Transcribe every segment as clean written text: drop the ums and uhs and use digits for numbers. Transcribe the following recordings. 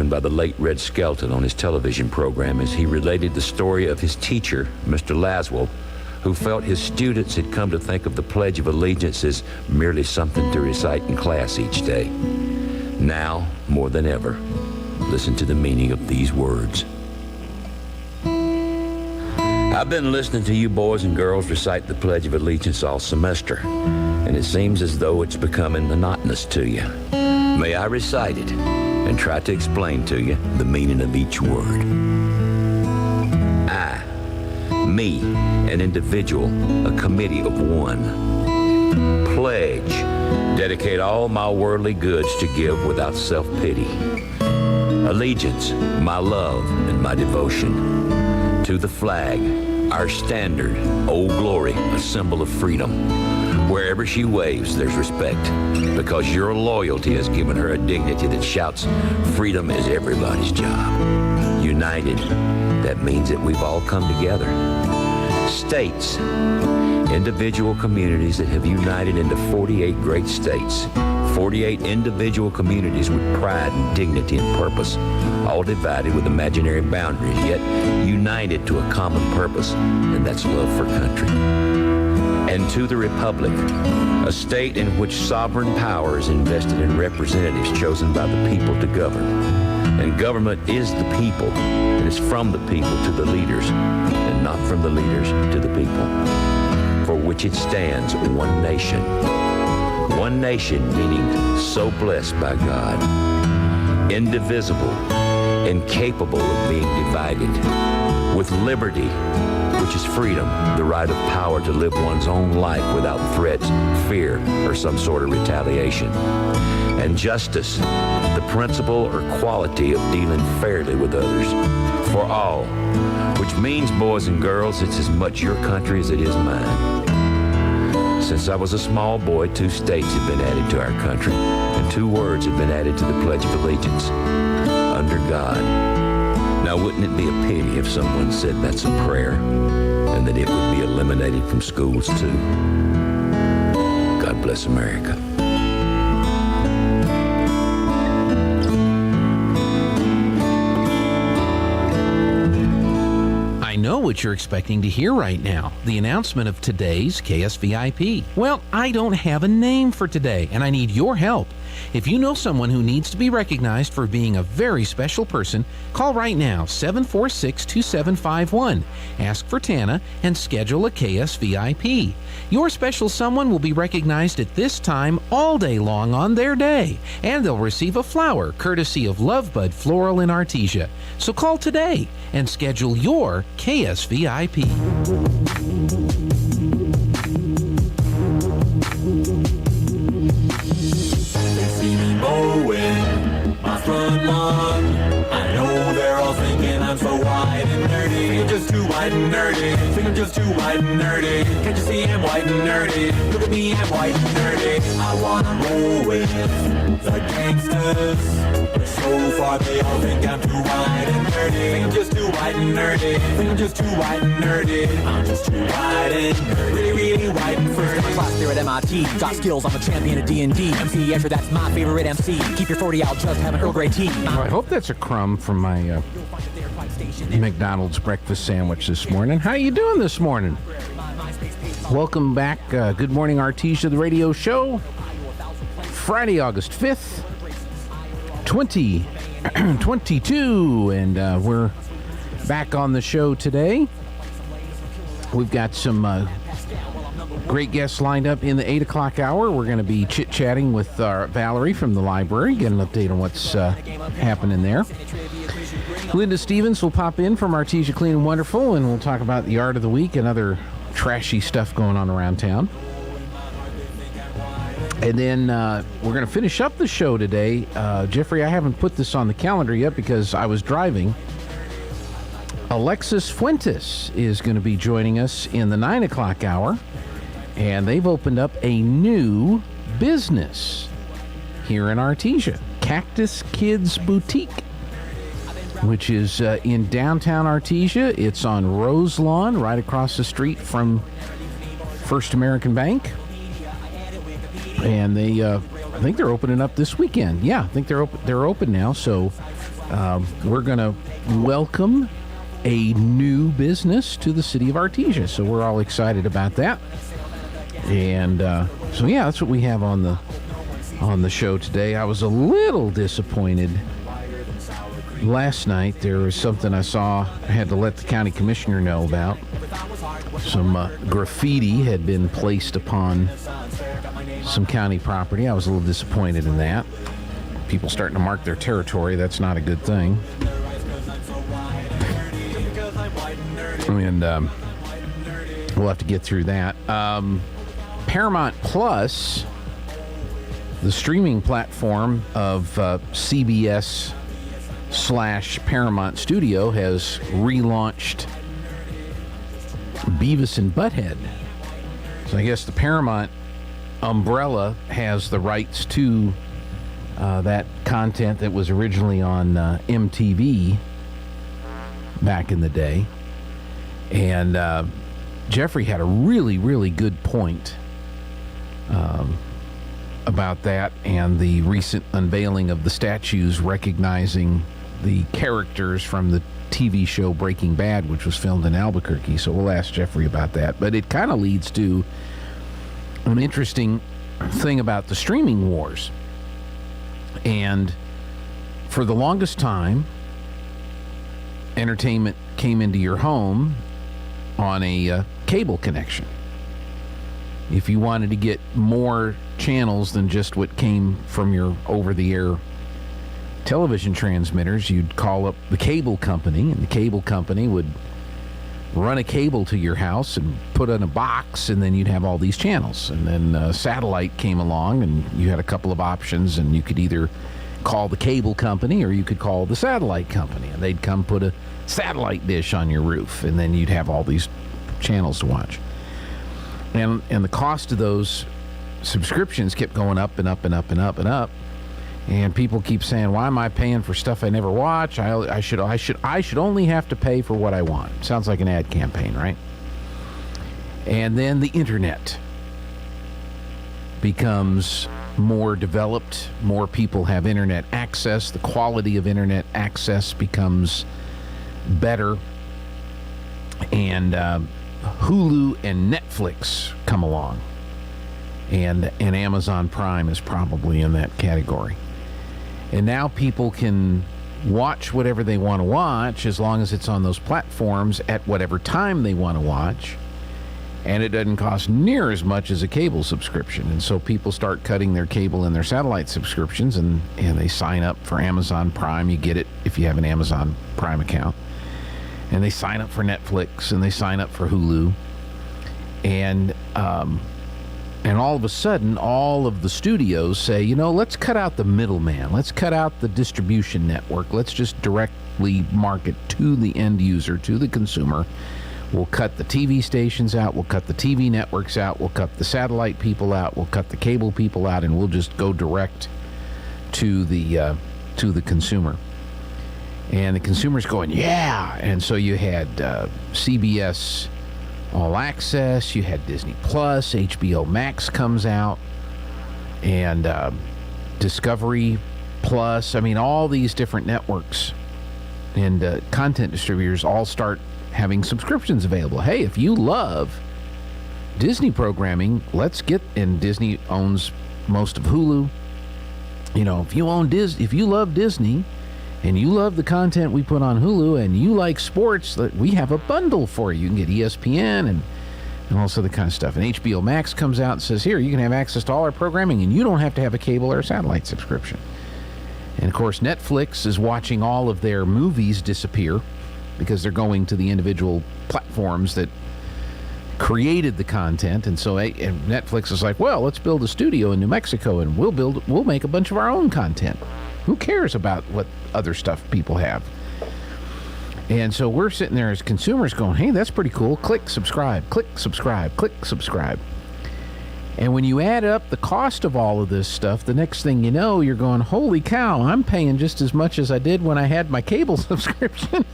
broken by the late Red Skelton on his television program as he related the story of his teacher, Mr. Laswell, who felt his students had come to think of the Pledge of Allegiance as merely something to recite in class each day. Now, more than ever, listen to the meaning of these words. I've been listening to you boys and girls recite the Pledge of Allegiance all semester, and it seems as though it's becoming monotonous to you. May I recite it and try to explain to you the meaning of each word. I, me, an individual, a committee of one. Pledge, dedicate all my worldly goods to give without self-pity. Allegiance, my love and my devotion. To the flag, our standard, Old Glory, a symbol of freedom. Wherever she waves, there's respect, because your loyalty has given her a dignity that shouts, freedom is everybody's job. United, that means that we've all come together. States, individual communities that have united into 48 great states. 48 individual communities with pride and dignity and purpose, all divided with imaginary boundaries, yet united to a common purpose, and that's love for country. And to the Republic, a state in which sovereign power is invested in representatives chosen by the people to govern. And government is the people, and it's from the people to the leaders, and not from the leaders to the people, for which it stands one nation. One nation meaning so blessed by God, indivisible, incapable of being divided, with liberty, which is freedom, the right of power to live one's own life without threats, fear, or some sort of retaliation. And justice, the principle or quality of dealing fairly with others, for all, which means, boys and girls, it's as much your country as it is mine. Since I was a small boy, 2 states have been added to our country, and 2 words have been added to the Pledge of Allegiance. Under God. Now, wouldn't it be a pity if someone said that's a prayer, and that it would be eliminated from schools, too? God bless America. I know what you're expecting to hear right now, the announcement of today's KSVIP. Well, I don't have a name for today, and I need your help. If you know someone who needs to be recognized for being a very special person, call right now, 746-2751. Ask for Tana and schedule a KSVIP. Your special someone will be recognized at this time all day long on their day, and they'll receive a flower courtesy of Lovebud Floral in Artesia. So call today and schedule your KSVIP. My front lawn, I know they're all thinking I'm so white and nerdy. I'm just too white and nerdy. Think I'm just too white and nerdy. Can't you see I'm white and nerdy? Look at me, I'm white and nerdy. I wanna roll with the gangsters, but so far they all think I'm too white and nerdy. Think I'm just too white and nerdy. Think I'm just too white and nerdy. I'm just too white and nerdy. Really, really white and nerdy. My class there at MIT, got skills, I'm a champion of D&D. MC Escher, that's my favorite MC. Keep your 40 out, just have an Earl Grey tea. I hope that's a crumb from my McDonald's breakfast sandwich this morning. How you doing this morning? Welcome back. Good morning, Artesia, the radio show. Friday, August 5th, 2022, and we're back on the show today. We've got some great guests lined up in the 8 o'clock hour. We're going to be chit-chatting with Valerie from the library, get an update on what's happening there. Linda Stevens will pop in from Artesia Clean and Wonderful, and we'll talk about the art of the week and other trashy stuff going on around town. And then we're going to finish up the show today. Jeffrey, I haven't put this on the calendar yet because I was driving. Alexis Fuentes is going to be joining us in the 9 o'clock hour. And they've opened up a new business here in Artesia, Cactus Kids Boutique, which is in downtown Artesia. It's on Rose Lawn, right across the street from First American Bank. And they, I think they're opening up this weekend. Yeah, I think they're open now. So we're going to welcome a new business to the city of Artesia. So we're all excited about that. And so, yeah, that's what we have on the show today. I was a little disappointed. Last night, there was something I saw I had to let the county commissioner know about. Some graffiti had been placed upon some county property. I was a little disappointed in that. People starting to mark their territory. That's not a good thing. And we'll have to get through that. Paramount Plus, the streaming platform of CBS/Paramount Studio, has relaunched Beavis and Butthead. So I guess the Paramount umbrella has the rights to that content that was originally on MTV back in the day. And Jeffrey had a really, really good point about that and the recent unveiling of the statues recognizing the characters from the TV show Breaking Bad, which was filmed in Albuquerque. So we'll ask Jeffrey about that. But it kind of leads to an interesting thing about the streaming wars. And for the longest time, entertainment came into your home on a cable connection. If you wanted to get more channels than just what came from your over-the-air television transmitters, you'd call up the cable company, and the cable company would run a cable to your house and put in a box, and then you'd have all these channels. And then satellite came along, and you had a couple of options, and you could either call the cable company or you could call the satellite company, and they'd come put a satellite dish on your roof, and then you'd have all these channels to watch. And the cost of those subscriptions kept going up and up and up and up and up. And people keep saying, "Why am I paying for stuff I never watch? I should only have to pay for what I want." Sounds like an ad campaign, right? And then the internet becomes more developed. More people have internet access. The quality of internet access becomes better. And Hulu and Netflix come along. And Amazon Prime is probably in that category. And now people can watch whatever they want to watch as long as it's on those platforms at whatever time they want to watch. And it doesn't cost near as much as a cable subscription. And so people start cutting their cable and their satellite subscriptions, and they sign up for Amazon Prime. You get it if you have an Amazon Prime account. And they sign up for Netflix, and they sign up for Hulu. And all of a sudden, all of the studios say, let's cut out the middleman. Let's cut out the distribution network. Let's just directly market to the end user, to the consumer. We'll cut the TV stations out. We'll cut the TV networks out. We'll cut the satellite people out. We'll cut the cable people out, and we'll just go direct to the consumer. And the consumer's going, yeah. And so you had CBS All Access, you had Disney Plus, HBO Max comes out, and Discovery Plus. I mean, all these different networks and content distributors all start having subscriptions available. Hey, if you love Disney programming, and Disney owns most of Hulu. If you love Disney and you love the content we put on Hulu and you like sports, we have a bundle for you. You can get ESPN and all this other kind of stuff. And HBO Max comes out and says, here, you can have access to all our programming and you don't have to have a cable or a satellite subscription. And of course, Netflix is watching all of their movies disappear because they're going to the individual platforms that created the content. And so and Netflix is like, well, let's build a studio in New Mexico and we'll make a bunch of our own content. Who cares about what other stuff people have? And so we're sitting there as consumers going, hey, that's pretty cool. Click subscribe, click subscribe, click subscribe. And when you add up the cost of all of this stuff, the next thing you know, you're going, holy cow, I'm paying just as much as I did when I had my cable subscription.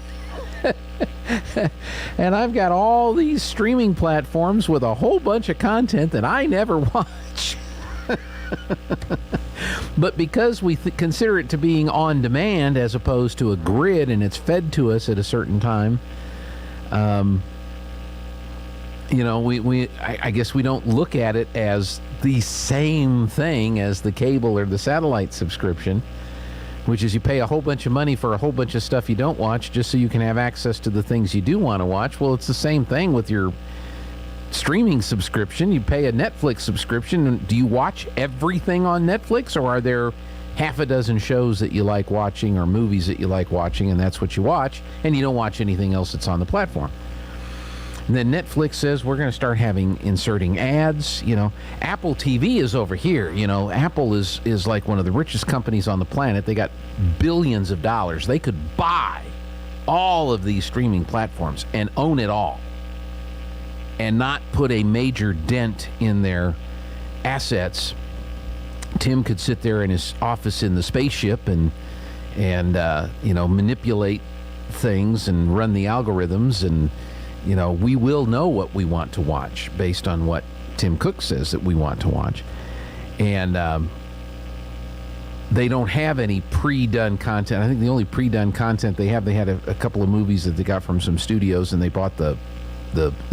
And I've got all these streaming platforms with a whole bunch of content that I never watch. But because we consider it to being on demand as opposed to a grid, and it's fed to us at a certain time, I guess we don't look at it as the same thing as the cable or the satellite subscription, which is you pay a whole bunch of money for a whole bunch of stuff you don't watch just so you can have access to the things you do want to watch. Well, it's the same thing with your streaming subscription. You pay a Netflix subscription. Do you watch everything on Netflix, or are there half a dozen shows that you like watching or movies that you like watching, and that's what you watch, and you don't watch anything else that's on the platform? And then Netflix says we're going to start inserting ads. Apple TV is over here. Apple is like one of the richest companies on the planet. They got billions of dollars. They could buy all of these streaming platforms and own it all and not put a major dent in their assets. Tim could sit there in his office in the spaceship and manipulate things and run the algorithms, and we will know what we want to watch based on what Tim Cook says that we want to watch. And they don't have any pre-done content. I think the only pre-done content they had a couple of movies that they got from some studios, and they bought the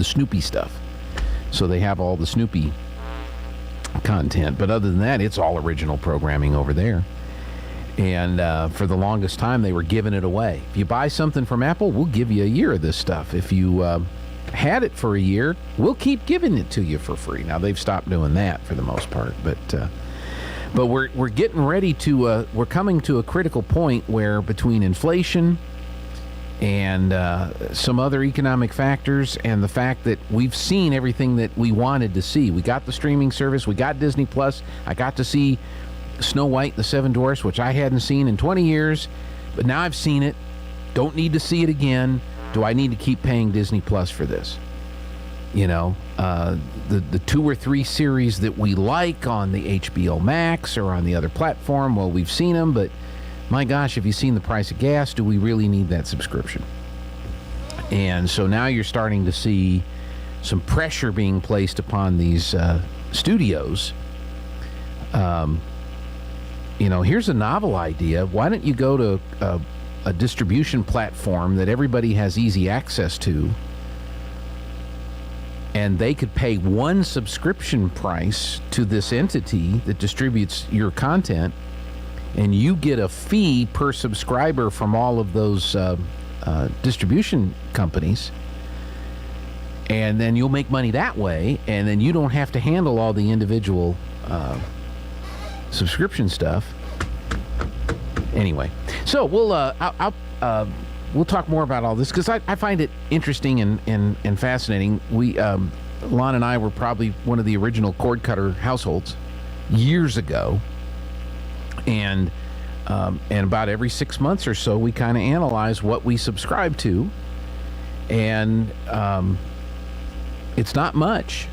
Snoopy stuff. So they have all the Snoopy content. But other than that, it's all original programming over there. And for the longest time, they were giving it away. If you buy something from Apple, we'll give you a year of this stuff. If you had it for a year, we'll keep giving it to you for free. Now, they've stopped doing that for the most part. But we're getting ready to, we're coming to a critical point where between inflation and some other economic factors and the fact that we've seen everything that we wanted to see. We got the streaming service. We got Disney Plus. I got to see Snow White and the Seven Dwarfs, which I hadn't seen in 20 years, but now I've seen it. Don't need to see it again. Do I need to keep paying Disney Plus for this? The 2 or 3 series that we like on the HBO Max or on the other platform, well, we've seen them, but my gosh, have you seen the price of gas? Do we really need that subscription? And so now you're starting to see some pressure being placed upon these studios. Here's a novel idea. Why don't you go to a distribution platform that everybody has easy access to, and they could pay one subscription price to this entity that distributes your content, and you get a fee per subscriber from all of those distribution companies, and then you'll make money that way, and then you don't have to handle all the individual subscription stuff. Anyway, so we'll talk more about all this because I find it interesting and fascinating. Lon and I were probably one of the original cord cutter households years ago, and about every 6 months or so we kind of analyze what we subscribe to, and it's not much.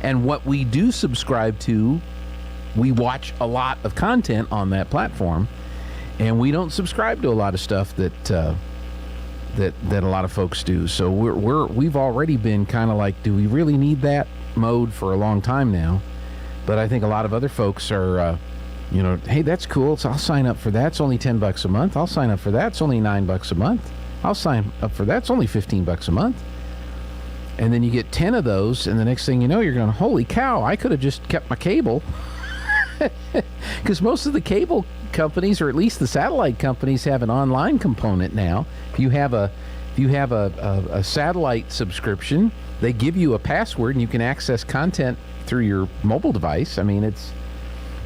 And what we do subscribe to, we watch a lot of content on that platform, and we don't subscribe to a lot of stuff that a lot of folks do. So we've already been kind of like, do we really need that mode for a long time now? But I think a lot of other folks are, hey, that's cool. So I'll sign up for that. It's only $10 a month. I'll sign up for that. It's only $9 a month. I'll sign up for that. It's only $15 a month. And then you get 10 of those, and the next thing you know, you're going, holy cow, I could have just kept my cable. Because most of the cable companies, or at least the satellite companies, have an online component now. If you have a satellite subscription, they give you a password and you can access content through your mobile device. I mean, it's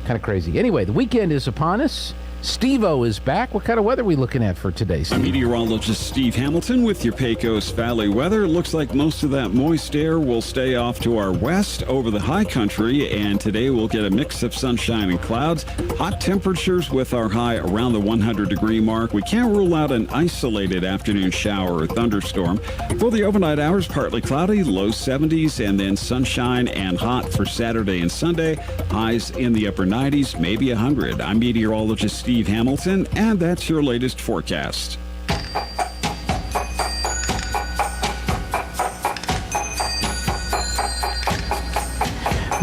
kind of crazy. Anyway, the weekend is upon us. Steve-O is back. What kind of weather are we looking at for today, Steve? I'm meteorologist Steve Hamilton with your Pecos Valley weather. Looks like most of that moist air will stay off to our west over the high country, and today we'll get a mix of sunshine and clouds. Hot temperatures with our high around the 100-degree mark. We can't rule out an isolated afternoon shower or thunderstorm. For the overnight hours, partly cloudy, low 70s, and then sunshine and hot for Saturday and Sunday. Highs in the upper 90s, maybe 100. I'm meteorologist Steve Hamilton, and that's your latest forecast.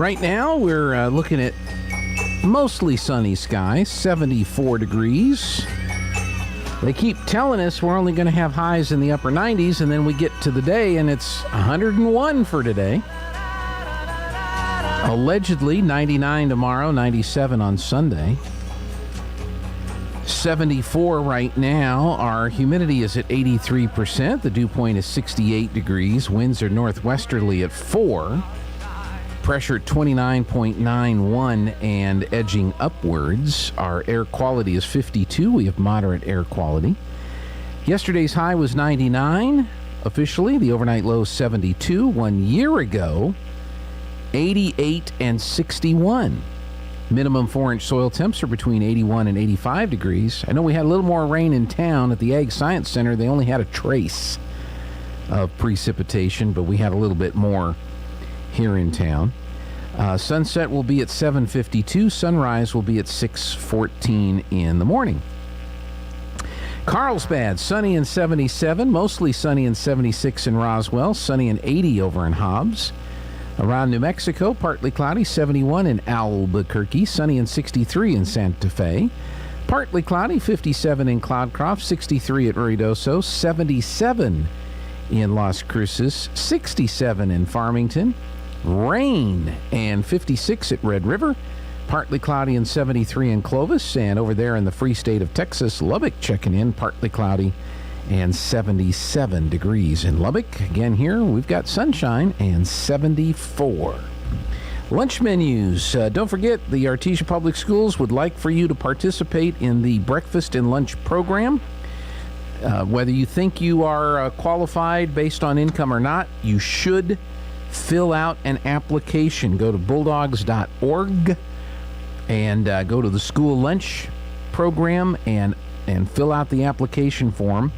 Right now, we're looking at mostly sunny skies, 74 degrees. They keep telling us we're only going to have highs in the upper 90s, and then we get to the day, and it's 101 for today. Allegedly, 99 tomorrow, 97 on Sunday. 74 right now. Our humidity is at 83%. The dew point is 68 degrees. Winds are northwesterly at 4. Pressure at 29.91 and edging upwards. Our air quality is 52. We have moderate air quality. Yesterday's high was 99 officially. The overnight low 72. 1 year ago, 88 and 61. Minimum 4-inch soil temps are between 81 and 85 degrees. I know we had a little more rain in town at the Ag Science Center. They only had a trace of precipitation, but we had a little bit more here in town. Sunset will be at 7:52. Sunrise will be at 6:14 in the morning. Carlsbad, sunny and 77. Mostly sunny and 76 in Roswell. Sunny and 80 over in Hobbs. Around New Mexico, partly cloudy, 71 in Albuquerque. Sunny and 63 in Santa Fe. Partly cloudy, 57 in Cloudcroft. 63 at Ruidoso. 77 in Las Cruces. 67 in Farmington. Rain and 56 at Red River. Partly cloudy and 73 in Clovis. And over there in the free state of Texas, Lubbock checking in, partly cloudy and 77 degrees in Lubbock. Again here, we've got sunshine and 74. Lunch menus. Don't forget, the Artesia Public Schools would like for you to participate in the breakfast and lunch program. Whether you think you are qualified based on income or not, you should fill out an application. Go to bulldogs.org and go to the school lunch program and fill out the application form.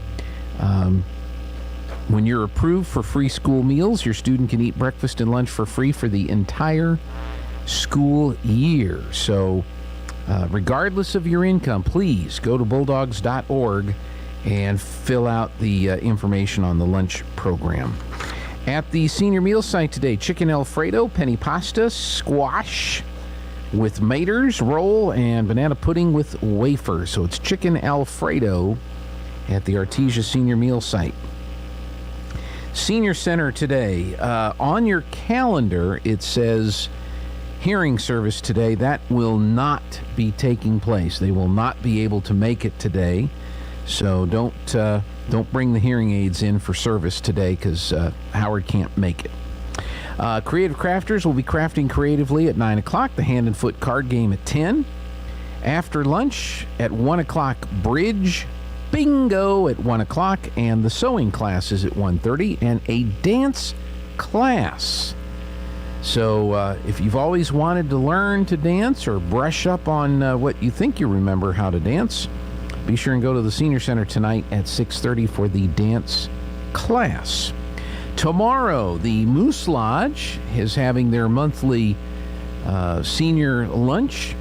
When you're approved for free school meals, your student can eat breakfast and lunch for free for the entire school year. So regardless of your income, please go to bulldogs.org and fill out the information on the lunch program. At the senior meal site today, chicken Alfredo, penny pasta, squash with maters, roll, and banana pudding with wafer. So it's chicken Alfredo at the Artesia senior meal site. Senior Center today. On your calendar, it says hearing service today. That will not be taking place. They will not be able to make it today. So don't bring the hearing aids in for service today because Howard can't make it. Creative Crafters will be crafting creatively at 9 o'clock. The hand and foot card game at 10. After lunch at 1 o'clock, bridge, bingo at 1 o'clock, and the sewing class is at 1:30, and a dance class. So if you've always wanted to learn to dance or brush up on what you think you remember how to dance, be sure and go to the Senior Center tonight at 6:30 for the dance class. Tomorrow, the Moose Lodge is having their monthly senior lunch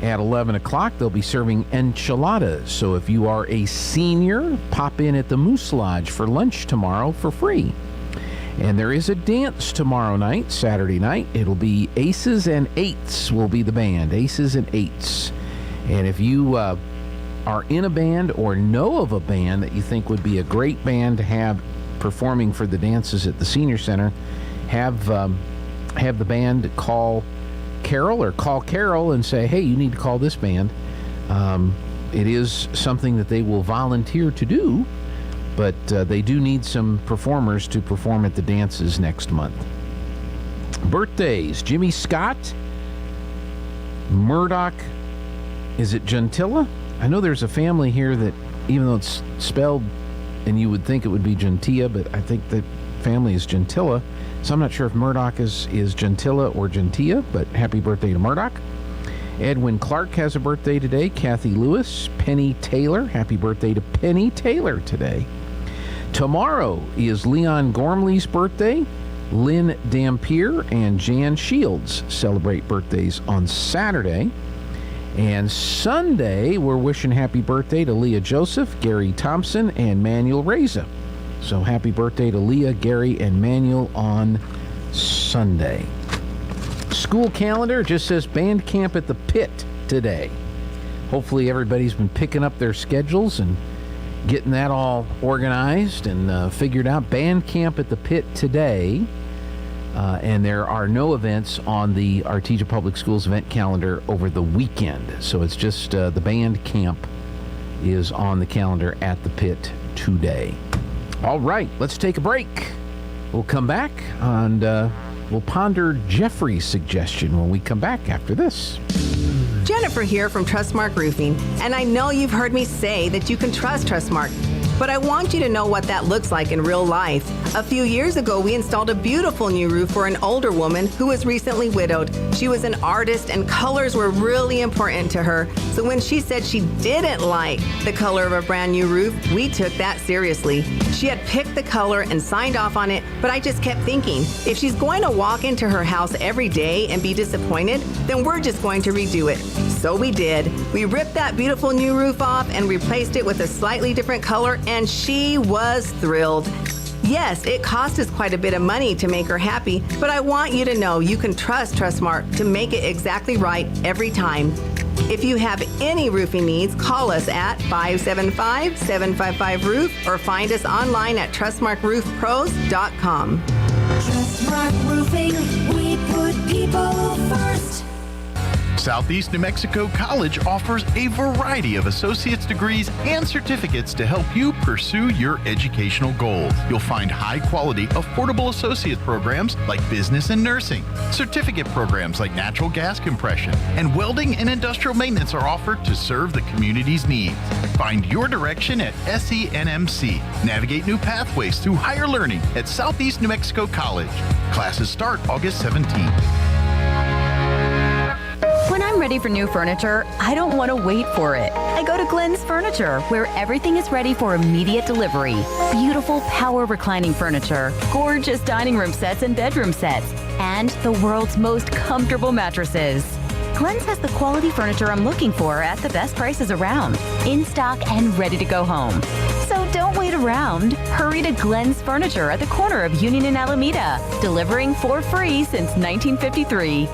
at 11 o'clock. They'll be serving enchiladas. So if you are a senior, pop in at the Moose Lodge for lunch tomorrow for free. And there is a dance tomorrow night, Saturday night. It'll be Aces and Eights will be the band, Aces and Eights. And if you are in a band or know of a band that you think would be a great band to have performing for the dances at the Senior Center, have the band call Carol and say, hey, you need to call this band. It is something that they will volunteer to do, but they do need some performers to perform at the dances next month. Birthdays: Jimmy Scott, Murdoch, is it Gentilla? I know there's a family here that, even though it's spelled and you would think it would be Gentilla, but I think the family is Gentilla. So I'm not sure if Murdoch is Gentilla or Gentilla, but happy birthday to Murdoch. Edwin Clark has a birthday today. Kathy Lewis, Penny Taylor, happy birthday to Penny Taylor today. Tomorrow is Leon Gormley's birthday. Lynn Dampier and Jan Shields celebrate birthdays on Saturday. And Sunday, we're wishing happy birthday to Leah Joseph, Gary Thompson, and Manuel Reza. So happy birthday to Leah, Gary, and Manuel on Sunday. school calendar just says band camp at the Pit today. Hopefully everybody's been picking up their schedules and getting that all organized and figured out. Band camp at the Pit today. And there are no events on the Artesia Public Schools event calendar over the weekend. So it's just the band camp is on the calendar at the Pit today. All right, let's take a break. We'll come back and we'll ponder Jeffrey's suggestion when we come back after this. Jennifer here from Trustmark Roofing, and I know you've heard me say that you can trust Trustmark, but I want you to know what that looks like in real life. A few years ago, we installed a beautiful new roof for an older woman who was recently widowed. She was an artist, and colors were really important to her. So when she said she didn't like the color of a brand new roof, we took that seriously. She had picked the color and signed off on it, but I just kept thinking, if she's going to walk into her house every day and be disappointed, then we're just going to redo it. So we did. We ripped that beautiful new roof off and replaced it with a slightly different color, and she was thrilled. Yes, it cost us quite a bit of money to make her happy, but I want you to know you can trust Trustmark to make it exactly right every time. If you have any roofing needs, call us at 575-755-ROOF or find us online at trustmarkroofpros.com. Trustmark Roofing, we put people first. Southeast New Mexico College offers a variety of associate's degrees and certificates to help you pursue your educational goals. You'll find high-quality, affordable associate programs like business and nursing, certificate programs like natural gas compression, and welding and industrial maintenance are offered to serve the community's needs. Find your direction at SENMC. Navigate new pathways through higher learning at Southeast New Mexico College. Classes start August 17th. When I'm ready for new furniture, I don't want to wait for it. I go to Glenn's Furniture, where everything is ready for immediate delivery. Beautiful power reclining furniture, gorgeous dining room sets and bedroom sets, and the world's most comfortable mattresses. Glenn's has the quality furniture I'm looking for at the best prices around, in stock and ready to go home. So don't wait around. Hurry to Glenn's Furniture at the corner of Union and Alameda, delivering for free since 1953.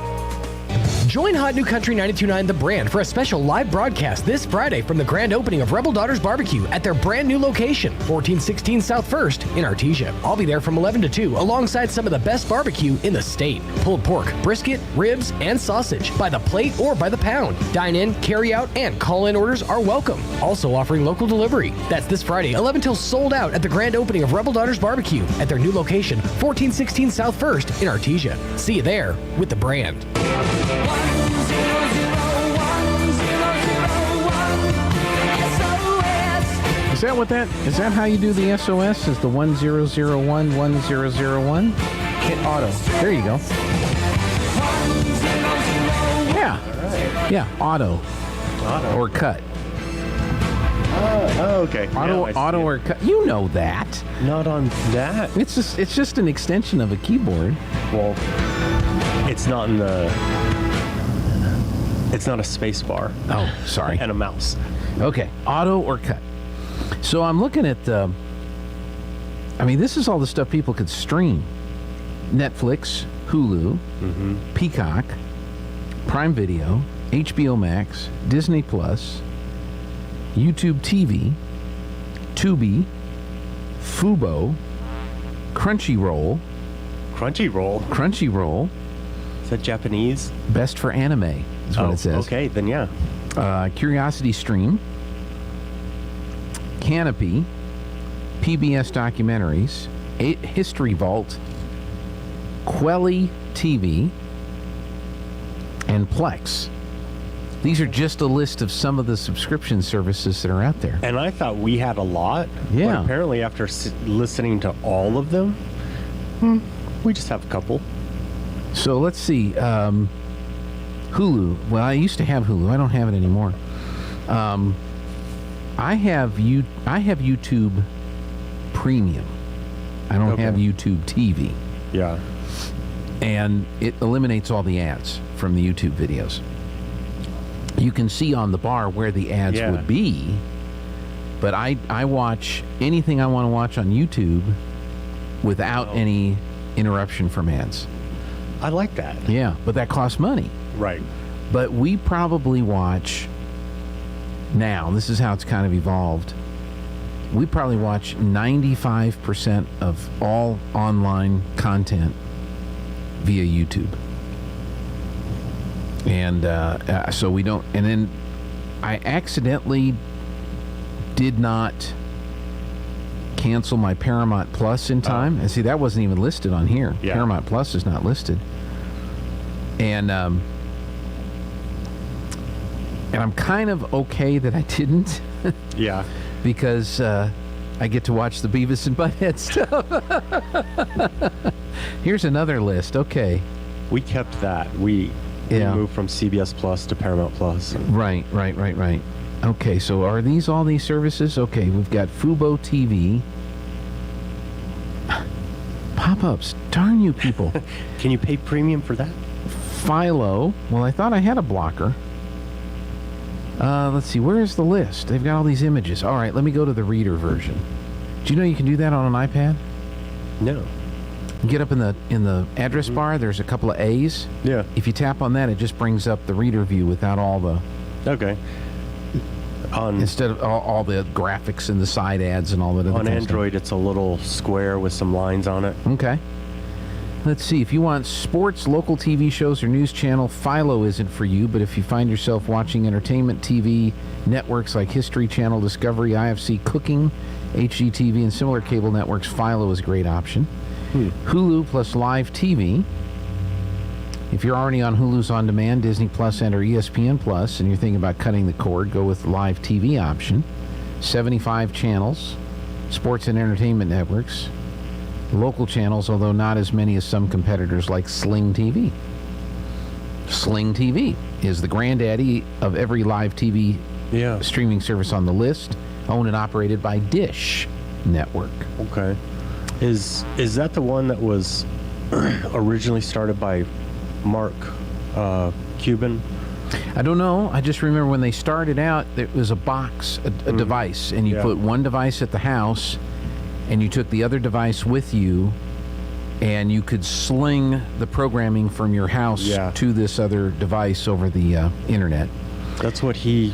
Join Hot New Country 92.9 The Brand for a special live broadcast this Friday from the grand opening of Rebel Daughters Barbecue at their brand new location, 1416 South 1st in Artesia. I'll be there from 11 to 2 alongside some of the best barbecue in the state. Pulled pork, brisket, ribs, and sausage by the plate or by the pound. Dine in, carry out, and call-in orders are welcome. Also offering local delivery. That's this Friday, 11 till sold out at the grand opening of Rebel Daughters Barbecue at their new location, 1416 South 1st in Artesia. See you there with The Brand. Is that how you do the SOS? Is the 1001 1001? Hit auto. There you go. Yeah. Yeah, auto. Or cut. Okay. Auto or cut. You know that. Not on that. It's just an extension of a keyboard. Well, it's not in the. It's not a space bar. Oh, sorry. And a mouse. Okay, auto or cut. So I'm looking at, this is all the stuff people could stream. Netflix, Hulu, Peacock, Prime Video, HBO Max, Disney Plus, YouTube TV, Tubi, Fubo, Crunchyroll. Crunchyroll. Is that Japanese? Best for anime is what it says. Okay, then yeah. Curiosity Stream, Canopy, PBS Documentaries, History Vault, Quelly TV, and Plex. These are just a list of some of the subscription services that are out there. And I thought we had a lot. Yeah. But apparently after listening to all of them, we just have a couple. So let's see. Hulu. Well, I used to have Hulu. I don't have it anymore. I have YouTube Premium. I don't have YouTube TV. Yeah. And it eliminates all the ads from the YouTube videos. You can see on the bar where the ads would be, but I watch anything I want to watch on YouTube without any interruption from ads. I like that. Yeah, but that costs money. Right. But we probably watch now, this is how it's kind of evolved. We probably watch 95% of all online content via YouTube. And so we don't, and then I accidentally did not cancel my Paramount Plus in time. And see, that wasn't even listed on here. Yeah. Paramount Plus is not listed. And I'm kind of okay that I didn't. Yeah. Because I get to watch the Beavis and Butthead stuff. Here's another list. Okay. We kept that. We moved from CBS Plus to Paramount Plus. Right. Okay, so are these all these services? Okay, we've got Fubo TV. Pop-ups. Darn you people. Can you pay premium for that? Philo. Well, I thought I had a blocker. Let's see. Where's the list? They've got all these images. All right, let me go to the reader version. Do you know you can do that on an iPad? No. You get up in the address bar, there's a couple of A's. Yeah. If you tap on that, it just brings up the reader view without all the... Okay. Instead of all the graphics and the side ads and all that other on kind Android, it's a little square with some lines on it. Okay. Let's see. If you want sports, local TV shows, or news channel, Philo isn't for you. But if you find yourself watching entertainment TV networks like History Channel, Discovery, IFC, Cooking, HGTV, and similar cable networks, Philo is a great option. Hulu plus Live TV. If you're already on Hulu's On Demand, Disney Plus, and or ESPN Plus, and you're thinking about cutting the cord, go with the Live TV option. 75 channels, sports and entertainment networks, local channels, although not as many as some competitors like Sling TV. Sling TV is the granddaddy of every live TV streaming service on the list, owned and operated by Dish Network. Okay. Is that the one that was originally started by Mark Cuban? I don't know. I just remember when they started out, it was a box, a device, and you put one device at the house, and you took the other device with you, and you could sling the programming from your house to this other device over the internet. That's what he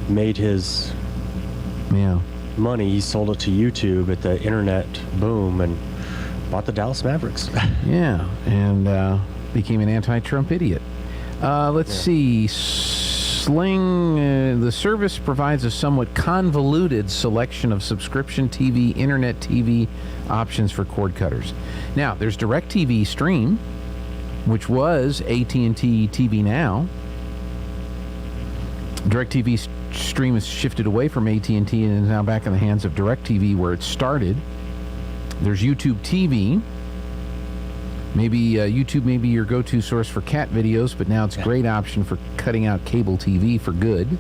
made his money. He sold it to YouTube at the internet boom and bought the Dallas Mavericks. And became an anti-Trump idiot. Let's see. Sling, the service provides a somewhat convoluted selection of subscription TV, internet TV options for cord cutters. Now, there's DirecTV Stream, which was AT&T TV Now. DirecTV Stream has shifted away from AT&T and is now back in the hands of DirecTV, where it started. There's YouTube TV. Maybe YouTube may be your go-to source for cat videos, but now it's a great option for cutting out cable TV for good.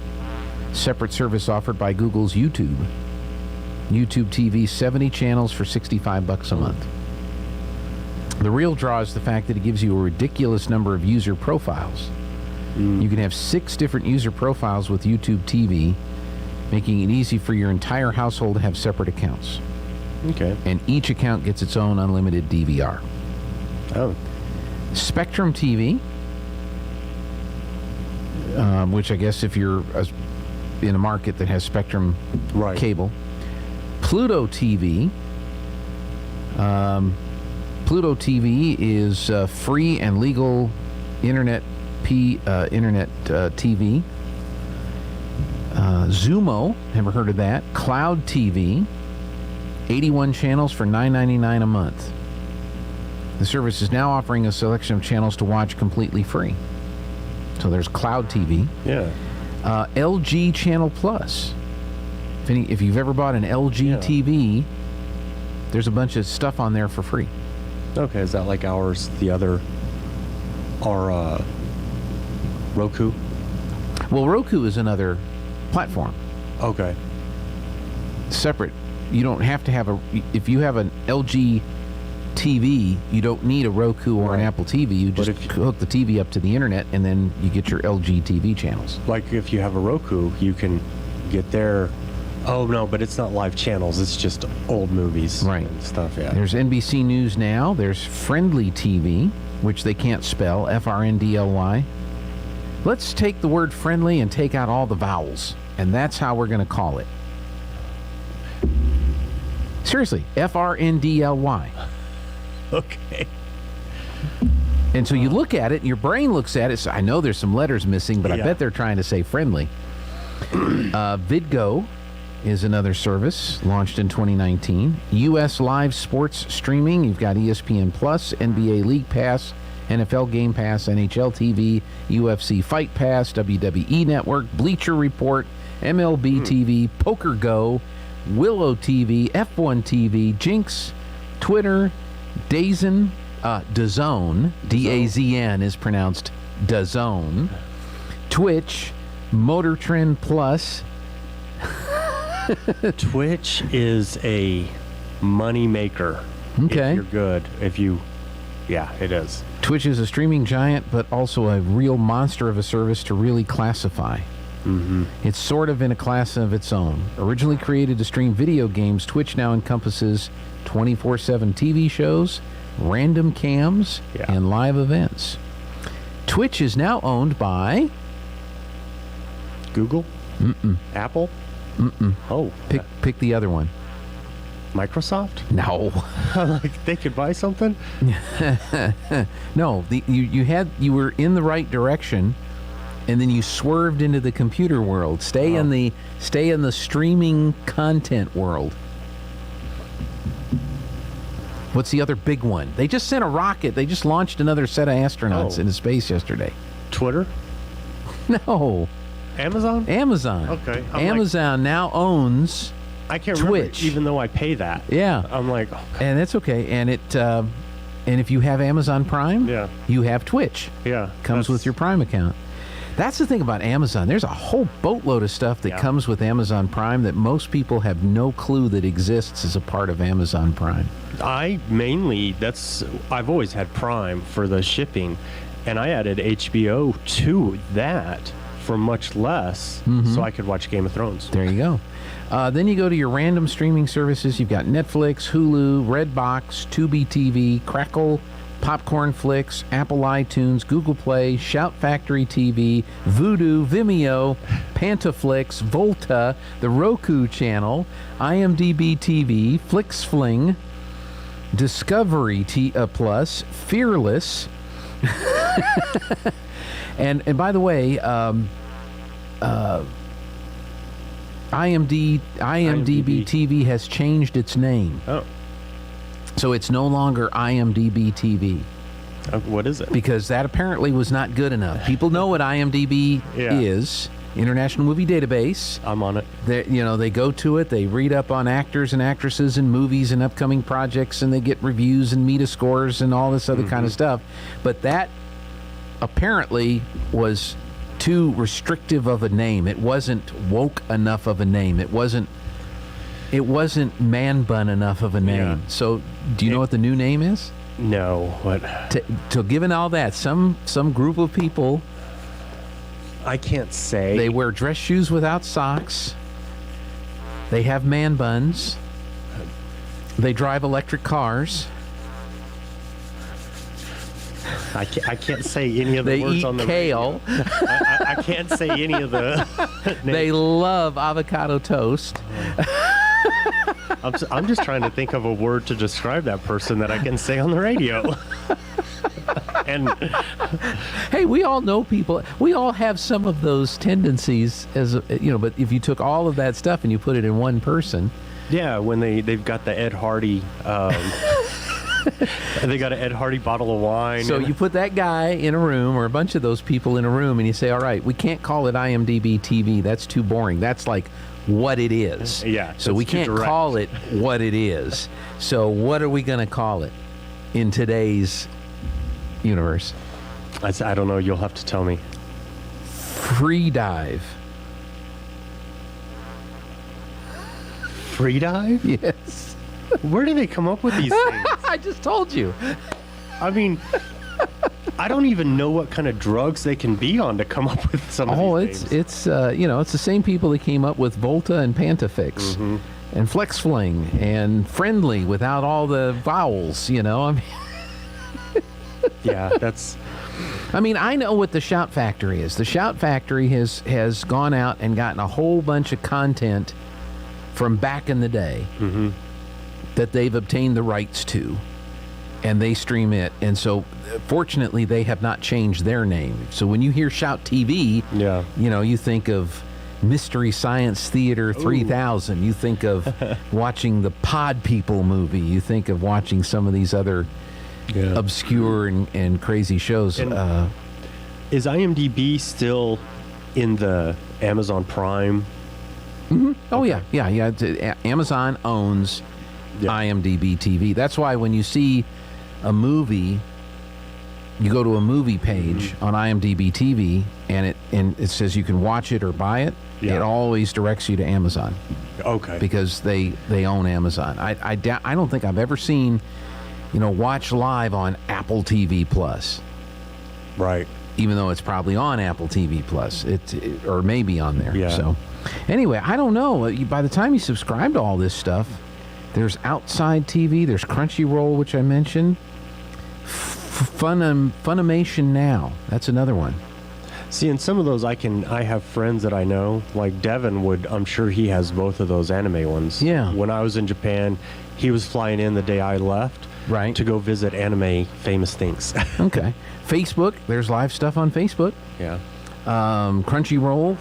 Separate service offered by Google's YouTube. YouTube TV, 70 channels for $65 a month. The real draw is the fact that it gives you a ridiculous number of user profiles. You can have 6 different user profiles with YouTube TV, making it easy for your entire household to have separate accounts. Okay. And each account gets its own unlimited DVR. Oh. Spectrum TV, which I guess if you're in a market that has Spectrum cable. Pluto TV. Pluto TV is free and legal internet TV. Zumo, never heard of that. Cloud TV, 81 channels for $9.99 a month. The service is now offering a selection of channels to watch completely free. So there's Cloud TV. Yeah. LG Channel Plus. If you've ever bought an LG TV, there's a bunch of stuff on there for free. Okay, is that like ours, the other, or Roku? Well, Roku is another platform. Okay. Separate. You don't have to have if you have an LG TV, you don't need a Roku or an Apple TV. You just hook the TV up to the internet, and then you get your LG TV channels. Like if you have a Roku, you can get their... Oh, no, but it's not live channels. It's just old movies and stuff, There's NBC News Now. There's Friendly TV. which they can't spell, FRNDLY. Let's take the word friendly and take out all the vowels, and that's how we're going to call it. Seriously, FRNDLY. Okay. And so you look at it, and your brain looks at it. So I know there's some letters missing, but I bet they're trying to say friendly. VidGo is another service launched in 2019. U.S. live sports streaming. You've got ESPN Plus, NBA League Pass, NFL Game Pass, NHL TV, UFC Fight Pass, WWE Network, Bleacher Report, MLB TV, Poker Go, Willow TV, F1 TV, Jinx, Twitter, DAZN, DAZN, D-A-Z-N is pronounced DAZN, Twitch, Motor Trend Plus. Twitch is a money maker. Okay. If you're good. Yeah, it is. Twitch is a streaming giant, but also a real monster of a service to really classify. Mm-hmm. It's sort of in a class of its own. Originally created to stream video games, Twitch now encompasses 24/7 TV shows, random cams, and live events. Twitch is now owned by Google? Mm-mm. Apple? Mm-mm. Oh. Pick the other one. Microsoft? No. Like they could buy something? No, you were in the right direction, and then you swerved into the computer world. Stay in the streaming content world. What's the other big one? They just sent a rocket. They just launched another set of astronauts into space yesterday. Twitter? No. Amazon? Amazon. Okay. Amazon now owns I can't Twitch. remember, even though I pay that. Yeah. I'm like, and that's okay. And and if you have Amazon Prime, you have Twitch. Yeah. Comes with your Prime account. That's the thing about Amazon. There's a whole boatload of stuff that comes with Amazon Prime that most people have no clue that exists as a part of Amazon Prime. I've always had Prime for the shipping, and I added HBO to that for much less, so I could watch Game of Thrones. There you go. Then you go to your random streaming services. You've got Netflix, Hulu, Redbox, Tubi TV, Crackle, Popcorn Flicks, Apple iTunes, Google Play, Shout Factory TV, Vudu, Vimeo, Pantaflix, Volta, the Roku channel, IMDb TV, FlixFling, Discovery Plus, Fearless, and by the way, IMDb TV has changed its name. Oh. So it's no longer IMDb TV. What is it? Because that apparently was not good enough. People know what IMDb is, International Movie Database. I'm on it. They go to it, they read up on actors and actresses and movies and upcoming projects, and they get reviews and meta scores and all this other kind of stuff. But that apparently was too restrictive of a name. It wasn't woke enough of a name. It wasn't man bun enough of a name. Yeah. So do you know what the new name is? No. What? So given all that, some group of people, I can't say. They wear dress shoes without socks. They have man buns. They drive electric cars. I can't say any of the they words eat on the kale. radio. I can't say any of the They love avocado toast. I'm just trying to think of a word to describe that person that I can say on the radio. And hey, we all know people. We all have some of those tendencies, but if you took all of that stuff and you put it in one person. Yeah, when they've got the Ed Hardy. They got an Ed Hardy bottle of wine. So you put that guy in a room, or a bunch of those people in a room, and you say, all right, we can't call it IMDb TV. That's too boring. That's like what it is. Yeah. So we can't call it what it is. So what are we going to call it in today's universe? I don't know. You'll have to tell me. Free dive. Free dive? Yes. Where do they come up with these things? I just told you. I mean, I don't even know what kind of drugs they can be on to come up with some of these names. It's the same people that came up with Volta and Pantafix and FlexFling and Friendly without all the vowels, I mean. Yeah, that's... I mean, I know what the Shout Factory is. The Shout Factory has gone out and gotten a whole bunch of content from back in the day that they've obtained the rights to, and they stream it. And so, fortunately, they have not changed their name. So when you hear Shout TV, you think of Mystery Science Theater 3000. You think of watching the Pod People movie. You think of watching some of these other obscure and crazy shows. And is IMDb still in the Amazon Prime? Oh, yeah. Amazon owns IMDb TV. That's why when you see a movie, you go to a movie page on IMDb TV, and it says you can watch it or buy it. It always directs you to Amazon. Okay. Because they own Amazon. I don't think I've ever seen, watch live on Apple TV Plus. Right. Even though it's probably on Apple TV Plus, or maybe on there. Yeah. So, anyway, I don't know. By the time you subscribe to all this stuff, there's Outside TV, there's Crunchyroll, which I mentioned, Funimation Now. That's another one. See, in some of those, I have friends that I know, like Devin I'm sure he has both of those anime ones. Yeah. When I was in Japan, he was flying in the day I left. Right. To go visit anime famous things. Okay. Facebook, there's live stuff on Facebook. Yeah. Crunchyroll,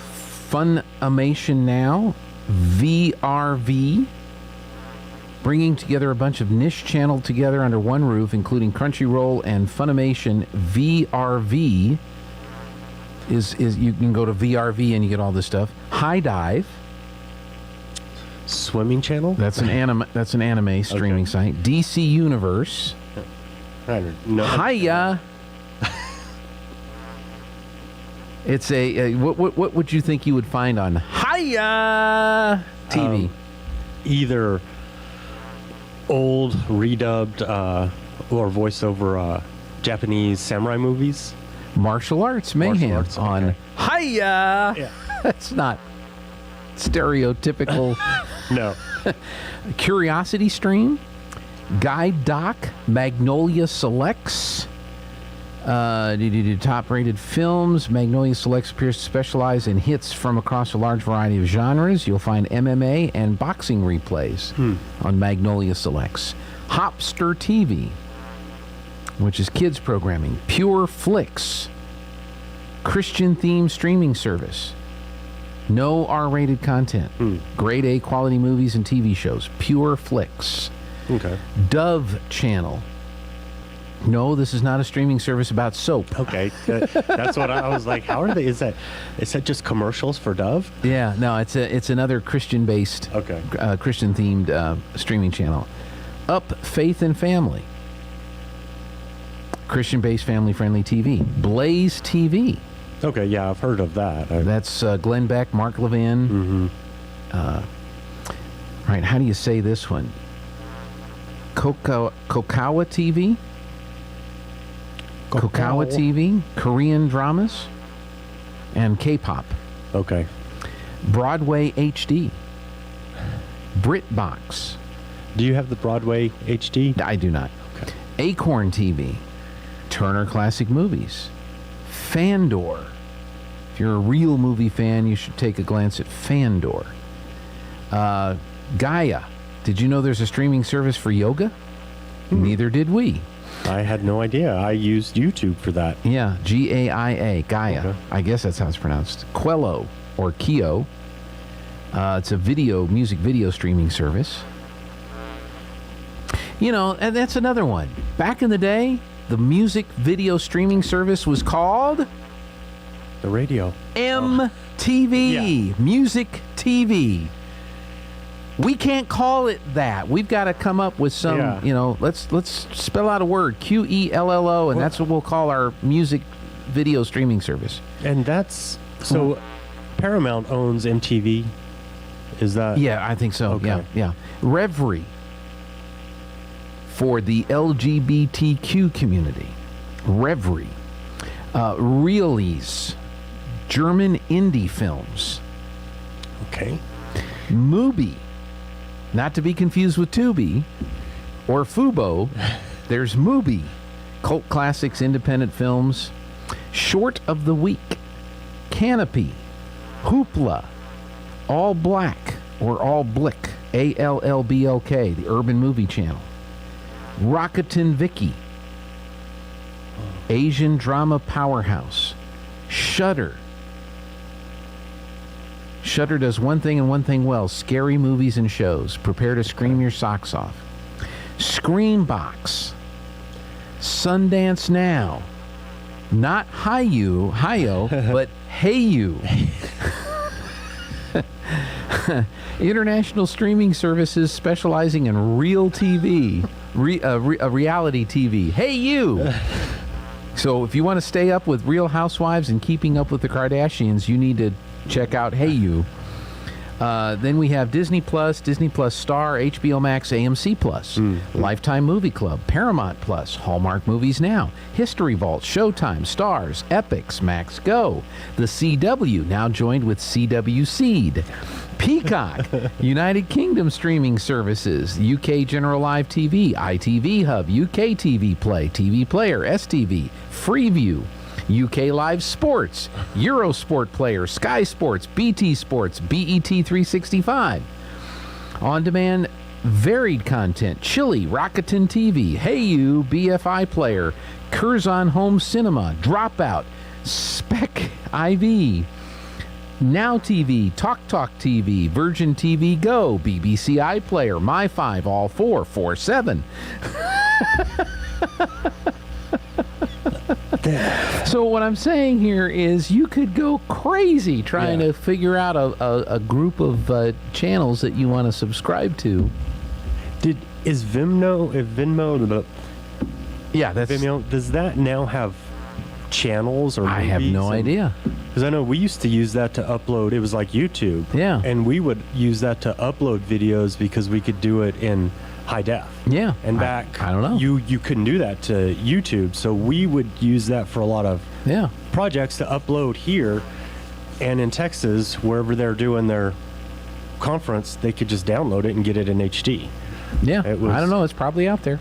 Funimation Now, VRV, bringing together a bunch of niche channels together under one roof, including Crunchyroll and Funimation. VRV is you can go to VRV and you get all this stuff. High Dive, Swimming Channel. That's an anime streaming site. DC Universe. Hiya. It's what would you think you would find on Hiya TV? Either old redubbed or voiceover Japanese samurai movies. Martial Arts Mayhem on Hiya. Yeah. That's not stereotypical. No. Curiosity Stream, Guide Doc, Magnolia Selects, top-rated films. Magnolia Selects appears to specialize in hits from across a large variety of genres. You'll find MMA and boxing replays on Magnolia Selects. Hopster TV, which is kids programming. Pure Flicks, Christian-themed streaming service. No R-rated content. Grade A quality movies and TV shows. Pure Flicks. Okay. Dove Channel. No, this is not a streaming service about soap. Okay. That's what I was like. How are they? Is that just commercials for Dove? Yeah, no, it's another Christian-based, Christian-themed streaming channel. Up Faith and Family. Christian-based, family-friendly TV. Blaze TV. Okay, yeah, I've heard of that. That's Glenn Beck, Mark Levin. Right, how do you say this one? Kokawa TV? Kokawa TV, Korean dramas, and K-pop. Okay. Broadway HD. BritBox. Do you have the Broadway HD? I do not. Okay. Acorn TV. Turner Classic Movies. Fandor. If you're a real movie fan, you should take a glance at Fandor. Gaia. Did you know there's a streaming service for yoga? Neither did we. I had no idea. I used YouTube for that. Yeah, Gaia, Gaia. Okay. I guess that's how it's pronounced. Quello, or Kio. It's a music video streaming service. And that's another one. Back in the day, the music video streaming service was called the radio. MTV. Music TV. We can't call it that. We've got to come up with some, let's spell out a word, QELLO, and that's what we'll call our music video streaming service. And that's, so Paramount owns MTV, is that? Yeah, I think so. Okay. Yeah. Reverie for the LGBTQ community. Reverie. Realies, German indie films. Okay. Mubi. Not to be confused with Tubi or Fubo. There's Mubi. cult classics, independent films. Short of the Week, Canopy, Hoopla, All Black or All Blick, ALLBLK, the Urban Movie Channel. Rocketin' Vicky, Asian Drama Powerhouse. Shudder. Shudder does one thing and one thing well: scary movies and shows. Prepare to scream your socks off. Screambox. Sundance Now. Not Hi-Yo, but Hey You. International streaming services specializing in real TV, reality TV. Hey You. So if you want to stay up with Real Housewives and Keeping Up with the Kardashians, you need to check out Hey You. Then we have Disney Plus Star, HBO Max, AMC Plus, Lifetime Movie Club, Paramount Plus, Hallmark Movies Now, History Vault, Showtime, Stars, Epix, Max Go, The CW, now joined with CW Seed, Peacock, United Kingdom streaming services, UK General Live TV, ITV Hub, UK TV Play, TV Player, STV, Freeview, UK Live Sports, Eurosport Player, Sky Sports, BT Sports, BET 365. On-demand varied content, Chili, Rocketin' TV, Hey You, BFI Player, Curzon Home Cinema, Dropout, Spec IV, Now TV, Talk TV, Virgin TV Go, BBC iPlayer, My5, All 4, 4/7. So what I'm saying here is you could go crazy trying to figure out a group of channels that you want to subscribe to. Is Vimeo? Yeah, that's Vimeo. Does that now have channels or? I have no idea. Because I know we used to use that to upload. It was like YouTube. Yeah. And we would use that to upload videos because we could do it in high def. Yeah. And back, I don't know. You couldn't do that to YouTube, so we would use that for a lot of projects to upload here. And in Texas, wherever they're doing their conference, they could just download it and get it in HD. Yeah. I don't know. It's probably out there.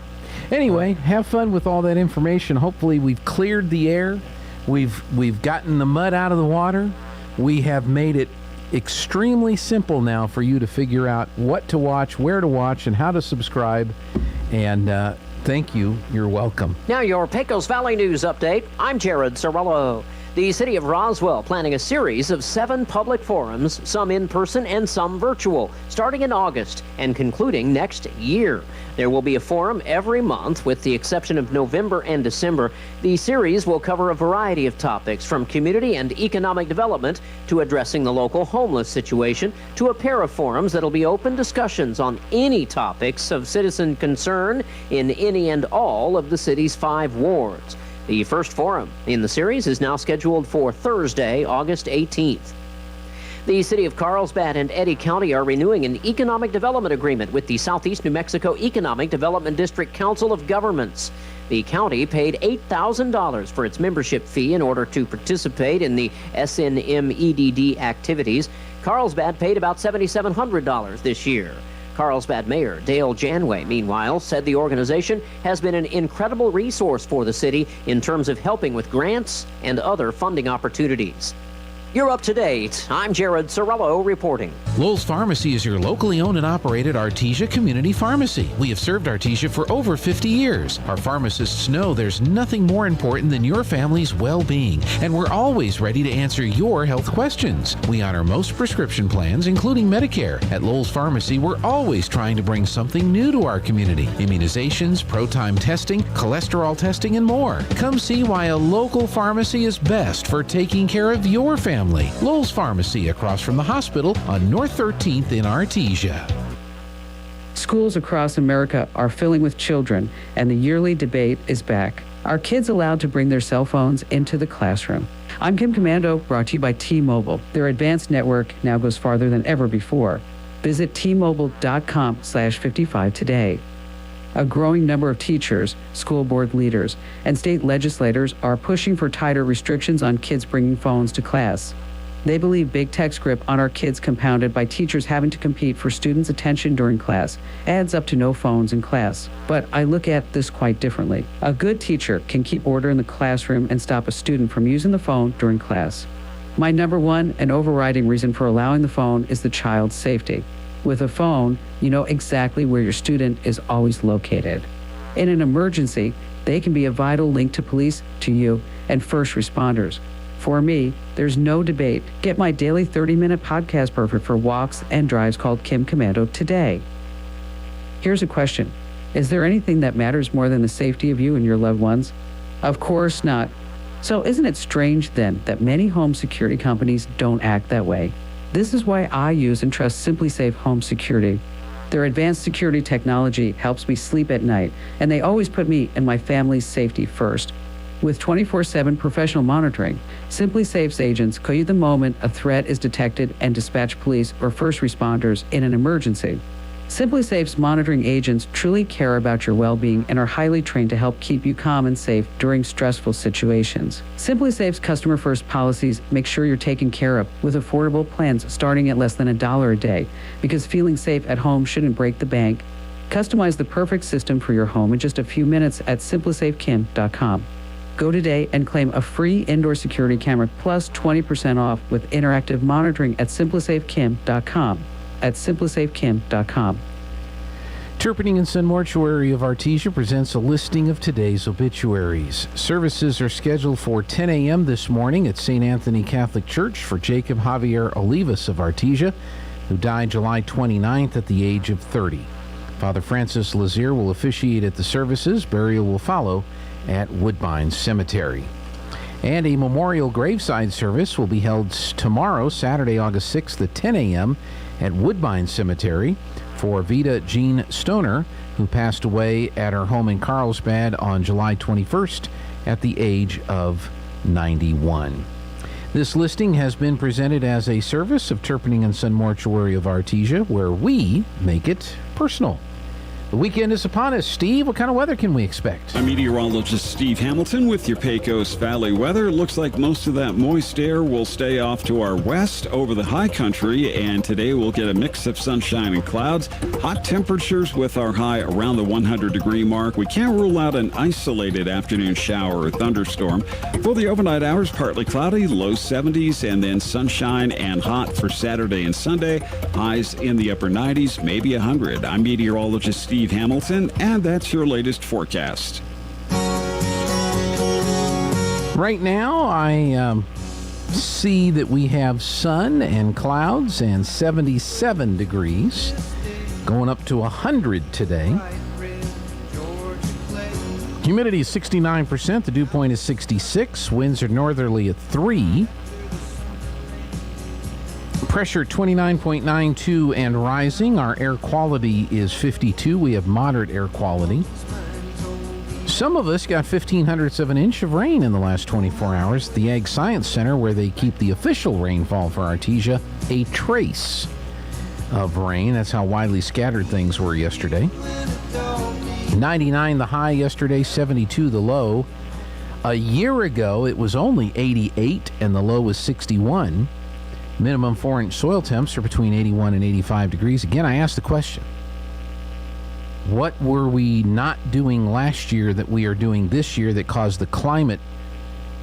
Anyway, have fun with all that information. Hopefully we've cleared the air. We've gotten the mud out of the water. We have made it extremely simple now for you to figure out what to watch, where to watch, and how to subscribe. And thank you. You're welcome. Now your Pecos Valley News Update. I'm Jared Cirillo. The city of Roswell planning a series of 7 public forums, some in person and some virtual, starting in August and concluding next year. There will be a forum every month, with the exception of November and December. The series will cover a variety of topics, from community and economic development to addressing the local homeless situation, to a pair of forums that'll be open discussions on any topics of citizen concern in any and all of the city's 5 wards. The first forum in the series is now scheduled for Thursday, August 18th. The city of Carlsbad and Eddy County are renewing an economic development agreement with the Southeast New Mexico Economic Development District Council of Governments. The county paid $8,000 for its membership fee in order to participate in the SNMEDD activities. Carlsbad paid about $7,700 this year. Carlsbad Mayor Dale Janway, meanwhile, said the organization has been an incredible resource for the city in terms of helping with grants and other funding opportunities. You're up to date. I'm Jared Cirillo reporting. Lowell's Pharmacy is your locally owned and operated Artesia Community Pharmacy. We have served Artesia for over 50 years. Our pharmacists know there's nothing more important than your family's well-being, and we're always ready to answer your health questions. We honor most prescription plans, including Medicare. At Lowell's Pharmacy, we're always trying to bring something new to our community. Immunizations, pro-time testing, cholesterol testing, and more. Come see why a local pharmacy is best for taking care of your family. Lowell's Pharmacy, across from the hospital on North 13th in Artesia. Schools across America are filling with children, and the yearly debate is back. Are kids allowed to bring their cell phones into the classroom? I'm Kim Commando, brought to you by T-Mobile. Their advanced network now goes farther than ever before. Visit T-Mobile.com/55 today. A growing number of teachers, school board leaders, and state legislators are pushing for tighter restrictions on kids bringing phones to class. They believe big tech's grip on our kids, compounded by teachers having to compete for students' attention during class, adds up to no phones in class. But I look at this quite differently. A good teacher can keep order in the classroom and stop a student from using the phone during class. My number one and overriding reason for allowing the phone is the child's safety. With a phone, you know exactly where your student is always located. In an emergency, they can be a vital link to police, to you, and first responders. For me, there's no debate. Get my daily 30-minute podcast perfect for walks and drives called Kim Commando today. Here's a question. Is there anything that matters more than the safety of you and your loved ones? Of course not. So isn't it strange then that many home security companies don't act that way? This is why I use and trust SimpliSafe Home Security. Their advanced security technology helps me sleep at night, and they always put me and my family's safety first. With 24/7 professional monitoring, SimpliSafe's agents call you the moment a threat is detected and dispatch police or first responders in an emergency. SimpliSafe's monitoring agents truly care about your well-being and are highly trained to help keep you calm and safe during stressful situations. SimpliSafe's customer-first policies make sure you're taken care of with affordable plans starting at less than $1 a day, because feeling safe at home shouldn't break the bank. Customize the perfect system for your home in just a few minutes at SimpliSafeKim.com. Go today and claim a free indoor security camera plus 20% off with interactive monitoring at SimpliSafeKim.com. At SimpliSafeKim.com. Turpinning & Son Mortuary of Artesia presents a listing of today's obituaries. Services are scheduled for 10 a.m. this morning at St. Anthony Catholic Church for Jacob Javier Olivas of Artesia, who died July 29th at the age of 30. Father Francis Lazier will officiate at the services. Burial will follow at Woodbine Cemetery. And a memorial graveside service will be held tomorrow, Saturday, August 6th at 10 a.m. at Woodbine Cemetery for Vita Jean Stoner, who passed away at her home in Carlsbad on July 21st at the age of 91. This listing has been presented as a service of Turpinning & Son Mortuary of Artesia, where we make it personal. The weekend is upon us. Steve, what kind of weather can we expect? I'm meteorologist Steve Hamilton with your Pecos Valley weather. Looks like most of that moist air will stay off to our west over the high country, and today we'll get a mix of sunshine and clouds. Hot temperatures with our high around the 100-degree mark. We can't rule out an isolated afternoon shower or thunderstorm. For the overnight hours, partly cloudy, low 70s, and then sunshine and hot for Saturday and Sunday. Highs in the upper 90s, maybe 100. I'm meteorologist Steve Hamilton, and that's your latest forecast. Right now, I see that we have sun and clouds and 77 degrees, going up to 100 today. Humidity is 69%. The dew point is 66. Winds are northerly at 3. Pressure 29.92 and rising. Our air quality is 52. We have moderate air quality. Some of us got 0.15 of an inch of rain in the last 24 hours. The Ag Science Center, where they keep the official rainfall for Artesia, a trace of rain. That's how widely scattered things were yesterday. 99 the high yesterday, 72 the low. A year ago, it was only 88 and the low was 61. Minimum 4-inch soil temps are between 81 and 85 degrees. Again, I asked the question, what were we not doing last year that we are doing this year that caused the climate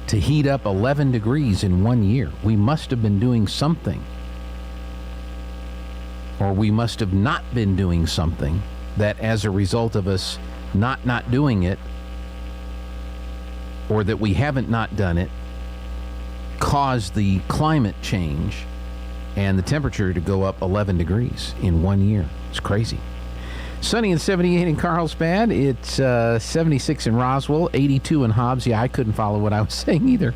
to heat up 11 degrees in 1 year? We must have been doing something. Or we must have not been doing something that, as a result of us not doing it, or that we haven't not done it, caused the climate change and the temperature to go up 11 degrees in 1 year. It's crazy. Sunny and 78 in Carlsbad. It's 76 in Roswell, 82 in Hobbs. Yeah, I couldn't follow what I was saying either.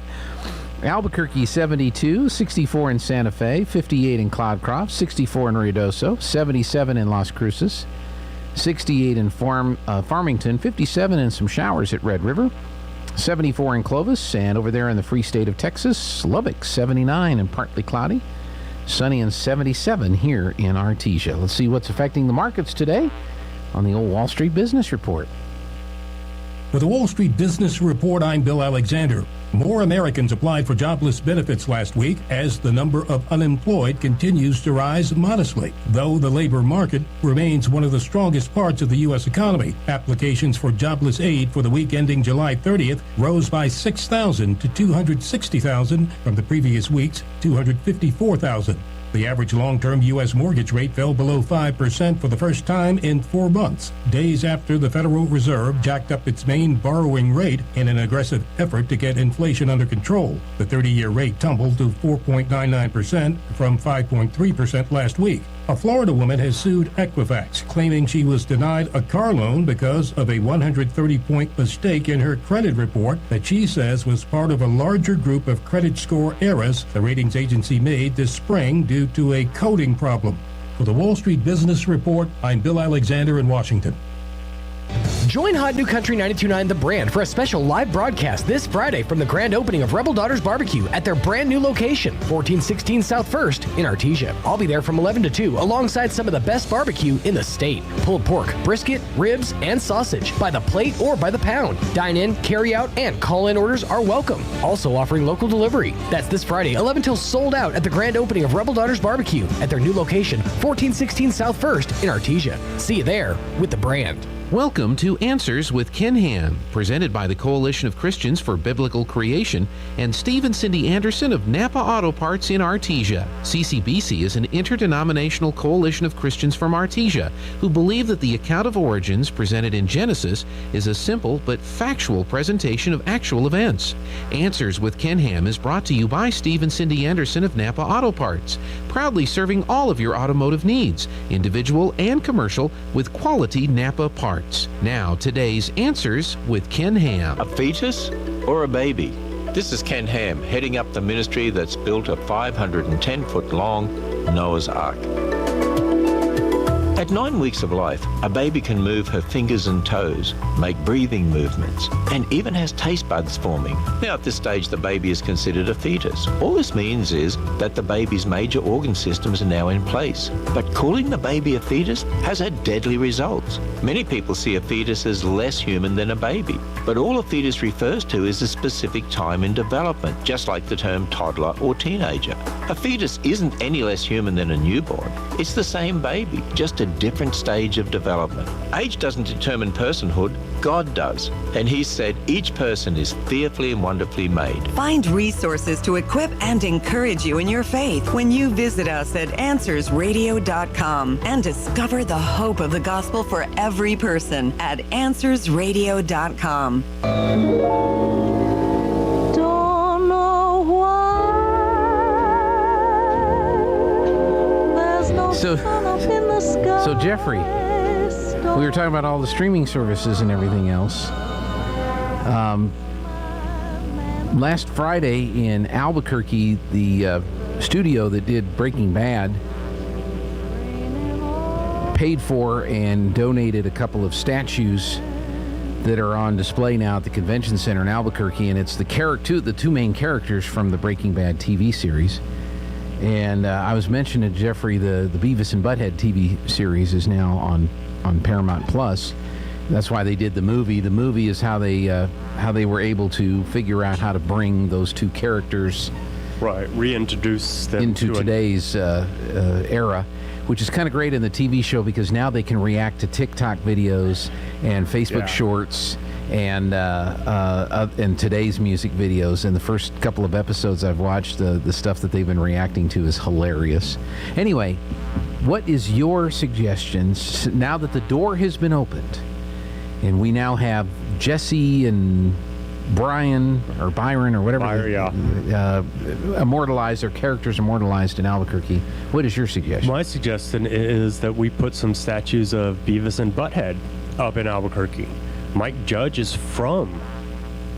Albuquerque, 72, 64 in Santa Fe, 58 in Cloudcroft, 64 in Ruidoso, 77 in Las Cruces, 68 in Farmington, 57 and some showers at Red River, 74 in Clovis, and over there in the free state of Texas, Lubbock, 79 and partly cloudy. Sunny and 77 here in Artesia. Let's see what's affecting the markets today on the old Wall Street Business Report. For the Wall Street Business Report, I'm Bill Alexander. More Americans applied for jobless benefits last week as the number of unemployed continues to rise modestly, though the labor market remains one of the strongest parts of the U.S. economy. Applications for jobless aid for the week ending July 30th rose by 6,000 to 260,000 from the previous week's 254,000. The average long-term U.S. mortgage rate fell below 5% for the first time in 4 months, days after the Federal Reserve jacked up its main borrowing rate in an aggressive effort to get inflation under control. The 30-year rate tumbled to 4.99% from 5.3% last week. A Florida woman has sued Equifax, claiming she was denied a car loan because of a 130-point mistake in her credit report that she says was part of a larger group of credit score errors the ratings agency made this spring due to a coding problem. For the Wall Street Business Report, I'm Bill Alexander in Washington. Join Hot New Country 92.9 The Brand for a special live broadcast this Friday from the grand opening of Rebel Daughters Barbecue at their brand new location, 1416 South 1st in Artesia. I'll be there from 11 to 2 alongside some of the best barbecue in the state. Pulled pork, brisket, ribs, and sausage by the plate or by the pound. Dine in, carry out, and call-in orders are welcome. Also offering local delivery. That's this Friday, 11 till sold out at the grand opening of Rebel Daughters Barbecue at their new location, 1416 South 1st in Artesia. See you there with The Brand. Welcome to Answers with Ken Ham, presented by the Coalition of Christians for Biblical Creation and Steve and Cindy Anderson of Napa Auto Parts in Artesia. CCBC is an interdenominational coalition of Christians from Artesia who believe that the account of origins presented in Genesis is a simple but factual presentation of actual events. Answers with Ken Ham is brought to you by Steve and Cindy Anderson of Napa Auto Parts, proudly serving all of your automotive needs, individual and commercial, with quality Napa parts. Now, today's Answers with Ken Ham. A fetus or a baby? This is Ken Ham, heading up the ministry that's built a 510-foot long Noah's Ark. At 9 weeks of life, a baby can move her fingers and toes, make breathing movements, and even has taste buds forming. Now at this stage, the baby is considered a fetus. All this means is that the baby's major organ systems are now in place. But calling the baby a fetus has had deadly results. Many people see a fetus as less human than a baby, but all a fetus refers to is a specific time in development, just like the term toddler or teenager. A fetus isn't any less human than a newborn. It's the same baby, just a different stage of development. Age doesn't determine personhood, God does. And he said each person is fearfully and wonderfully made. Find resources to equip and encourage you in your faith when you visit us at AnswersRadio.com and discover the hope of the gospel for every person at AnswersRadio.com. Don't know why there's no sun up in the sky. So Jeffrey, we were talking about all the streaming services and everything else. Last Friday in Albuquerque, the studio that did Breaking Bad paid for and donated a couple of statues that are on display now at the convention center in Albuquerque, and it's the two main characters from the Breaking Bad TV series. And I was mentioning to Jeffrey, the Beavis and Butthead TV series is now on Paramount Plus. That's why they did the movie. The movie is how they were able to figure out how to bring those two characters reintroduce them into today's era, which is kind of great in the TV show because now they can react to TikTok videos and Facebook Shorts and today's music videos. And the first couple of episodes I've watched, the stuff that they've been reacting to is hilarious. Anyway, what is your suggestions now that the door has been opened and we now have Jesse and Byron or whatever immortalized, their characters immortalized in Albuquerque? What is your suggestion? My suggestion is that we put some statues of Beavis and Butthead up in Albuquerque. Mike Judge is from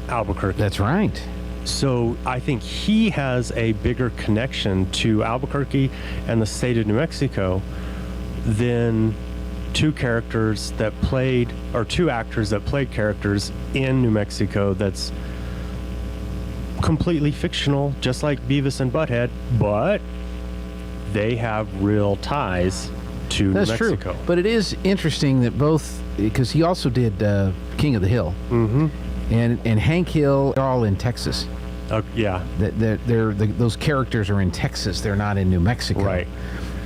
Albuquerque. That's right. So I think he has a bigger connection to Albuquerque and the state of New Mexico than two actors that played characters in New Mexico that's completely fictional, just like Beavis and Butthead, but they have real ties to That's Mexico. true. But it is interesting that both, because he also did King of the Hill, and Hank Hill are all in Texas. Yeah. Those characters are in Texas. They're not in New Mexico. Right.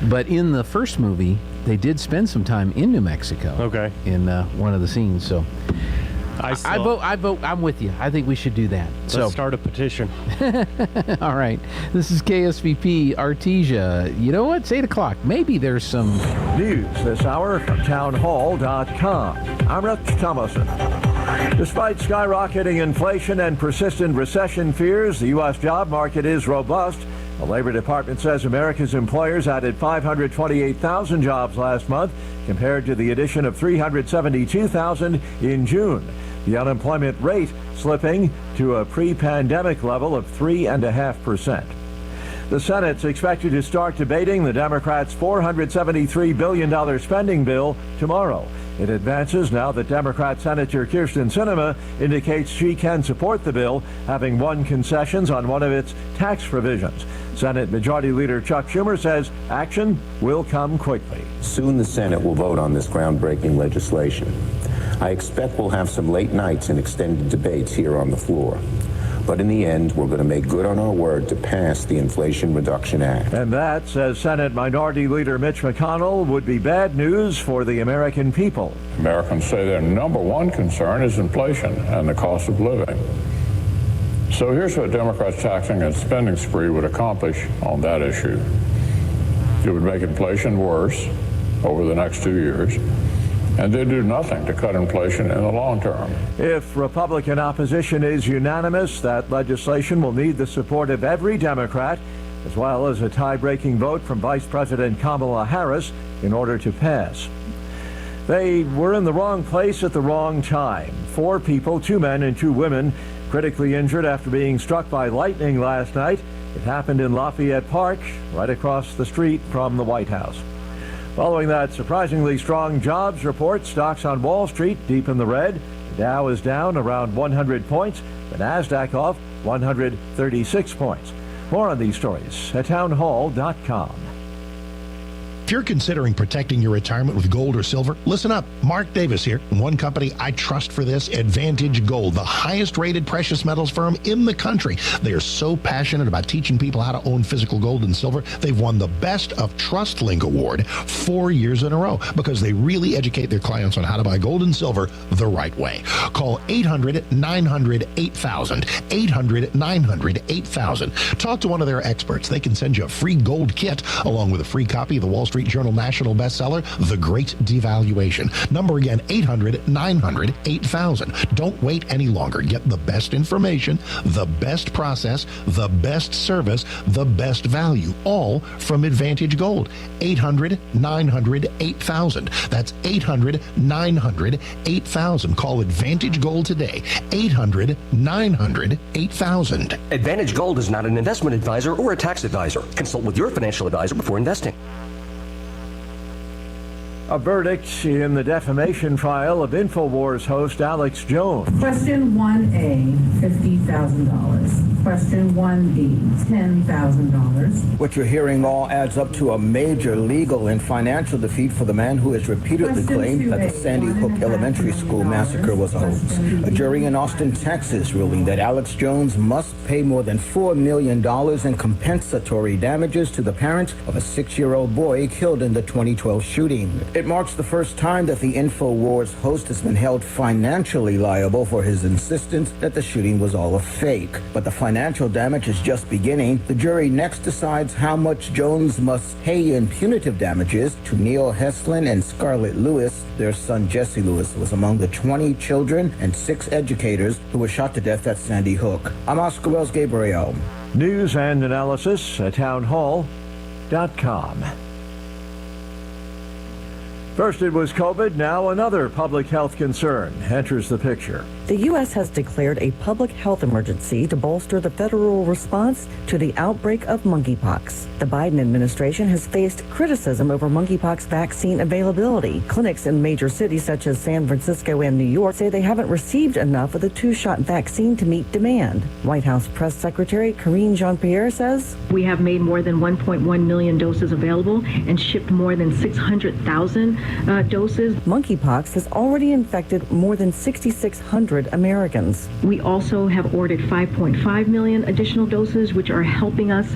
But in the first movie, they did spend some time in New Mexico. Okay. In one of the scenes. So I vote. I'm with you. I think we should do that. Let's start a petition. All right. This is KSVP Artesia. You know what? It's 8 o'clock. Maybe there's some news this hour from townhall.com. I'm Rich Thomason. Despite skyrocketing inflation and persistent recession fears, the U.S. job market is robust. The Labor Department says America's employers added 528,000 jobs last month, compared to the addition of 372,000 in June. The unemployment rate slipping to a pre-pandemic level of 3.5%. The Senate's expected to start debating the Democrats' $473 billion spending bill tomorrow. It advances now that Democrat Senator Kyrsten Sinema indicates she can support the bill, having won concessions on one of its tax provisions. Senate Majority Leader Chuck Schumer says action will come quickly. Soon the Senate will vote on this groundbreaking legislation. I expect we'll have some late nights and extended debates here on the floor. But in the end, we're going to make good on our word to pass the Inflation Reduction Act. And that, says Senate Minority Leader Mitch McConnell, would be bad news for the American people. Americans say their number one concern is inflation and the cost of living. So here's what Democrats' taxing and spending spree would accomplish on that issue. It would make inflation worse over the next 2 years, and they do nothing to cut inflation in the long term. If Republican opposition is unanimous, that legislation will need the support of every Democrat, as well as a tie-breaking vote from Vice President Kamala Harris in order to pass. They were in the wrong place at the wrong time. 4 people, 2 men and 2 women, critically injured after being struck by lightning last night. It happened in Lafayette Park, right across the street from the White House. Following that surprisingly strong jobs report, stocks on Wall Street deep in the red. The Dow is down around 100 points. The Nasdaq off 136 points. More on these stories at townhall.com. If you're considering protecting your retirement with gold or silver, listen up. Mark Davis here. One company I trust for this, Advantage Gold, the highest rated precious metals firm in the country. They are so passionate about teaching people how to own physical gold and silver. They've won the Best of Trust Link Award 4 years in a row because they really educate their clients on how to buy gold and silver the right way. Call 800-900-8000, 800-900-8000. Talk to one of their experts. They can send you a free gold kit along with a free copy of the Wall Street Journal national bestseller, The Great Devaluation. Number again, 800-900-8000. Don't wait any longer. Get the best information, the best process, the best service, the best value, all from Advantage Gold. 800-900-8000. That's 800-900-8000. Call Advantage Gold today. 800-900-8000. Advantage Gold is not an investment advisor or a tax advisor. Consult with your financial advisor before investing. A verdict in the defamation trial of InfoWars host Alex Jones. Question 1A, $50,000. Question 1B, $10,000. What you're hearing all adds up to a major legal and financial defeat for the man who has repeatedly claimed that the Sandy Hook Elementary School massacre was a hoax. A jury in Austin, Texas, ruling that Alex Jones must pay more than $4 million in compensatory damages to the parents of a 6-year-old boy killed in the 2012 shooting. It marks the first time that the InfoWars host has been held financially liable for his insistence that the shooting was all a fake. But the financial damage is just beginning. The jury next decides how much Jones must pay in punitive damages to Neil Heslin and Scarlett Lewis. Their son Jesse Lewis was among the 20 children and 6 educators who were shot to death at Sandy Hook. I'm Oscar Wells Gabriel. News and analysis at townhall.com. First it was COVID, now another public health concern enters the picture. The U.S. has declared a public health emergency to bolster the federal response to the outbreak of monkeypox. The Biden administration has faced criticism over monkeypox vaccine availability. Clinics in major cities such as San Francisco and New York say they haven't received enough of the 2-shot vaccine to meet demand. White House Press Secretary Karine Jean-Pierre says, "We have made more than 1.1 million doses available and shipped more than 600,000 doses." Monkeypox has already infected more than 6,600 Americans. We also have ordered 5.5 million additional doses, which are helping us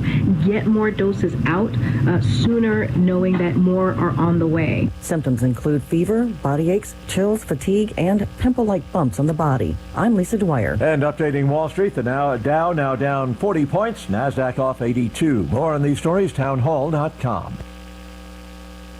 get more doses out sooner, knowing that more are on the way. Symptoms include fever, body aches, chills, fatigue, and pimple-like bumps on the body. I'm Lisa Dwyer. And updating Wall Street, the Dow now down 40 points, NASDAQ off 82. More on these stories, townhall.com.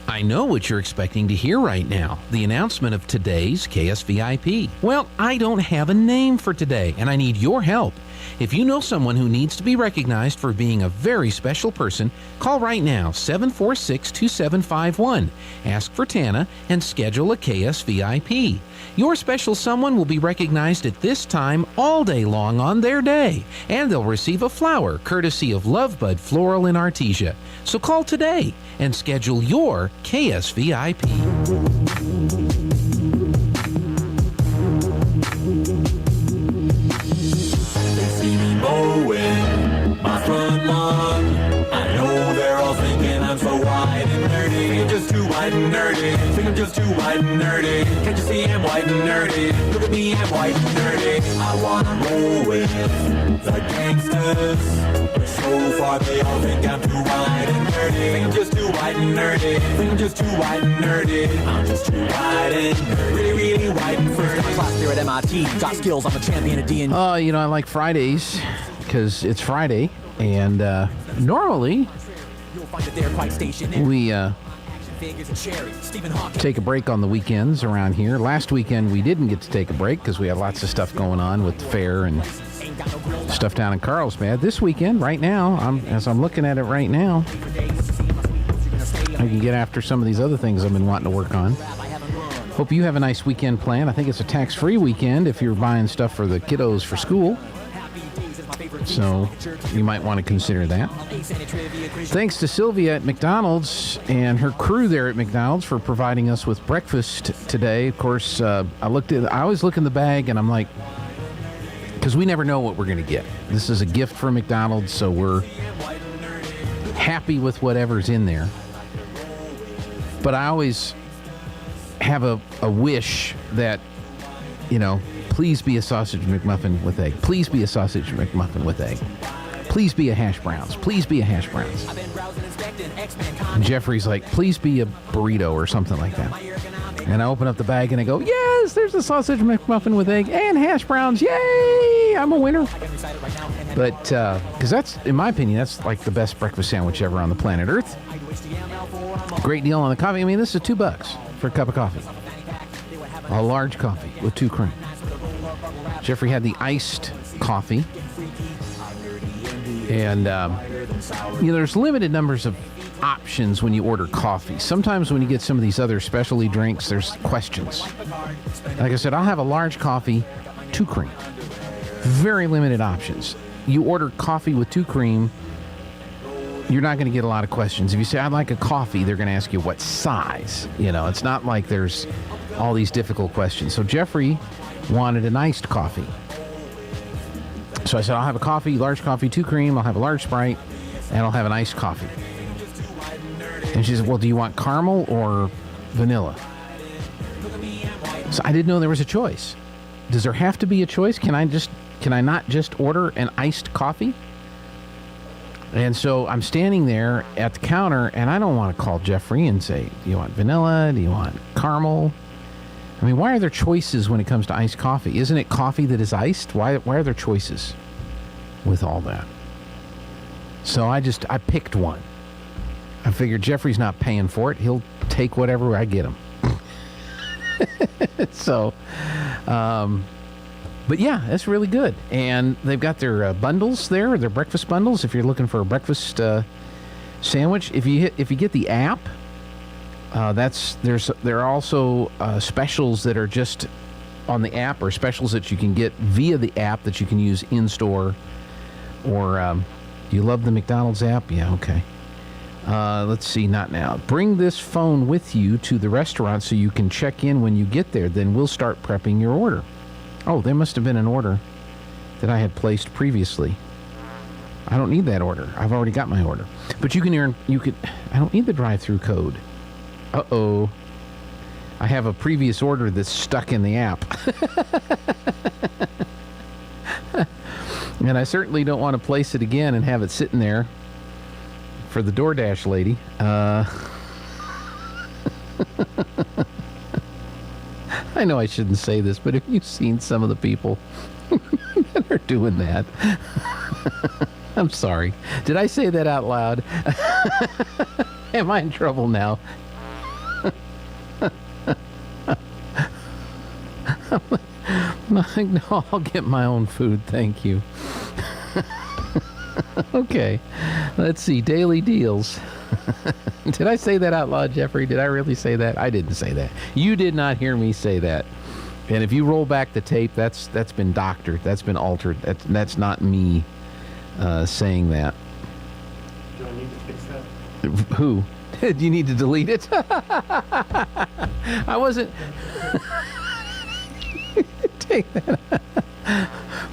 I know what you're expecting to hear right now, the announcement of today's KSVIP. Well, I don't have a name for today, and I need your help. If you know someone who needs to be recognized for being a very special person, call right now, 746-2751. Ask for Tana and schedule a KSVIP. Your special someone will be recognized at this time all day long on their day, and they'll receive a flower courtesy of Lovebud Floral in Artesia. So call today and schedule your KSVIP. Mowing my front lawn. I know they're all thinking I'm so white and nerdy. Think I'm just too white and nerdy. Think I'm just too white and nerdy. Can't you see I'm white and nerdy? Look at me, I'm white and nerdy. I wanna roll with the gangsters, but so far they all think I'm too white and nerdy. Think I'm just too white and nerdy. Think I'm just too white and nerdy. I'm just too white and nerdy. Really, really white and nerdy. My class there at MIT. Got skills, I'm a champion at D&D. You know, I like Fridays because it's Friday, and normally we take a break on the weekends around here. Last weekend we didn't get to take a break because we had lots of stuff going on with the fair and stuff down in Carlsbad. This weekend, right now, as I'm looking at it right now, I can get after some of these other things I've been wanting to work on. Hope you have a nice weekend planned. I think it's a tax-free weekend if you're buying stuff for the kiddos for school. So you might want to consider that. Thanks to Sylvia at McDonald's and her crew there at McDonald's for providing us with breakfast today. Of course, I always look in the bag and I'm like, because we never know what we're going to get. This is a gift from McDonald's, so we're happy with whatever's in there. But I always have a wish that, you know, please be a sausage McMuffin with egg. Please be a sausage McMuffin with egg. Please be a hash browns. Please be a hash browns. And Jeffrey's like, please be a burrito or something like that. And I open up the bag and I go, yes, there's a sausage McMuffin with egg and hash browns. Yay! I'm a winner. But, because that's, in my opinion, that's like the best breakfast sandwich ever on the planet Earth. Great deal on the coffee. I mean, this is $2 for a cup of coffee. A large coffee with 2 cream. Jeffrey had the iced coffee. And, you know, there's limited numbers of options when you order coffee. Sometimes when you get some of these other specialty drinks, there's questions. Like I said, I'll have a large coffee, 2 cream. Very limited options. You order coffee with 2 cream, you're not going to get a lot of questions. If you say, I'd like a coffee, they're going to ask you what size. You know, it's not like there's all these difficult questions. So Jeffrey wanted an iced coffee. So I said, I'll have a coffee, large coffee, 2 cream, I'll have a large Sprite, and I'll have an iced coffee. And she said, well, do you want caramel or vanilla? So I didn't know there was a choice. Does there have to be a choice? Can I not just order an iced coffee? And so I'm standing there at the counter, and I don't want to call Jeffrey and say, do you want vanilla? Do you want caramel? I mean, why are there choices when it comes to iced coffee? Isn't it coffee that is iced? Why are there choices with all that? So I picked one. I figured Jeffrey's not paying for it. He'll take whatever I get him. So, but yeah, that's really good. And they've got their bundles there, their breakfast bundles. If you're looking for a breakfast sandwich, if you get the app, There are also specials that are just on the app, or specials that you can get via the app that you can use in store. Or you love the McDonald's app? Yeah, okay. Let's see, not now. Bring this phone with you to the restaurant so you can check in when you get there. Then we'll start prepping your order. Oh, there must have been an order that I had placed previously. I don't need that order. I've already got my order. But I don't need the drive-through code. Uh-oh. I have a previous order that's stuck in the app. And I certainly don't want to place it again and have it sitting there for the DoorDash lady. I know I shouldn't say this, but have you seen some of the people that are doing that? I'm sorry. Did I say that out loud? Am I in trouble now? No, I'll get my own food, thank you. Okay, let's see, daily deals. Did I say that out loud, Jeffrey? Did I really say that? I didn't say that. You did not hear me say that. And if you roll back the tape, that's been doctored. That's been altered. That's not me saying that. Do I need to fix that? Who? Do you need to delete it? I wasn't... Take that.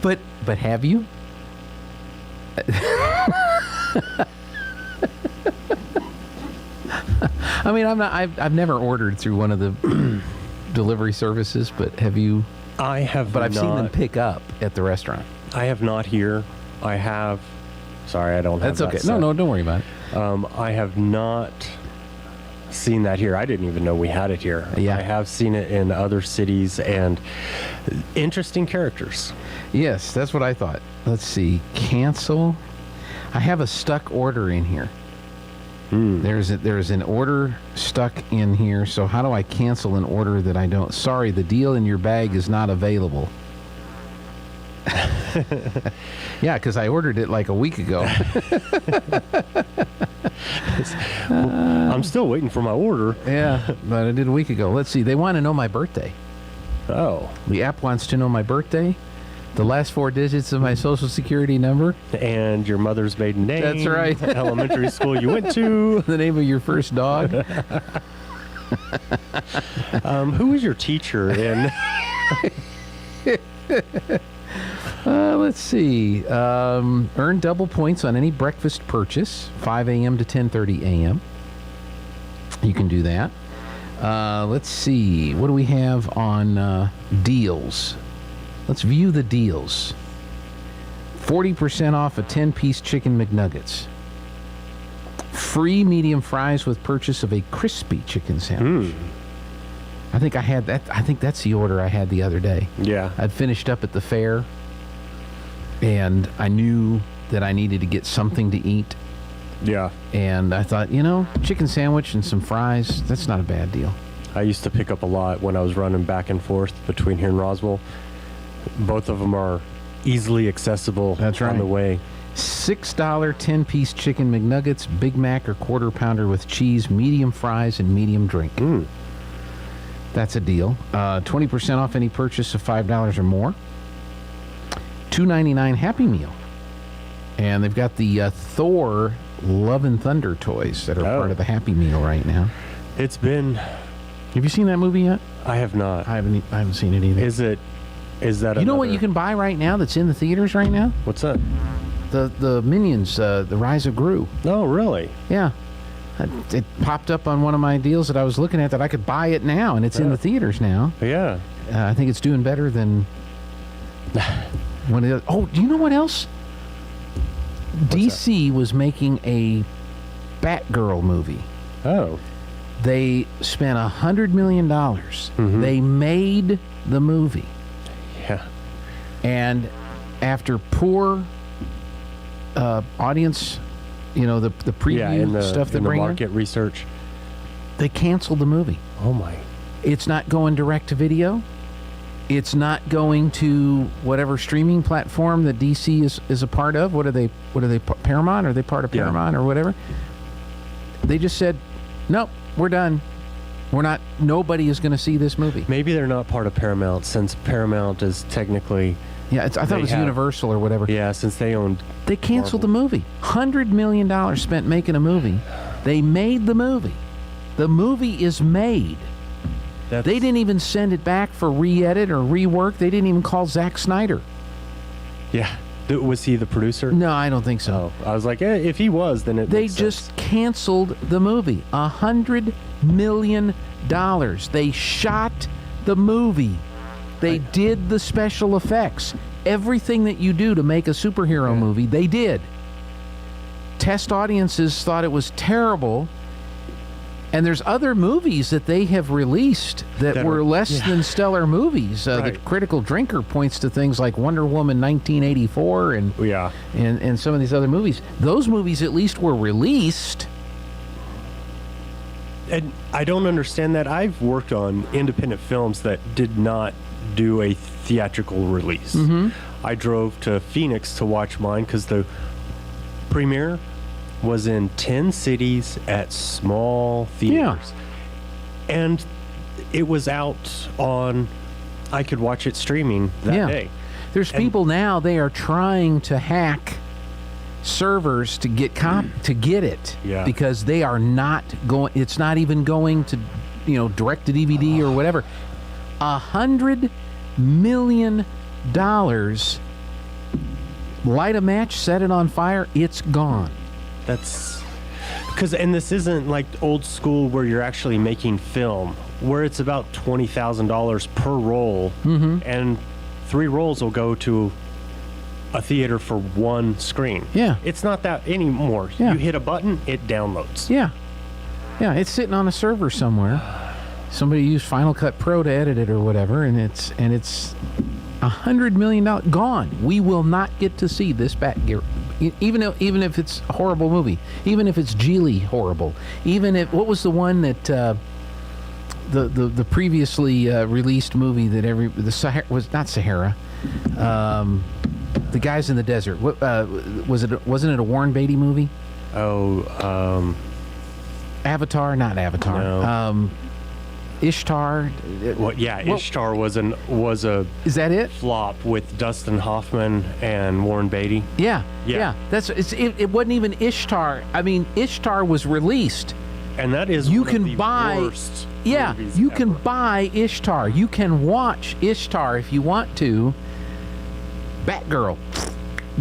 But have you? I mean, I've never ordered through one of the delivery services, but have you? I have, but I've seen them pick up at the restaurant. I have not here. I have. Sorry, I don't have. That's okay. No, don't worry about it. I have not seen that here. I didn't even know we had it here. Yeah. I have seen it in other cities, and interesting characters. Yes, that's what I thought. Let's see. Cancel. I have a stuck order in here. There's an order stuck in here. So how do I cancel an order that I don't? Sorry, the deal in your bag is not available. Yeah, because I ordered it like a week ago. I'm still waiting for my order. Yeah, but I did a week ago. Let's see. They want to know my birthday. Oh. The app wants to know my birthday, the last 4 digits of my social security number, and your mother's maiden name. That's right. Elementary school you went to. The name of your first dog. Who was your teacher in? Let's see. Earn double points on any breakfast purchase, 5 a.m. to 10:30 a.m. You can do that. Let's see. What do we have on deals? Let's view the deals. 40% off a 10-piece chicken McNuggets. Free medium fries with purchase of a crispy chicken sandwich. I think I had that. I think that's the order I had the other day. Yeah. I'd finished up at the fair, and I knew that I needed to get something to eat. Yeah. And I thought, chicken sandwich and some fries, that's not a bad deal. I used to pick up a lot when I was running back and forth between here and Roswell. Both of them are easily accessible. That's right. On the way. $6 10-piece chicken McNuggets, Big Mac or Quarter Pounder with cheese, medium fries, and medium drink. That's a deal. 20% off any purchase of $5 or more. $2.99 Happy Meal. And they've got the Thor Love and Thunder toys that are part of the Happy Meal right now. It's been... Have you seen that movie yet? I have not. I haven't seen it either. Is that You know what you can buy right now that's in the theaters right now? What's that? The Minions, The Rise of Gru. Oh, really? Yeah. It popped up on one of my deals that I was looking at that I could buy it now, and it's in the theaters now. Yeah. I think it's doing better than one of the... Oh, do you know what else? DC was making a Batgirl movie. Oh. They spent $100 million. They made the movie. Yeah. And after poor audience, the preview stuff they bring in, market research, they canceled the movie. Oh my! It's not going direct to video. It's not going to whatever streaming platform that DC is a part of. What are they? Paramount? Are they part of Paramount or whatever? They just said, nope, we're done. Nobody is going to see this movie. Maybe they're not part of Paramount, since Paramount is technically... Yeah, I thought it was Universal or whatever. Yeah, since they owned... They canceled the movie. $100 million spent making a movie. They made the movie. The movie is made. They didn't even send it back for re-edit or rework. They didn't even call Zack Snyder. Yeah. Was he the producer? No, I don't think so. I was like, if he was, then it They just canceled the movie. $100 million. They shot the movie. They did the special effects. Everything that you do to make a superhero movie, they did. Test audiences thought it was terrible. And there's other movies that they have released that were less than stellar movies. The Critical Drinker points to things like Wonder Woman 1984 and some of these other movies. Those movies at least were released. And I don't understand that. I've worked on independent films that did not do a theatrical release. I drove to Phoenix to watch mine because the premiere was in 10 cities at small theaters. And it was out on, I could watch it streaming that day. There's people now, they are trying to hack servers to get it because they are not going, it's not even going to, direct to DVD or whatever. $100 million, light a match, set it on fire, it's gone. That's because, and this isn't like old school where you're actually making film, where it's about $20,000 per roll, and 3 rolls will go to a theater for 1 screen. Yeah, it's not that anymore. You hit a button, it downloads. Yeah, it's sitting on a server somewhere. Somebody used Final Cut Pro to edit it or whatever, and it's $100 million gone. We will not get to see this Batgirl. Even if it's a horrible movie, even if it's Geely horrible, even if what was the one that the previously released movie that the Sahara was not Sahara, the guys in the desert. What was it? Wasn't it a Warren Beatty movie? Avatar, not Avatar. No. Ishtar. Ishtar was a is that it? Flop with Dustin Hoffman and Warren Beatty. Yeah. It wasn't even Ishtar. I mean, Ishtar was released, and that is you one can of the buy. Worst You can buy Ishtar. You can watch Ishtar if you want to. Batgirl,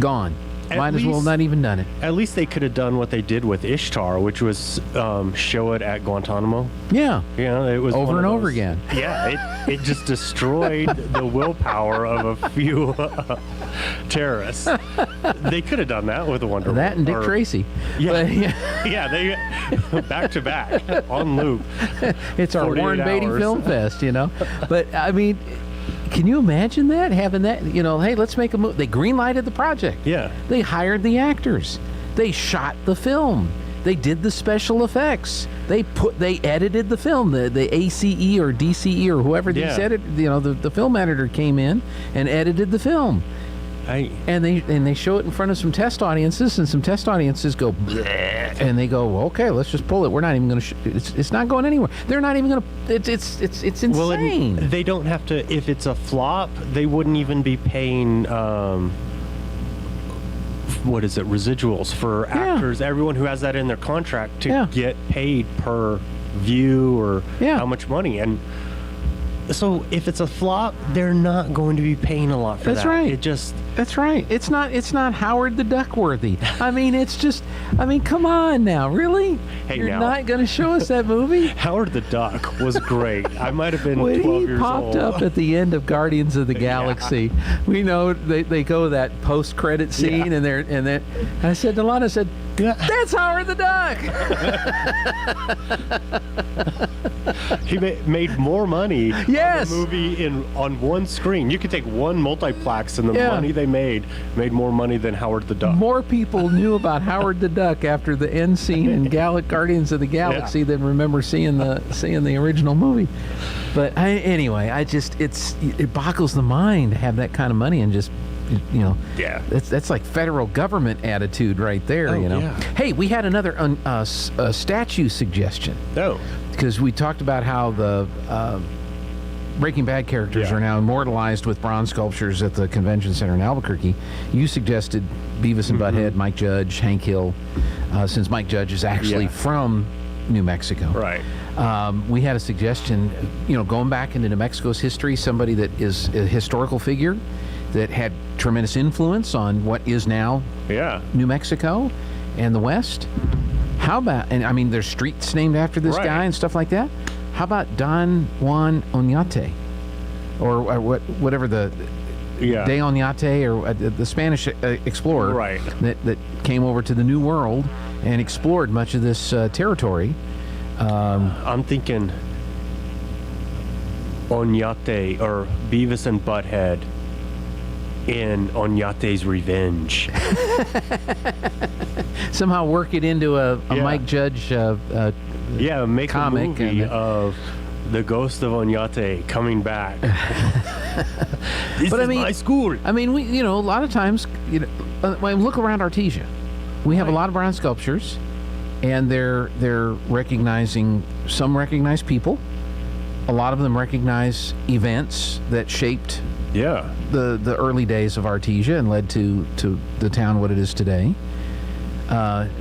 gone. Might as well not even done it. At least they could have done what they did with Ishtar, which was show it at Guantanamo. Yeah. It was over and over again. Yeah, it just destroyed the willpower of a few terrorists. They could have done that with Wonder Woman. That and Dick Tracy. Yeah, they back to back on loop. It's our Warren Beatty Film Fest, But I mean, can you imagine that? Having that, hey, let's make a movie. They greenlighted the project. Yeah. They hired the actors. They shot the film. They did the special effects. They edited the film. The ACE or DCE or whoever these edited, the film editor came in and edited the film. And they show it in front of some test audiences, and some test audiences go, bleh, and they go, well, okay, let's just pull it. We're not even going to. It's not going anywhere. They're not even going to. It's insane. Well, they don't have to. If it's a flop, they wouldn't even be paying. What is it? Residuals for actors. Everyone who has that in their contract to get paid per view or how much money. And so if it's a flop, they're not going to be paying a lot for that. That's right. That's right. It's not Howard the Duck worthy. I mean, come on now, really? Hey, You're not going to show us that movie? Howard the Duck was great. I might have been 12 years old. When he popped up at the end of Guardians of the Galaxy, we know they go that post-credit scene, and then I said to Lana, that's Howard the Duck. He made more money on the movie on one screen. You could take one multiplex, and the money they made more money than Howard the Duck. More people knew about Howard the Duck after the end scene in Guardians of the Galaxy than remember seeing the original movie. But anyway, it boggles the mind to have that kind of money and just, Yeah. That's like federal government attitude right there, Yeah. Hey, we had another statue suggestion. Oh. Because we talked about how the Breaking Bad characters are now immortalized with bronze sculptures at the convention center in Albuquerque. You suggested Beavis and Butthead, Mike Judge, Hank Hill, since Mike Judge is actually from New Mexico. Right. We had a suggestion, going back into New Mexico's history, somebody that is a historical figure that had tremendous influence on what is now New Mexico and the West. How about, and I mean, there's streets named after this guy and stuff like that. How about Don Juan Oñate, or whatever the De Oñate, or the Spanish explorer that came over to the New World and explored much of this territory. I'm thinking Oñate or Beavis and Butthead in Oñate's Revenge. Somehow work it into a Mike Judge make comic a movie of the ghost of Oñate coming back. This is my school. I mean, we a lot of times, look around Artesia. We have a lot of bronze sculptures, and they're recognizing, some recognize people. A lot of them recognize events that shaped the early days of Artesia and led to the town what it is today.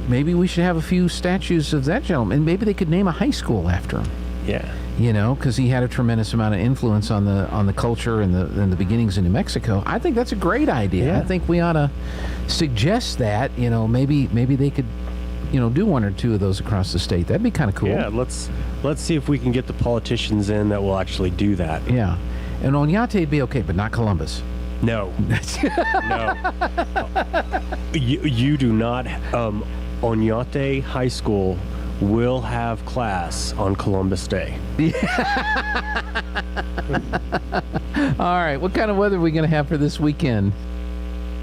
Maybe we should have a few statues of that gentleman. Maybe they could name a high school after him. Yeah. Because he had a tremendous amount of influence on the culture and the beginnings in New Mexico. I think that's a great idea. Yeah. I think we ought to suggest that. Maybe they could, do one or two of those across the state. That'd be kind of cool. Yeah. Let's see if we can get the politicians in that will actually do that. Yeah. And Oñate'd be okay, but not Columbus. No. No. You do not. Oñate High School will have class on Columbus Day. All right. What kind of weather are we going to have for this weekend?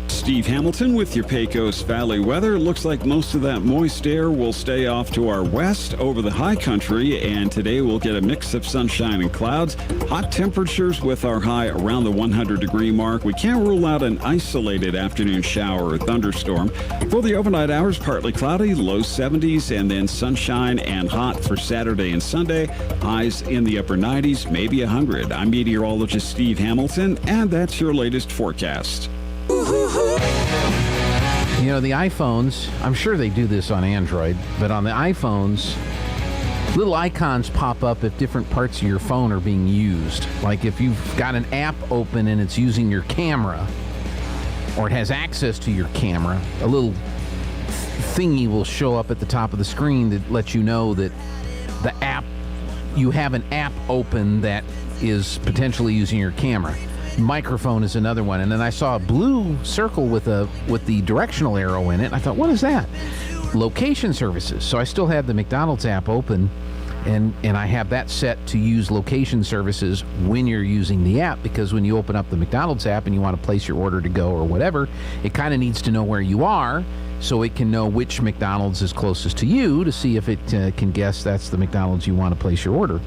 Steve Hamilton with your Pecos Valley weather. Looks like most of that moist air will stay off to our west over the high country, and today we'll get a mix of sunshine and clouds. Hot temperatures with our high around the 100-degree mark. We can't rule out an isolated afternoon shower or thunderstorm. For the overnight hours, partly cloudy, low 70s, and then sunshine and hot for Saturday and Sunday. Highs in the upper 90s, maybe 100. I'm meteorologist Steve Hamilton, and that's your latest forecast. The iPhones, I'm sure they do this on Android, but on the iPhones, little icons pop up if different parts of your phone are being used. Like if you've got an app open and it's using your camera, or it has access to your camera, a little thingy will show up at the top of the screen that lets you know that you have an app open that is potentially using your camera. Microphone is another one, and then I saw a blue circle with the directional arrow in it. I thought, what is that? Location services. So I still have the McDonald's app open, and I have that set to use location services when you're using the app, because when you open up the McDonald's app and you want to place your order to go or whatever, it kind of needs to know where you are, so it can know which McDonald's is closest to you to see if it can guess that's the McDonald's you want to place your order.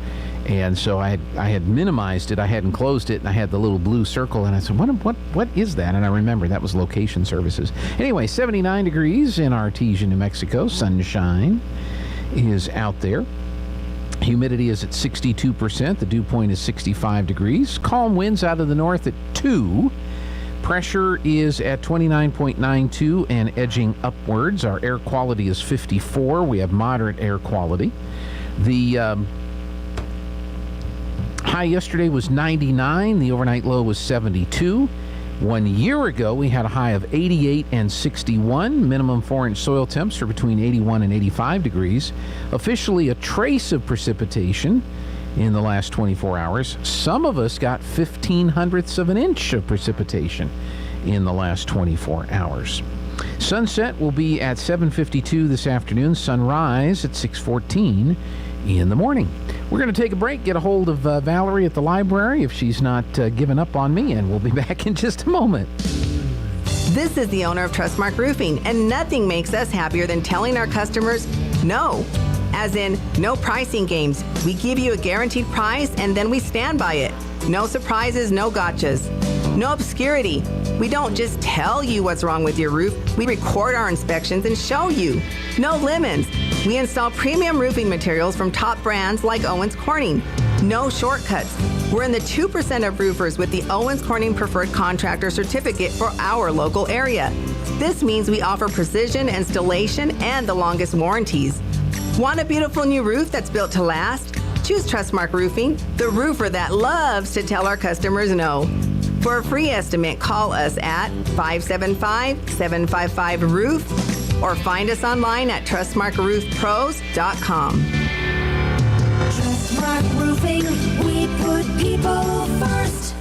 And so I had minimized it, I hadn't closed it, and I had the little blue circle, and I said, what is that? And I remember that was location services. Anyway, 79 degrees in Artesia, New Mexico. Sunshine is out there. Humidity is at 62%. The dew point is 65 degrees. Calm winds out of the north at 2. Pressure is at 29.92 and edging upwards. Our air quality is 54. We have moderate air quality. The high yesterday was 99. The overnight low was 72. 1 year ago, we had a high of 88 and 61. Minimum 4-inch soil temps are between 81 and 85 degrees. Officially a trace of precipitation in the last 24 hours. Some of us got 0.15 of an inch of precipitation in the last 24 hours. Sunset will be at 7:52 this afternoon. Sunrise at 6:14 in the morning. We're going to take a break, get a hold of Valerie at the library if she's not given up on me, and we'll be back in just a moment. This is the owner of Trustmark Roofing, and nothing makes us happier than telling our customers no. as in no pricing games. We give you a guaranteed price and then we stand by it. No surprises, no gotchas. No obscurity. We don't just tell you what's wrong with your roof. We record our inspections and show you. No lemons. We install premium roofing materials from top brands like Owens Corning. No shortcuts. We're in the 2% of roofers with the Owens Corning Preferred Contractor Certificate for our local area. This means we offer precision installation and the longest warranties. Want a beautiful new roof that's built to last? Choose Trustmark Roofing, the roofer that loves to tell our customers no. For a free estimate, call us at 575-755-ROOF or find us online at trustmarkroofpros.com. Trustmark Roofing, we put people first.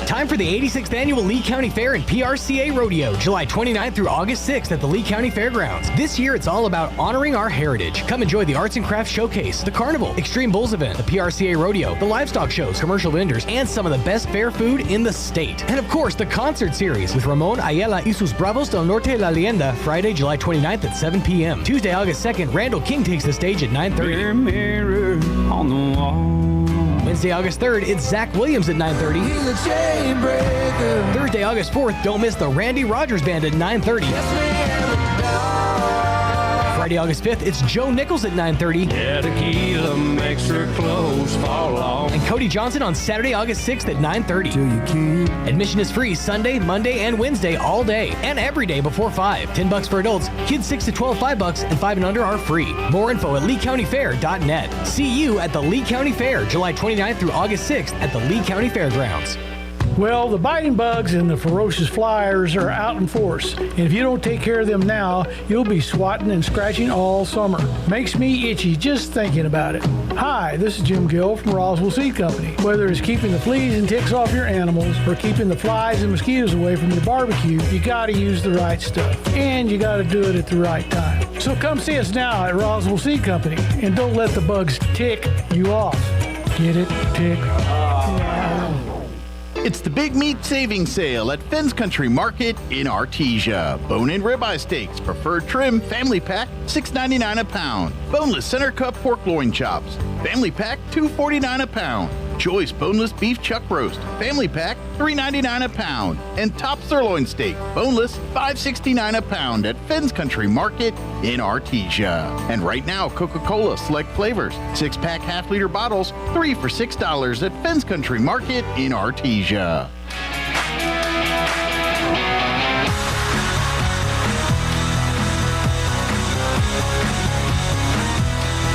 Time for the 86th Annual Lee County Fair and PRCA Rodeo, July 29th through August 6th at the Lee County Fairgrounds. This year, it's all about honoring our heritage. Come enjoy the Arts and Crafts Showcase, the Carnival, Extreme Bulls event, the PRCA Rodeo, the livestock shows, commercial vendors, and some of the best fair food in the state. And of course, the concert series with Ramon Ayala y sus Bravos del Norte de la Leyenda, Friday, July 29th at 7 p.m. Tuesday, August 2nd, Randall King takes the stage at 9:30. Mirror on the wall. Wednesday, August 3rd, it's Zach Williams at 9:30. He's a chain breaker. Thursday, August 4th, don't miss the Randy Rogers Band at 9:30. Friday, August 5th, it's Joe Nichols at 9:30. Yeah, tequila makes her clothes fall off. And Cody Johnson on Saturday, August 6th at 9:30. Admission is free Sunday, Monday, and Wednesday all day and every day before 5. $10 for adults, kids 6 to 12, $5, and 5 and under are free. More info at leecountyfair.net. See you at the Lee County Fair, July 29th through August 6th at the Lee County Fairgrounds. Well, the biting bugs and the ferocious flyers are out in force. And if you don't take care of them now, you'll be swatting and scratching all summer. Makes me itchy just thinking about it. Hi, this is Jim Gill from Roswell Seed Company. Whether it's keeping the fleas and ticks off your animals or keeping the flies and mosquitoes away from your barbecue, you gotta use the right stuff. And you gotta do it at the right time. So come see us now at Roswell Seed Company and don't let the bugs tick you off. Get it? Tick. It's the Big Meat Savings Sale at Finn's Country Market in Artesia. Bone-in ribeye steaks, preferred trim, family pack, $6.99 a pound. Boneless center cut pork loin chops, family pack, $2.49 a pound. Choice boneless beef chuck roast, family pack, $3.99 a pound. And top sirloin steak, boneless, $5.69 a pound at Finn's Country Market in Artesia. And right now, Coca-Cola select flavors, 6-pack half-liter bottles, 3 for $6 at Finn's Country Market in Artesia.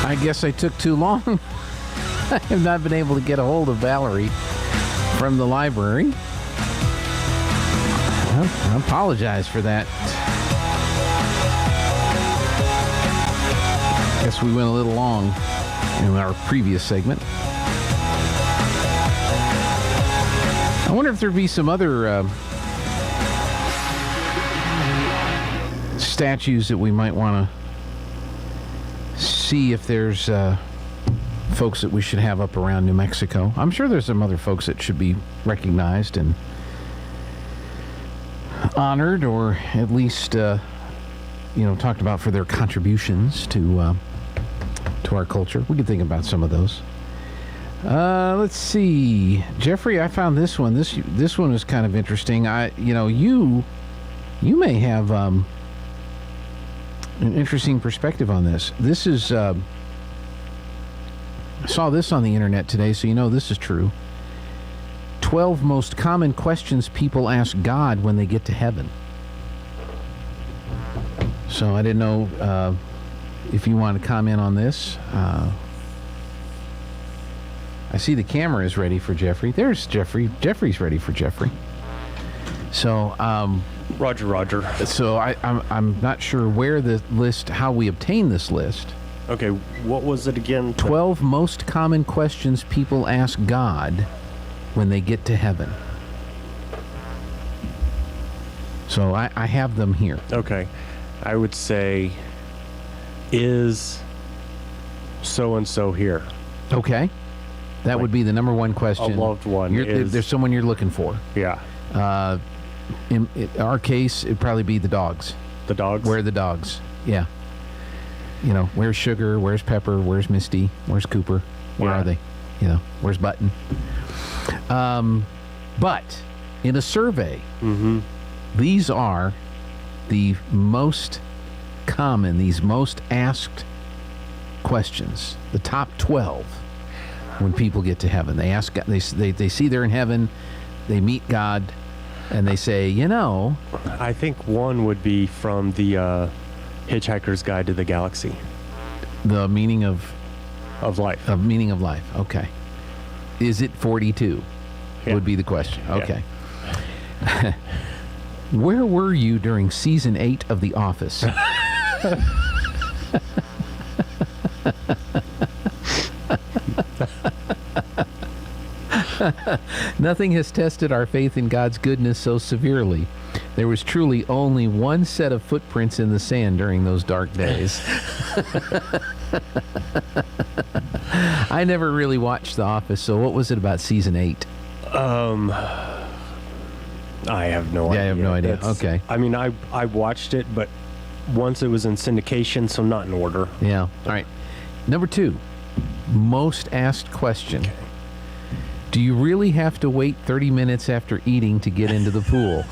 I guess I took too long. I have not been able to get a hold of Valerie from the library. Well, I apologize for that. Guess we went a little long in our previous segment. I wonder if there'd be some other statues that we might want to see if there's folks that we should have up around New Mexico. I'm sure there's some other folks that should be recognized and honored, or at least talked about for their contributions to our culture. We could think about some of those. Let's see, Jeffrey. I found this one. This one is kind of interesting. You may have an interesting perspective on this. This is. I saw this on the internet today, so you know this is true. 12 most common questions people ask God when they get to heaven. So I didn't know if you want to comment on this. I see the camera is ready for Jeffrey. There's Jeffrey. Jeffrey's ready for Jeffrey. So, Roger. So I'm not sure where the list, how we obtain this list. Okay, what was it again? 12 most common questions people ask God when they get to heaven. So I have them here. Okay. I would say, is so-and-so here? Okay. That would be the number one question. A loved one. There's someone you're looking for. Yeah. In our case, it'd probably be the dogs. The dogs? Where are the dogs? Yeah. where's Sugar? Where's Pepper? Where's Misty? Where's Cooper? Where are they? Where's Button? But in a survey, these are the most common, these most asked questions, the top 12 when people get to heaven. They ask, they see they're in heaven, they meet God, and they say, I think one would be from the Hitchhiker's Guide to the Galaxy. The meaning of life. Meaning of life. Okay. Is it 42? Yeah. Would be the question. Okay. Yeah. Where were you during season 8 of The Office? Nothing has tested our faith in God's goodness so severely. There was truly only one set of footprints in the sand during those dark days. I never really watched The Office, so what was it about season 8? I have no idea. Yeah, I have no idea. Okay. I mean, I watched it, but once it was in syndication, so not in order. Yeah. All right. Number 2, most asked question. Okay. Do you really have to wait 30 minutes after eating to get into the pool?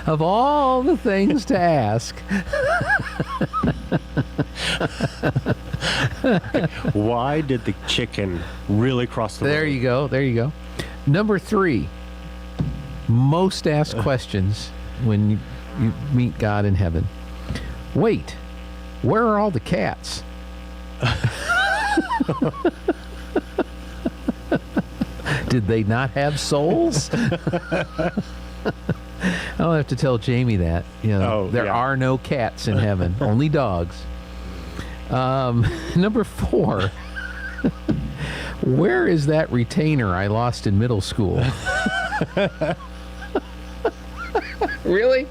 Of all the things to ask. Why did the chicken really cross the road? There you go. There you go. Number 3, most asked questions when you meet God in heaven. Wait, where are all the cats? Did they not have souls? I'll have to tell Jamie that. There are no cats in heaven, only dogs. Number 4. Where is that retainer I lost in middle school? Really?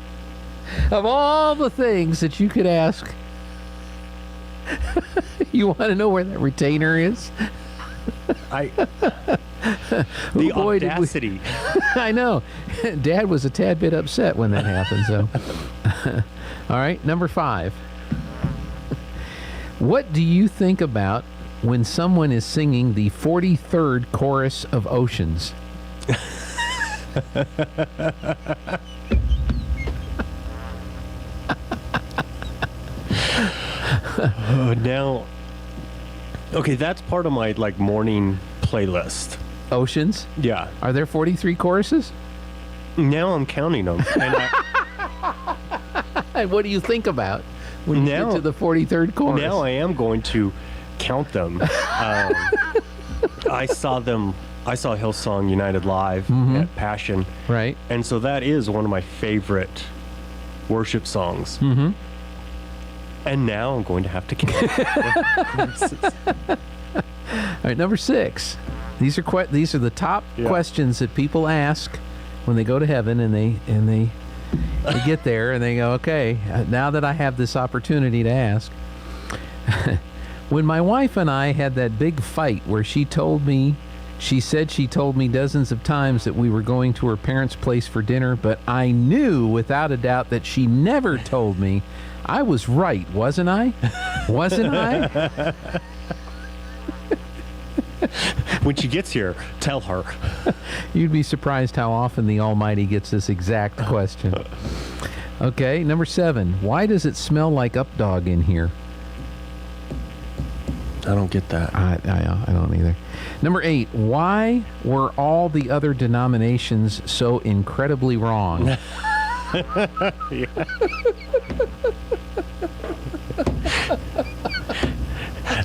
Of all the things that you could ask, you want to know where that retainer is? The audacity. I know. Dad was a tad bit upset when that happened. So, all right, number 5. What do you think about when someone is singing the 43rd chorus of Oceans? Now, okay, that's part of my morning playlist. Oceans? Yeah. Are there 43 choruses? Now I'm counting them. And what do you think about when you get to the 43rd chorus? Now I am going to count them. I saw Hillsong United live at Passion. Right. And so that is one of my favorite worship songs. Mm-hmm. And now I'm going to have to count. All right, number 6. These are the top questions that people ask when they go to heaven, and they get there and they go, okay, now that I have this opportunity to ask. When my wife and I had that big fight where she told me dozens of times that we were going to her parents' place for dinner, but I knew without a doubt that she never told me, I was right, wasn't I? Wasn't I? When she gets here, tell her. You'd be surprised how often the Almighty gets this exact question. Okay, number 7. Why does it smell like Updog in here? I don't get that. I don't either. Number 8. Why were all the other denominations so incredibly wrong?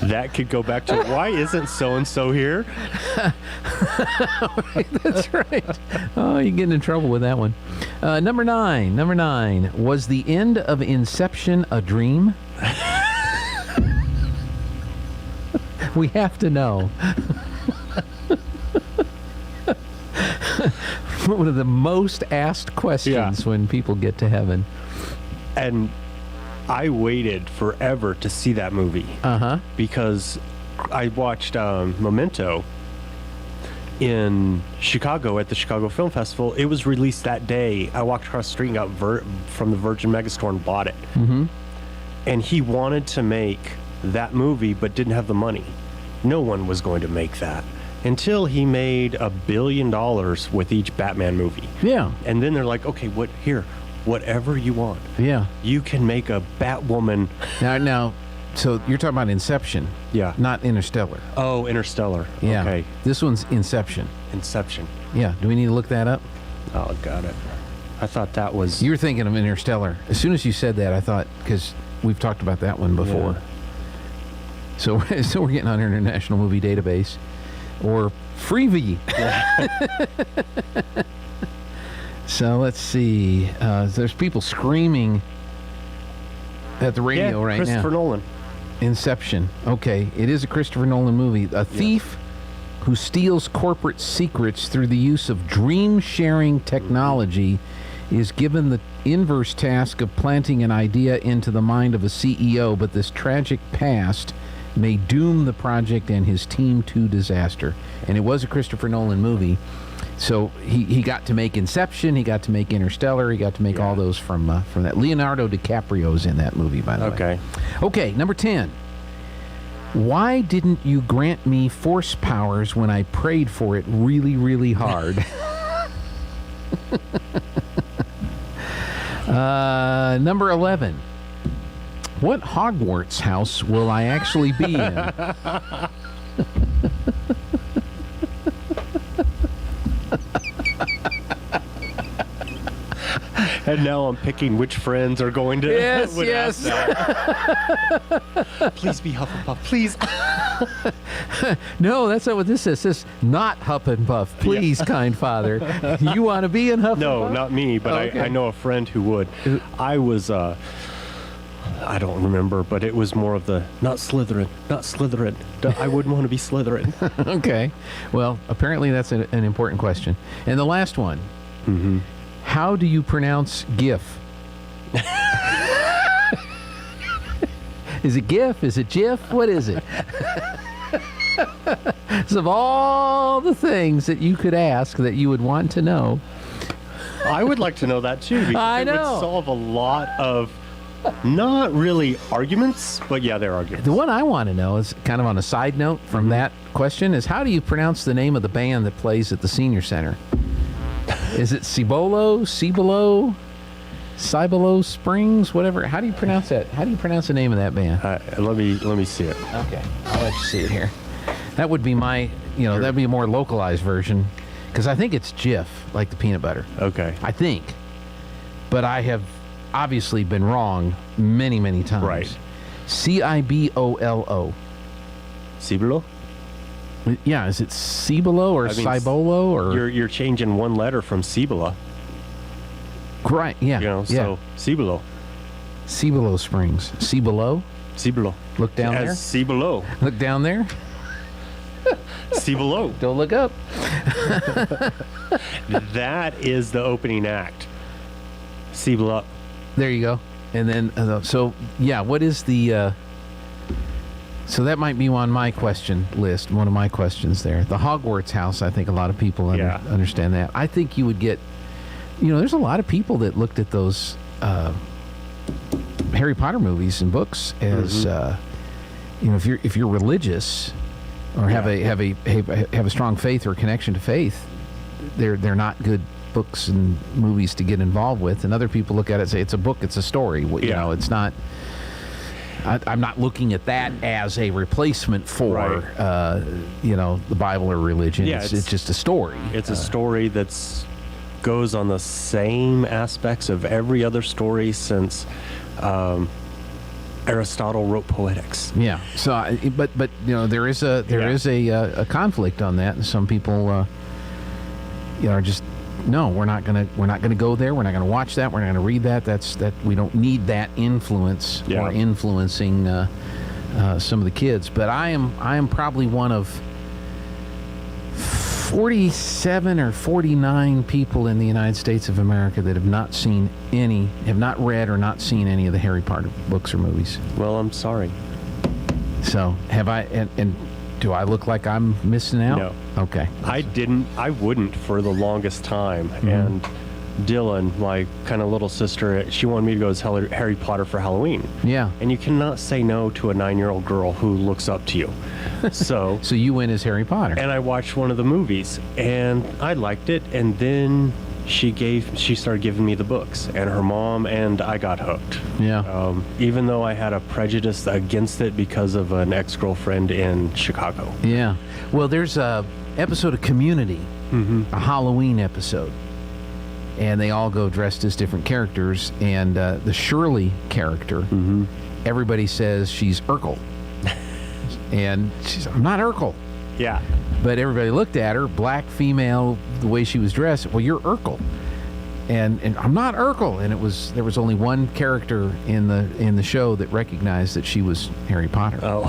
That could go back to why isn't so-and-so here? Right, that's right. Oh, you're getting in trouble with that one. Number 9. Was the end of Inception a dream? We have to know. One of the most asked questions when people get to heaven. And I waited forever to see that movie. Uh-huh. Because I watched Memento in Chicago at the Chicago Film Festival. It was released that day. I walked across the street and got from the Virgin Megastore and bought it. Mm-hmm. And he wanted to make that movie, but didn't have the money. No one was going to make that until he made $1 billion with each Batman movie. Yeah. And then they're like, okay, whatever you want. Yeah. You can make a Batwoman. Now, so you're talking about Inception. Yeah. Not Interstellar. Oh, Interstellar. Yeah. Okay. This one's Inception. Inception. Yeah. Do we need to look that up? Oh, got it. I thought that was... You were thinking of Interstellar. As soon as you said that, I thought, because we've talked about that one before. Yeah. So we're getting on International Movie Database. Or Freevee. So let's see. There's people screaming at the radio right now. Christopher Nolan. Inception. Okay, it is a Christopher Nolan movie. A thief who steals corporate secrets through the use of dream-sharing technology is given the inverse task of planting an idea into the mind of a CEO, but this tragic past may doom the project and his team to disaster. And it was a Christopher Nolan movie. So he got to make Inception, he got to make Interstellar, he got to make all those from that. Leonardo DiCaprio's in that movie, by the way. Okay, number 10. Why didn't you grant me force powers when I prayed for it really, really hard? Number 11. What Hogwarts house will I actually be in? And now I'm picking which friends are going to... Yes, would yes. ask that. Please be Hufflepuff, please. No, that's not what this is. This is not Huff and Puff. Please, kind father. You want to be in Huff No, and Puff? not me, but Okay. I know a friend who would. I was... I don't remember, but it was more of the, not Slytherin. I wouldn't want to be Slytherin. Okay. Well, apparently that's an important question. And the last one. Mm-hmm. How do you pronounce GIF? Is it GIF? Is it GIF? What is it? So of all the things that you could ask that you would want to know. I would like to know that too, because I know. it would solve a lot of, not really arguments, but yeah, they're arguments. The one I want to know is kind of on a side note from that question is how do you pronounce the name of the band that plays at the Senior Center? Is it Cibolo Springs, whatever? How do you pronounce that? How do you pronounce the name of that band? Let me see it. Okay, I'll let you see it here. That would be my, that'd be a more localized version, because I think it's Jif, like the peanut butter. Okay. I think, but I have obviously been wrong many, many times. Right. Cibolo. Cibolo? Yeah, is it Cibolo or Cibolo or? You're changing one letter from Cibola. Right. Yeah. So Cibolo. Cibolo Springs. Cibolo. Cibolo. Look down there. Cibolo. Look down there. Cibolo. Don't look up. That is the opening act. Cibolo. There you go. And then, what is the... So that might be on my question list, one of my questions there. The Hogwarts house, I think a lot of people understand that. I think you would get... there's a lot of people that looked at those Harry Potter movies and books as, if you're religious or have a strong faith or connection to faith, they're not good books and movies to get involved with. And other people look at it and say, it's a book, it's a story. It's not... I'm not looking at that as a replacement for, the Bible or religion. Yeah, it's just a story. It's a story that's goes on the same aspects of every other story since Aristotle wrote Poetics. Yeah. So, but there is a conflict on that, and some people, are just. No, we're not gonna go there. We're not gonna watch that. We're not gonna read that. We don't need that influence or influencing some of the kids. But I am probably one of 47 or 49 people in the United States of America that have not read or not seen any of the Harry Potter books or movies. Well, I'm sorry. So have I? And Do I look like I'm missing out? No. Okay. I wouldn't for the longest time. And Dylan, my kind of little sister, she wanted me to go as Harry Potter for Halloween. Yeah. And you cannot say no to a 9-year-old girl who looks up to you. So you went as Harry Potter. And I watched one of the movies, and I liked it. And then she started giving me the books, and her mom and I got hooked. Yeah. Even though I had a prejudice against it because of an ex-girlfriend in Chicago. Yeah. Well, there's a episode of Community, a Halloween episode. And they all go dressed as different characters. And the Shirley character, everybody says she's Urkel. And she's, I'm not Urkel. Yeah. But everybody looked at her, black female, the way she was dressed. Well, you're Urkel. And I'm not Urkel. And there was only one character in the show that recognized that she was Harry Potter. Oh.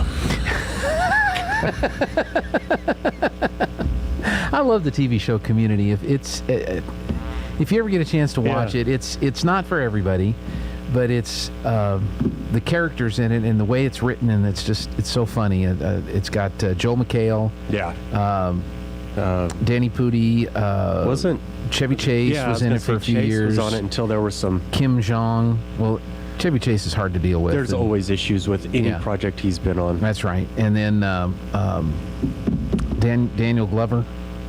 I love the TV show Community. If you ever get a chance to watch it, it's not for everybody, but it's the characters in it and the way it's written, and it's so funny. It's got Joel McHale, Danny Pudi, wasn't Chevy Chase was in it for a few years. Was on it until there was some Kim Jong. Well, Chevy Chase is hard to deal with. There's always issues with any project he's been on. That's right. And then Daniel Glover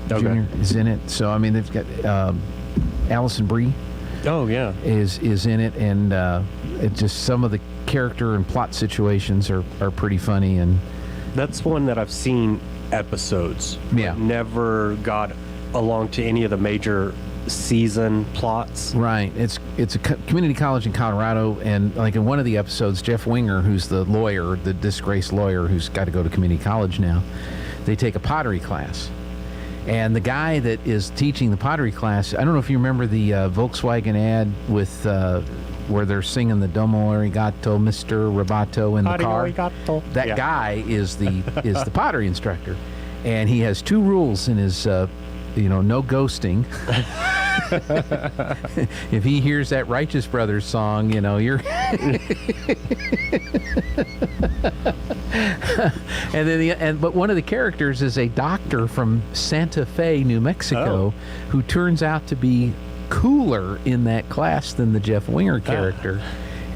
Jr. is in it. So I mean, they've got Allison Brie. Oh yeah, is in it, and it just some of the character and plot situations are pretty funny, and that's one that I've seen episodes. Yeah, never got along to any of the major season plots. Right. It's a community college in Colorado, and like in one of the episodes, Jeff Winger, who's the lawyer, the disgraced lawyer who's got to go to community college now, they take a pottery class. And the guy that is teaching the pottery class, I don't know if you remember the Volkswagen ad with where they're singing the Domo Arigato, Mr. Roboto in the car. Arigato. That guy is the pottery instructor, and he has two rules in his, no ghosting. If he hears that Righteous Brothers song, you're. And then but one of the characters is a doctor from Santa Fe, New Mexico, who turns out to be cooler in that class than the Jeff Winger character.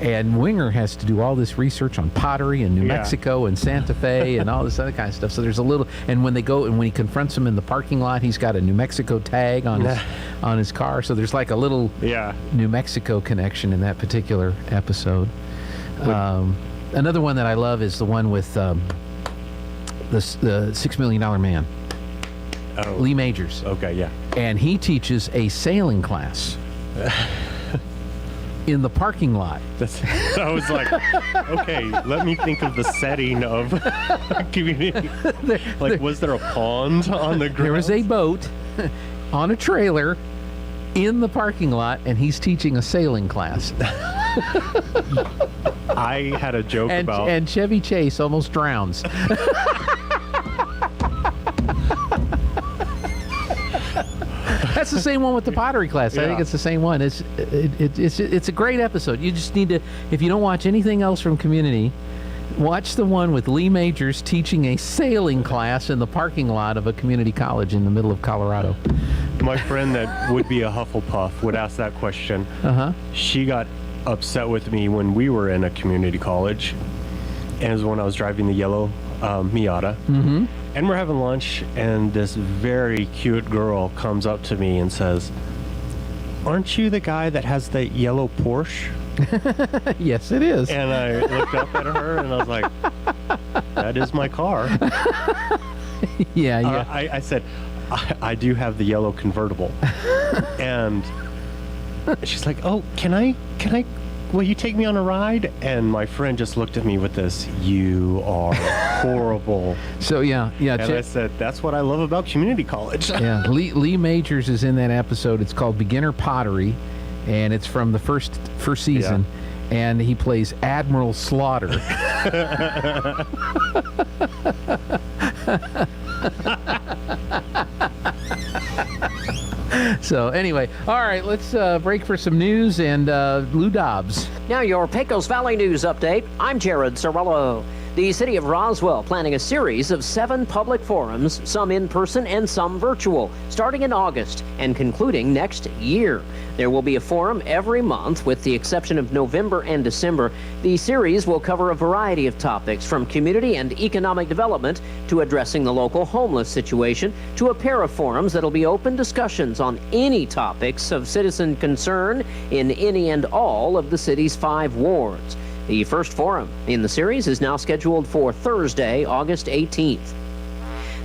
And Winger has to do all this research on pottery in New Mexico and Santa Fe and all this other kind of stuff. So there's a little, and when he confronts him in the parking lot, he's got a New Mexico tag on his car. So there's like a little New Mexico connection in that particular episode. Another one that I love is the one with the $6 Million Man. Oh. Lee Majors. Okay, yeah. And he teaches a sailing class. In the parking lot. I was like, okay, let me think of the setting of community. Was there a pond on the ground? There was a boat on a trailer in the parking lot, and he's teaching a sailing class. I had a joke about... And Chevy Chase almost drowns. That's the same one with the pottery class. I think it's the same one. It's a great episode. You just need to, if you don't watch anything else from Community, watch the one with Lee Majors teaching a sailing class in the parking lot of a community college in the middle of Colorado. My friend that would be a Hufflepuff would ask that question. She got upset with me when we were in a community college, and it was when I was driving the yellow Miata. And we're having lunch, and this very cute girl comes up to me and says, "Aren't you the guy that has the yellow Porsche?" Yes, it is. And I looked up at her, and I was like, "That is my car." Yeah. I said, I do have the yellow convertible. And she's like, "Oh, can I, will you take me on a ride?" And my friend just looked at me with this, "You are horrible." So yeah. And I said, that's what I love about community college. Yeah, Lee Majors is in that episode. It's called Beginner Pottery, and it's from the first season. And he plays Admiral Slaughter. So anyway, all right, let's break for some news and Lou Dobbs. Now your Pecos Valley News Update. I'm Jared Cirillo. The The city of Roswell planning a series of 7 public forums, some in person and some virtual, starting in August and concluding next year. There will be a forum every month, with the exception of November and December. The series will cover a variety of topics, from community and economic development to addressing the local homeless situation, to a pair of forums that'll be open discussions on any topics of citizen concern in any and all of the city's 5 wards. The first forum in the series is now scheduled for Thursday, August 18th.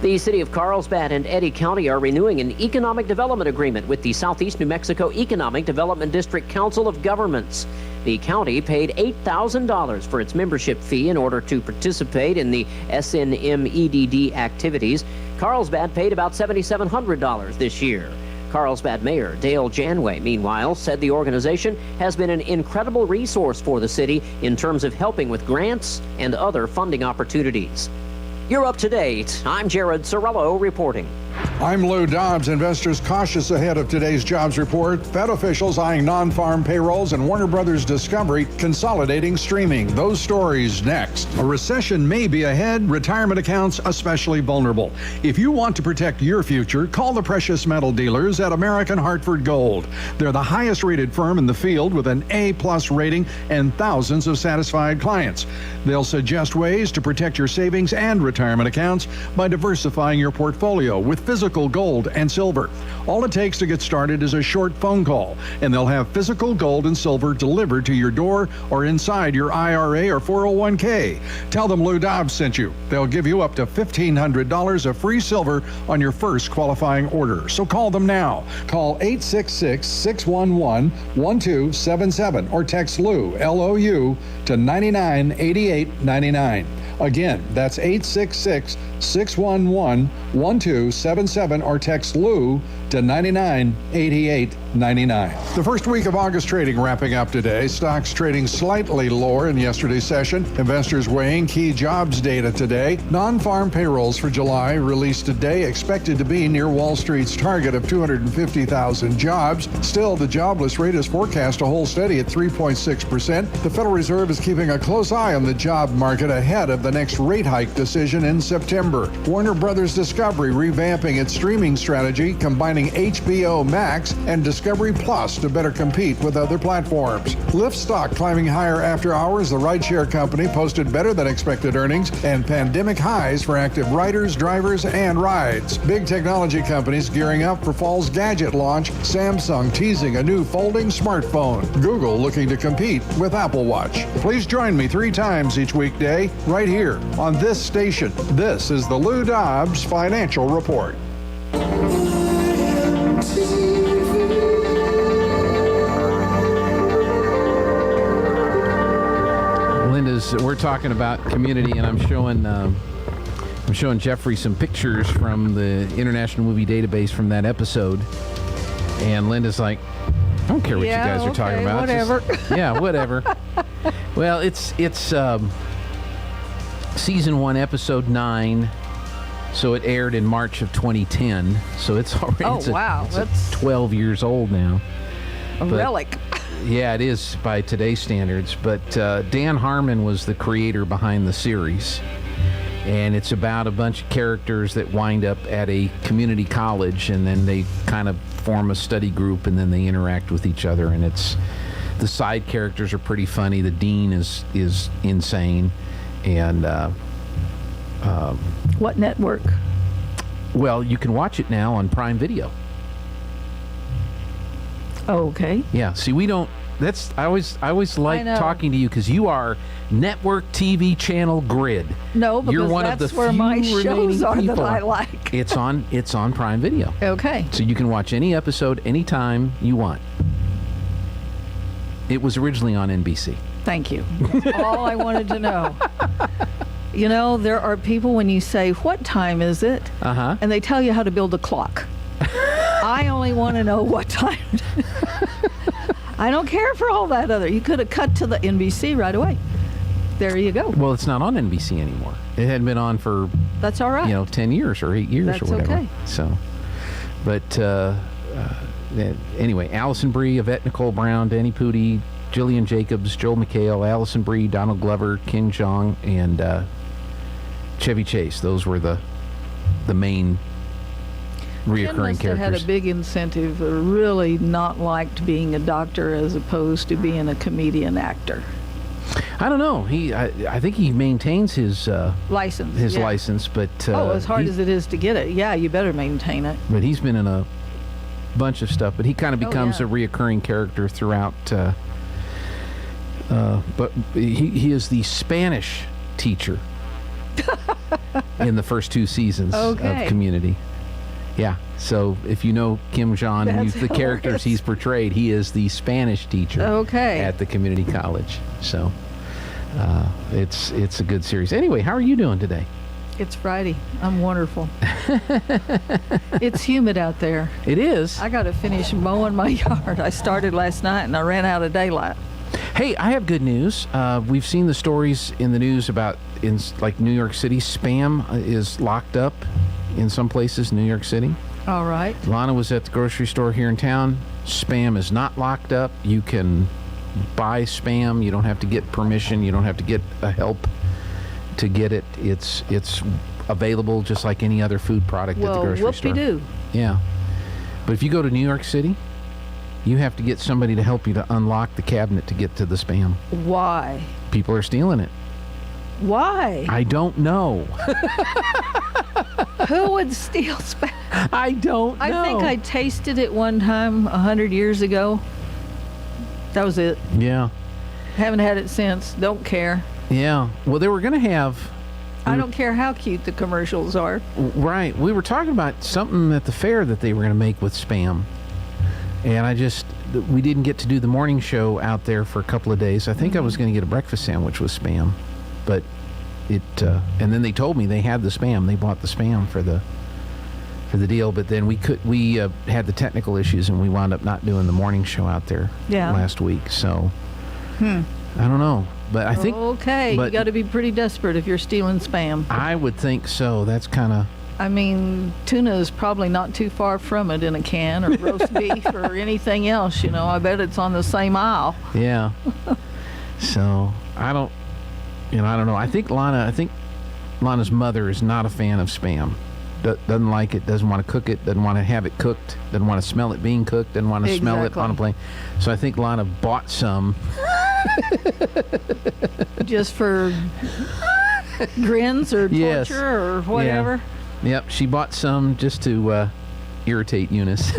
The city of Carlsbad and Eddy County are renewing an economic development agreement with the Southeast New Mexico Economic Development District Council of Governments. The county paid $8,000 for its membership fee in order to participate in the SNMEDD activities. Carlsbad paid about $7,700 this year. Carlsbad Mayor Dale Janway, meanwhile, said the organization has been an incredible resource for the city in terms of helping with grants and other funding opportunities. You're up to date. I'm Jared Sorello reporting. I'm Lou Dobbs. Investors cautious ahead of today's jobs report. Fed officials eyeing non-farm payrolls, and Warner Brothers Discovery consolidating streaming. Those stories next. A recession may be ahead. Retirement accounts especially vulnerable. If you want to protect your future, call the precious metal dealers at American Hartford Gold. They're the highest rated firm in the field with an A+ rating and thousands of satisfied clients. They'll suggest ways to protect your savings and retirement accounts by diversifying your portfolio with physical gold and silver. All it takes to get started is a short phone call, and they'll have physical gold and silver delivered to your door or inside your IRA or 401k. Tell them Lou Dobbs sent you. They'll give you up to $1,500 of free silver on your first qualifying order. So call them now. Call 866-611-1277 or text Lou, L-O-U, to 998899. Again, that's 866-611-1277 or text Lou to 998899. The first week of August trading wrapping up today. Stocks trading slightly lower in yesterday's session. Investors weighing key jobs data today. Non-farm payrolls for July released today, expected to be near Wall Street's target of 250,000 jobs. Still, the jobless rate is forecast to hold steady at 3.6%. The Federal Reserve is keeping a close eye on the job market ahead of the next rate hike decision in September. Warner Brothers Discovery revamping its streaming strategy, combining HBO Max and Discovery Plus to better compete with other platforms. Lyft stock climbing higher after hours. The rideshare company posted better than expected earnings and pandemic highs for active riders, drivers, and rides. Big technology companies gearing up for fall's gadget launch. Samsung teasing a new folding smartphone. Google looking to compete with Apple Watch. Please join me 3 times each weekday right here on this station. This is the Lou Dobbs Financial Report. We're talking about community, and I'm showing Jeffrey some pictures from the International Movie Database from that episode, and Linda's like, I don't care what you guys are talking about. Whatever. Yeah, whatever. Well, it's season 1, episode 9. So it aired in March of 2010. So it's already that's 12 years old now. A relic. Yeah, it is by today's standards. But Dan Harmon was the creator behind the series. And it's about a bunch of characters that wind up at a community college, and then they kind of form a study group, and then they interact with each other. And the side characters are pretty funny. The dean is insane. And what network? Well, you can watch it now on Prime Video. Oh, okay. Yeah. See, we don't. That's I always like talking to you because you are network TV channel grid. No, because you're one that's of the where few my shows are people. that I like. It's on Prime Video. Okay. So you can watch any episode anytime you want. It was originally on NBC. Thank you. That's all I wanted to know. You know, there are people when you say, what time is it? Uh-huh. And they tell you how to build a clock. I only want to know what time. I don't care for all that other. You could have cut to the NBC right away. There you go. Well, it's not on NBC anymore. It hadn't been on for, that's all right. 10 years or 8 years or whatever. Okay. So, but anyway, Allison Brie, Yvette Nicole Brown, Danny Pudi, Jillian Jacobs, Joel McHale, Allison Brie, Donald Glover, King Jong, and Chevy Chase. Those were the main reoccurring Ken must characters. have had a big incentive, really not liked being a doctor as opposed to being a comedian actor. I don't know. I think he maintains his License. his yeah. license, but as hard as it is to get it, yeah, you better maintain it. But he's been in a bunch of stuff. But he kind of becomes yeah. a reoccurring character throughout. But he is the Spanish teacher in the first 2 seasons of Community. Yeah, so if you know Kim Jong, the characters he's portrayed, he is the Spanish teacher at the community college. So it's a good series. Anyway, how are you doing today? It's Friday. I'm wonderful. It's humid out there. It is. I got to finish mowing my yard. I started last night and I ran out of daylight. Hey, I have good news. We've seen the stories in the news about in like New York City, spam is locked up in some places, New York City. All right. Lana was at the grocery store here in town. Spam is not locked up. You can buy spam. You don't have to get permission. You don't have to get help to get it. It's available just like any other food product at the grocery store. Whoop-de-doo. Yeah. But if you go to New York City, you have to get somebody to help you to unlock the cabinet to get to the spam. Why? People are stealing it. Why? I don't know. Who would steal spam? I don't know. I think I tasted it one time 100 years ago. That was it. Yeah. Haven't had it since. Don't care. Yeah. Well, they were going to have... I don't care how cute the commercials are. Right. We were talking about something at the fair that they were going to make with spam. And we didn't get to do the morning show out there for a couple of days. I think I was going to get a breakfast sandwich with spam. But and then they told me they had the spam. They bought the spam for the deal. But then we had the technical issues and we wound up not doing the morning show out there last week. So I don't know. But I think you got to be pretty desperate if you're stealing spam. I would think so. That's kind of. I mean, tuna is probably not too far from it in a can, or roast beef, or anything else. You know, I bet it's on the same aisle. Yeah. So I don't know. I think Lana's mother is not a fan of spam. Doesn't like it. Doesn't want to cook it. Doesn't want to have it cooked. Doesn't want to smell it being cooked. Doesn't want to smell it on a plane. So I think Lana bought some. Just for grins or torture or whatever. Yeah. Yep, she bought some just to irritate Eunice.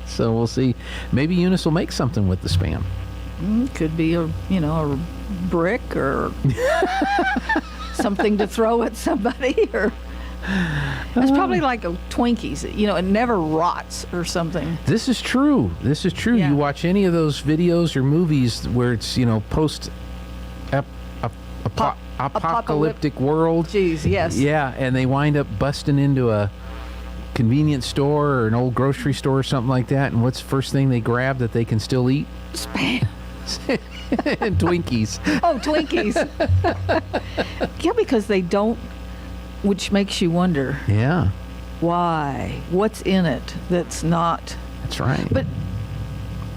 So we'll see. Maybe Eunice will make something with the spam. Could be a brick or something to throw at somebody, or it's probably like a Twinkies. It never rots or something. This is true. Yeah. You watch any of those videos or movies where it's post apocalyptic world. Jeez, yes. Yeah, and they wind up busting into a convenience store or an old grocery store or something like that, and what's the first thing they grab that they can still eat? Spam. And Twinkies. Oh, Twinkies. Yeah, because they don't, which makes you wonder. Yeah. Why? What's in it that's not? That's right. But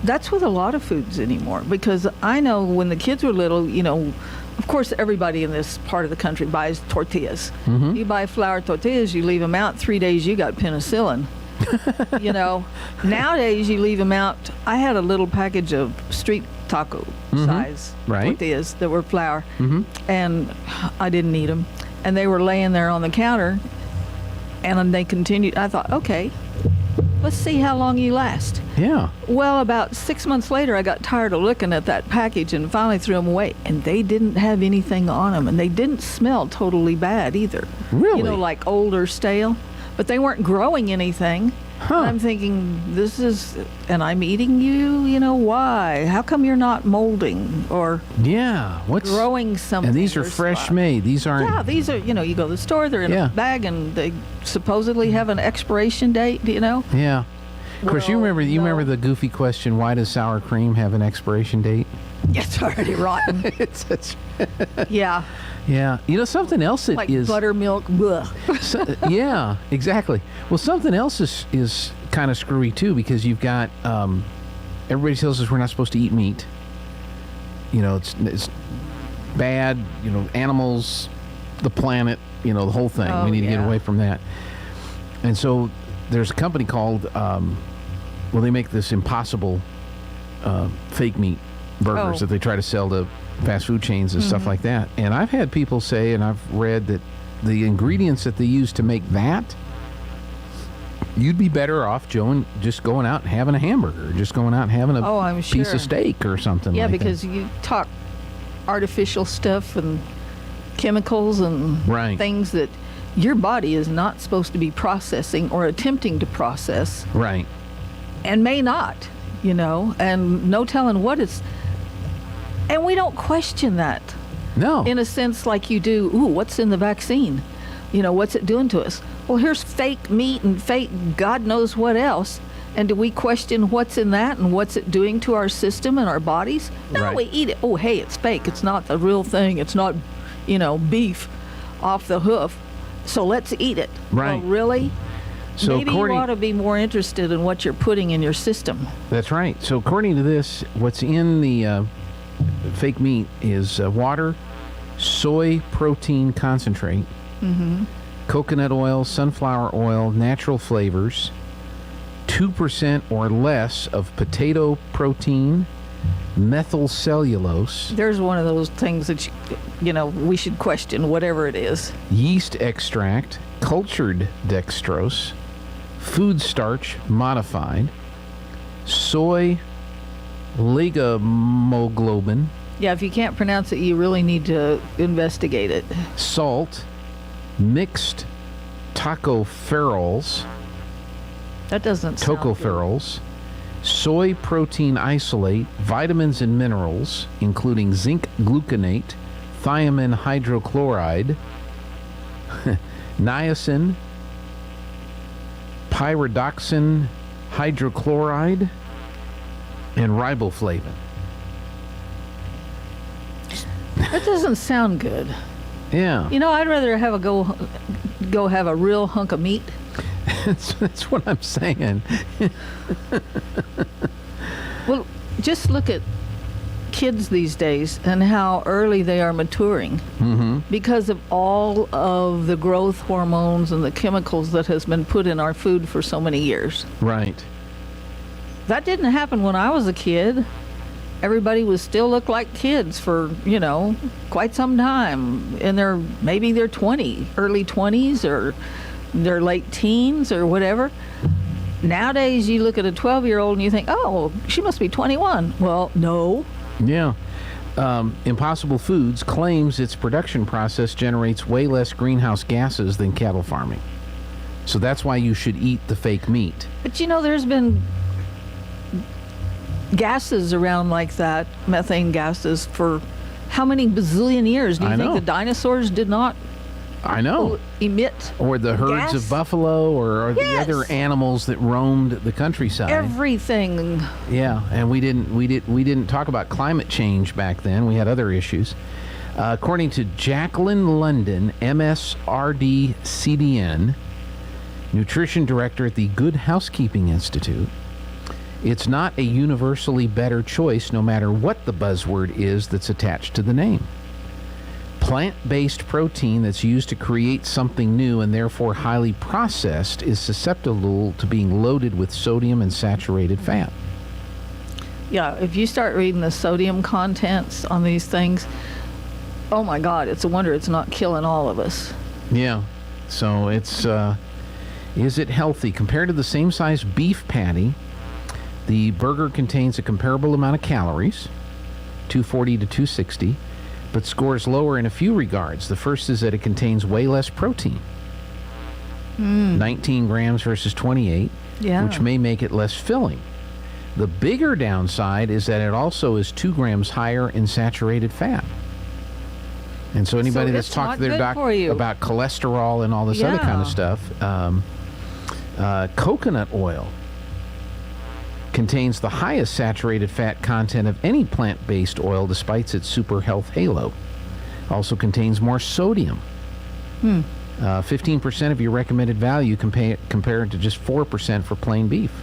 that's with a lot of foods anymore, because I know when the kids were little, of course, everybody in this part of the country buys tortillas. Mm-hmm. You buy flour tortillas, you leave them out 3 days, you got penicillin. Nowadays you leave them out. I had a little package of street taco size tortillas that were flour, and I didn't eat them. And they were laying there on the counter, and they continued. I thought, okay, let's see how long you last. Yeah. Well, about 6 months later, I got tired of looking at that package and finally threw them away. And they didn't have anything on them, and they didn't smell totally bad either. Really? Like old or stale. But they weren't growing anything. Huh. And I'm thinking, and I'm eating you, why? How come you're not molding or growing something? And these are fresh made. These aren't. Yeah, these are, you go to the store, they're in a bag, and they supposedly have an expiration date, Yeah. Of course, you remember the goofy question, why does sour cream have an expiration date? It's already rotten. Yeah. Yeah. Something else that like is... buttermilk. Yeah, exactly. Well, something else is kind of screwy, too, because you've got... everybody tells us we're not supposed to eat meat. It's bad. Animals the planet, the whole thing. We need to get away from that. And so there's a company called, they make this Impossible fake meat burgers that they try to sell to fast food chains and stuff like that. And I've had people say, and I've read that the ingredients that they use to make that, you'd be better off, Joe, just going out and having a hamburger, just going out and having a piece of steak or something like that. Yeah, because you talk artificial stuff and chemicals and things that your body is not supposed to be processing or attempting to process. Right. And may not, and no telling what it's. And we don't question that. No. In a sense like you do, what's in the vaccine? What's it doing to us? Well, here's fake meat and fake God knows what else. And do we question what's in that and what's it doing to our system and our bodies? No, we eat it. Oh, hey, it's fake. It's not the real thing. It's not, beef off the hoof. So let's eat it. Right. Well, really? So maybe you ought to be more interested in what you're putting in your system. That's right. So according to this, what's in the fake meat is water, soy protein concentrate, coconut oil, sunflower oil, natural flavors, 2% or less of potato protein, methyl cellulose. There's one of those things that we should question, whatever it is. Yeast extract, cultured dextrose, food starch modified, soy ligomoglobin. Yeah, if you can't pronounce it, you really need to investigate it. Salt, mixed tocopherols. That doesn't sound tocopherols, soy protein isolate, vitamins and minerals, including zinc gluconate, thiamine hydrochloride, niacin, pyridoxine hydrochloride, and riboflavin. That doesn't sound good. Yeah. I'd rather have go have a real hunk of meat. That's what I'm saying. Well, just look at kids these days and how early they are maturing because of all of the growth hormones and the chemicals that has been put in our food for so many years. Right. That didn't happen when I was a kid. Everybody would still look like kids for, quite some time. And maybe they're early 20s or their late teens or whatever. Nowadays, you look at a 12-year-old and you think, oh, she must be 21. Well, no. Yeah. Impossible Foods claims its production process generates way less greenhouse gases than cattle farming. So that's why you should eat the fake meat. But there's been gases around like that, methane gases, for how many bazillion years? Do you think the dinosaurs did not emit or the herds of buffalo or the other animals that roamed the countryside? Everything. Yeah, and we didn't talk about climate change back then. We had other issues. According to Jacqueline London, MSRD CDN, nutrition director at the Good Housekeeping Institute, it's not a universally better choice no matter what the buzzword is that's attached to the name. Plant-based protein that's used to create something new and therefore highly processed is susceptible to being loaded with sodium and saturated fat. Yeah, if you start reading the sodium contents on these things, oh my God, it's a wonder it's not killing all of us. Yeah, so it's, is it healthy? Compared to the same size beef patty, the burger contains a comparable amount of calories, 240 to 260, but scores lower in a few regards. The first is that it contains way less protein, 19 grams versus 28, which may make it less filling. The bigger downside is that it also is 2 grams higher in saturated fat. And so anybody that's talked to their doctor about cholesterol and all this other kind of stuff, coconut oil contains the highest saturated fat content of any plant-based oil despite its super health halo. Also contains more sodium. 15% of your recommended value compared to just 4% for plain beef.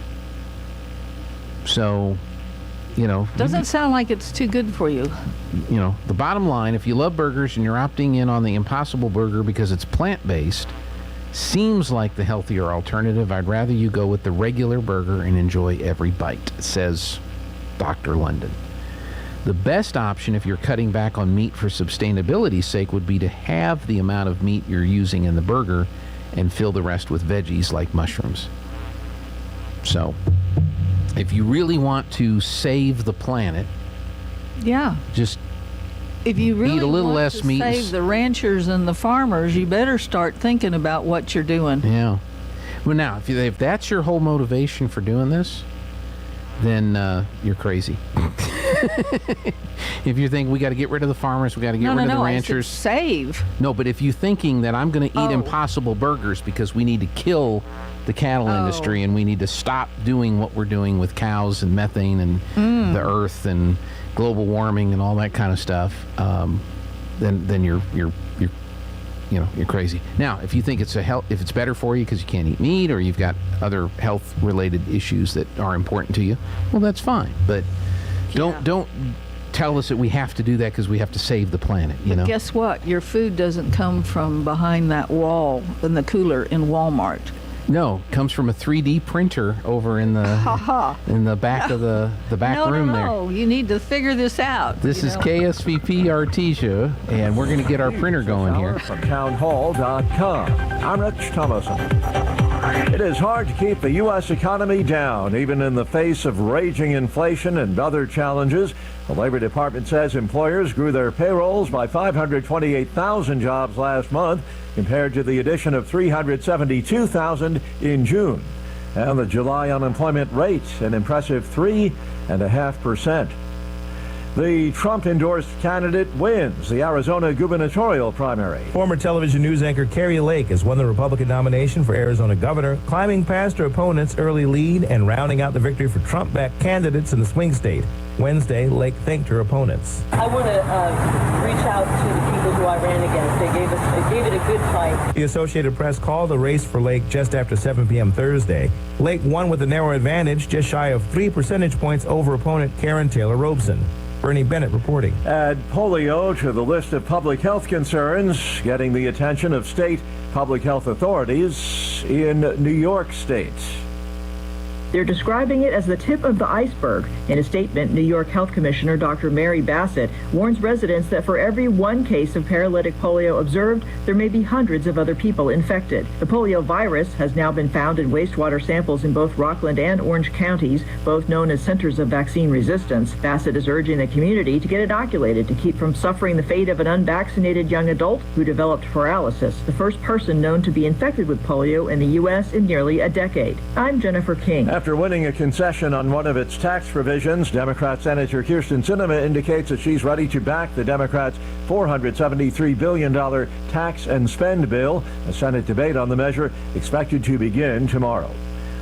So, Doesn't sound like it's too good for you. The bottom line, if you love burgers and you're opting in on the Impossible Burger because it's plant-based, seems like the healthier alternative. I'd rather you go with the regular burger and enjoy every bite, says Dr. London. The best option if you're cutting back on meat for sustainability's sake would be to halve the amount of meat you're using in the burger and fill the rest with veggies like mushrooms. So, if you really want to save the planet, just if you really eat a little want less to meat. Save the ranchers and the farmers, you better start thinking about what you're doing. Yeah. Well, now, if that's your whole motivation for doing this, then you're crazy. If you think we got to get rid of the farmers, we got to get rid of the ranchers. I said save. No, but if you're thinking that I'm going to eat Impossible Burgers because we need to kill the cattle industry and we need to stop doing what we're doing with cows and methane and the earth and global warming and all that kind of stuff, then you're crazy. Now, if you think if it's better for you because you can't eat meat or you've got other health-related issues that are important to you, well, that's fine. But don't tell us that we have to do that because we have to save the planet. But guess what? Your food doesn't come from behind that wall in the cooler in Walmart. No, it comes from a 3D printer over in the back of the back room there. No, you need to figure this out. This is KSVP Artesia, and we're going to get our printer going here. From townhall.com. I'm Rich Thomason. It is hard to keep the U.S. economy down, even in the face of raging inflation and other challenges. The Labor Department says employers grew their payrolls by 528,000 jobs last month, compared to the addition of 372,000 in June. And the July unemployment rate, an impressive 3.5%. The Trump-endorsed candidate wins the Arizona gubernatorial primary. Former television news anchor Carrie Lake has won the Republican nomination for Arizona governor, climbing past her opponent's early lead and rounding out the victory for Trump-backed candidates in the swing state. Wednesday, Lake thanked her opponents. I want to reach out to the people who I ran against. They gave it a good fight. The Associated Press called the race for Lake just after 7 p.m. Thursday. Lake won with a narrow advantage, just shy of 3 percentage points over opponent Karen Taylor Robeson. Bernie Bennett reporting. Add polio to the list of public health concerns, getting the attention of state public health authorities in New York State. They're describing it as the tip of the iceberg. In a statement, New York Health Commissioner Dr. Mary Bassett warns residents that for every one case of paralytic polio observed, there may be hundreds of other people infected. The polio virus has now been found in wastewater samples in both Rockland and Orange counties, both known as centers of vaccine resistance. Bassett is urging the community to get inoculated to keep from suffering the fate of an unvaccinated young adult who developed paralysis, the first person known to be infected with polio in the U.S. in nearly a decade. I'm Jennifer King. After winning a concession on one of its tax provisions, Democrat Senator Kyrsten Sinema indicates that she's ready to back the Democrats' $473 billion tax and spend bill. A Senate debate on the measure expected to begin tomorrow.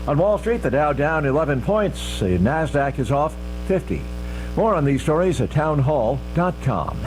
On Wall Street, the Dow down 11 points. The NASDAQ is off 50. More on these stories at townhall.com.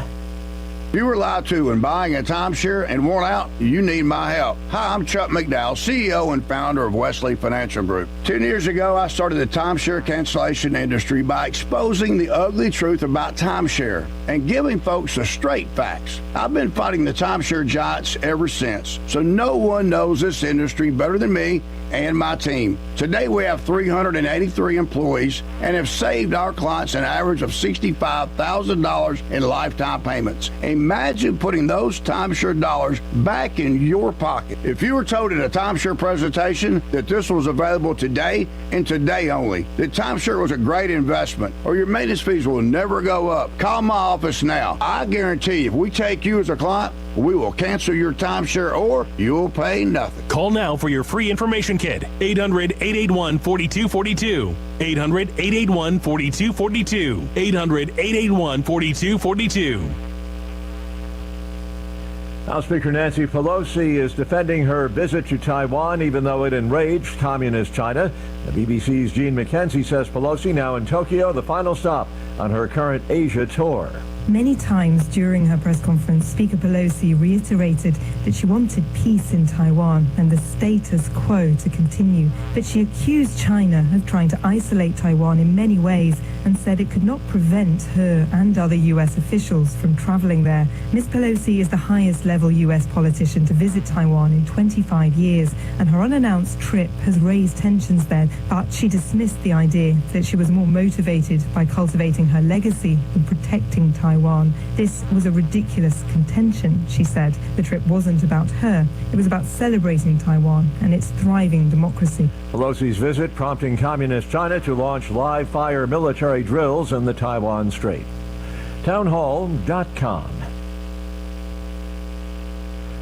You were lied to when buying a timeshare and worn out, you need my help. Hi, I'm Chuck McDowell, CEO and founder of Wesley Financial Group. 10 years ago, I started the timeshare cancellation industry by exposing the ugly truth about timeshare and giving folks the straight facts. I've been fighting the timeshare giants ever since, so no one knows this industry better than me and my team. Today we have 383 employees and have saved our clients an average of $65,000 in lifetime payments. Imagine putting those timeshare dollars back in your pocket. If you were told at a timeshare presentation that this was available today and today only, that timeshare was a great investment or your maintenance fees will never go up, call my office now. I guarantee you, if we take you as a client, we will cancel your timeshare or you'll pay nothing. Call now for your free information kit. 800-881-4242. 800-881-4242. 800-881-4242. House Speaker Nancy Pelosi is defending her visit to Taiwan, even though it enraged Communist China. The BBC's Gene McKenzie says Pelosi now in Tokyo, the final stop on her current Asia tour. Many times during her press conference, Speaker Pelosi reiterated that she wanted peace in Taiwan and the status quo to continue. But she accused China of trying to isolate Taiwan in many ways and said it could not prevent her and other U.S. officials from traveling there. Ms. Pelosi is the highest-level U.S. politician to visit Taiwan in 25 years, and her unannounced trip has raised tensions there, but she dismissed the idea that she was more motivated by cultivating her legacy than protecting Taiwan. This was a ridiculous contention, she said. The trip wasn't about her. It was about celebrating Taiwan and its thriving democracy. Pelosi's visit prompting Communist China to launch live-fire military drills in the Taiwan Strait. Townhall.com.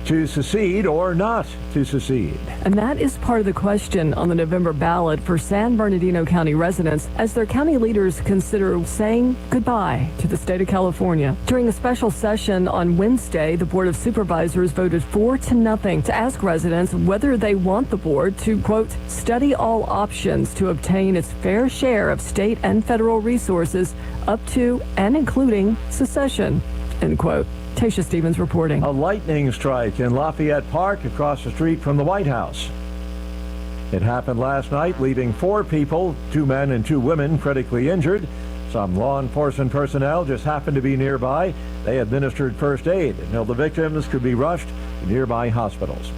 To secede or not to secede? And that is part of the question on the November ballot for San Bernardino County residents as their county leaders consider saying goodbye to the state of California. During a special session on Wednesday, the Board of Supervisors voted 4-0 to ask residents whether they want the board to, quote, study all options to obtain its fair share of state and federal resources up to and including secession, end quote. Tasha Stevens reporting. A lightning strike in Lafayette Park across the street from the White House. It happened last night, leaving 4 people, 2 men and 2 women, critically injured. Some law enforcement personnel just happened to be nearby. They administered first aid until the victims could be rushed to nearby hospitals.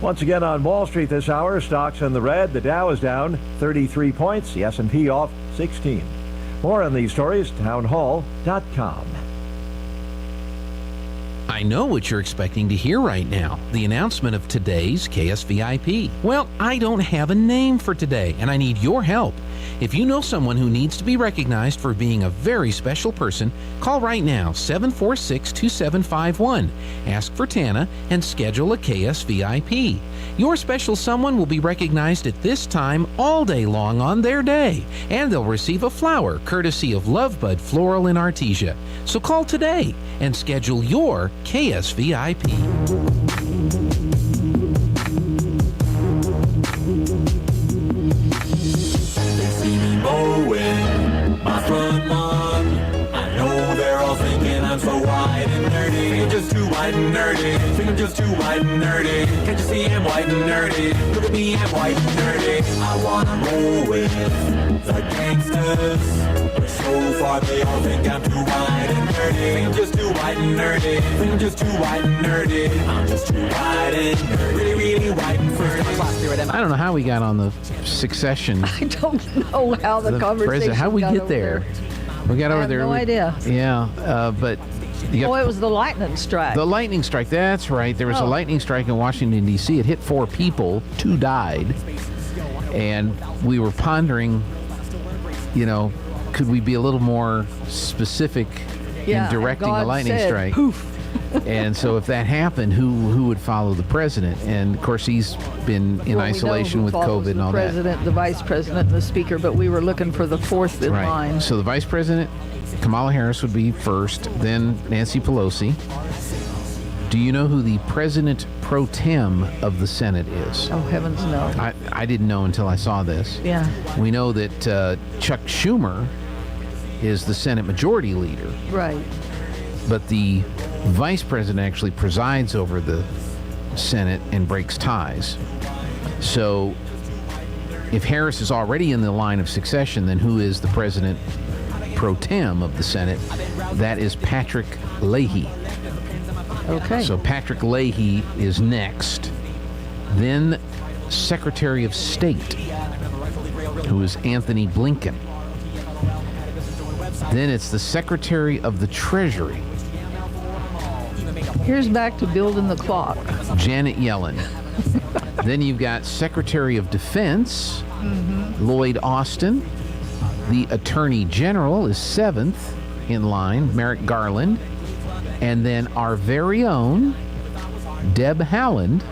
Once again on Wall Street this hour, stocks in the red. The Dow is down 33 points. The S&P off 16. More on these stories, townhall.com. I know what you're expecting to hear right now, the announcement of today's KSVIP. Well, I don't have a name for today, and I need your help. If you know someone who needs to be recognized for being a very special person, call right now, 746-2751. Ask for Tana and schedule a KSVIP. Your special someone will be recognized at this time all day long on their day, and they'll receive a flower courtesy of Lovebud Floral in Artesia. So call today and schedule your KSVIP. Mowing my front lawn. I know they're all thinking I'm so white and nerdy. Think I'm just too white and nerdy. Think I'm just too white and nerdy. Can't you see I'm white and nerdy? Look at me, I'm white and nerdy. I wanna roll with the gangsters, but so far they all think I'm too white and nerdy. Think I'm just too white and nerdy. Think I'm just too white and nerdy. I'm just too white and nerdy. Really, really white and first class here at I don't know how we got on the succession. I don't know how the conversation How we got get over there? We got over have there. no idea. Yeah, but It was the lightning strike. The lightning strike. That's right. There was a lightning strike in Washington, D.C. It hit 4 people. 2 died. And we were pondering, could we be a little more specific in directing a lightning strike? Poof. And so if that happened, who would follow the president? And of course, he's been in isolation with COVID and all the president, the vice president, and the speaker, but we were looking for the 4th in line. So the vice president, Kamala Harris, would be first, then Nancy Pelosi. Do you know who the president pro tem of the Senate is? Oh, heavens no. I didn't know until I saw this. Yeah. We know that Chuck Schumer is the Senate majority leader. Right. But the vice president actually presides over the Senate and breaks ties. So if Harris is already in the line of succession, then who is the president pro tem of the Senate? That is Patrick Leahy. Okay. So Patrick Leahy is next. Then Secretary of State, who is Anthony Blinken. Then it's the Secretary of the Treasury. Here's back to building the clock. Janet Yellen. Then you've got Secretary of Defense, Lloyd Austin. The Attorney General is 7th in line, Merrick Garland. And then our very own Deb Haaland,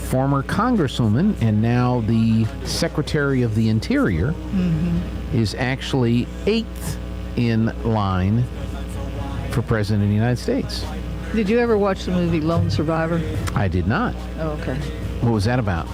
former Congresswoman and now the Secretary of the Interior, is actually 8th in line for President of the United States. Did you ever watch the movie Lone Survivor? I did not. Oh, okay. What was that about?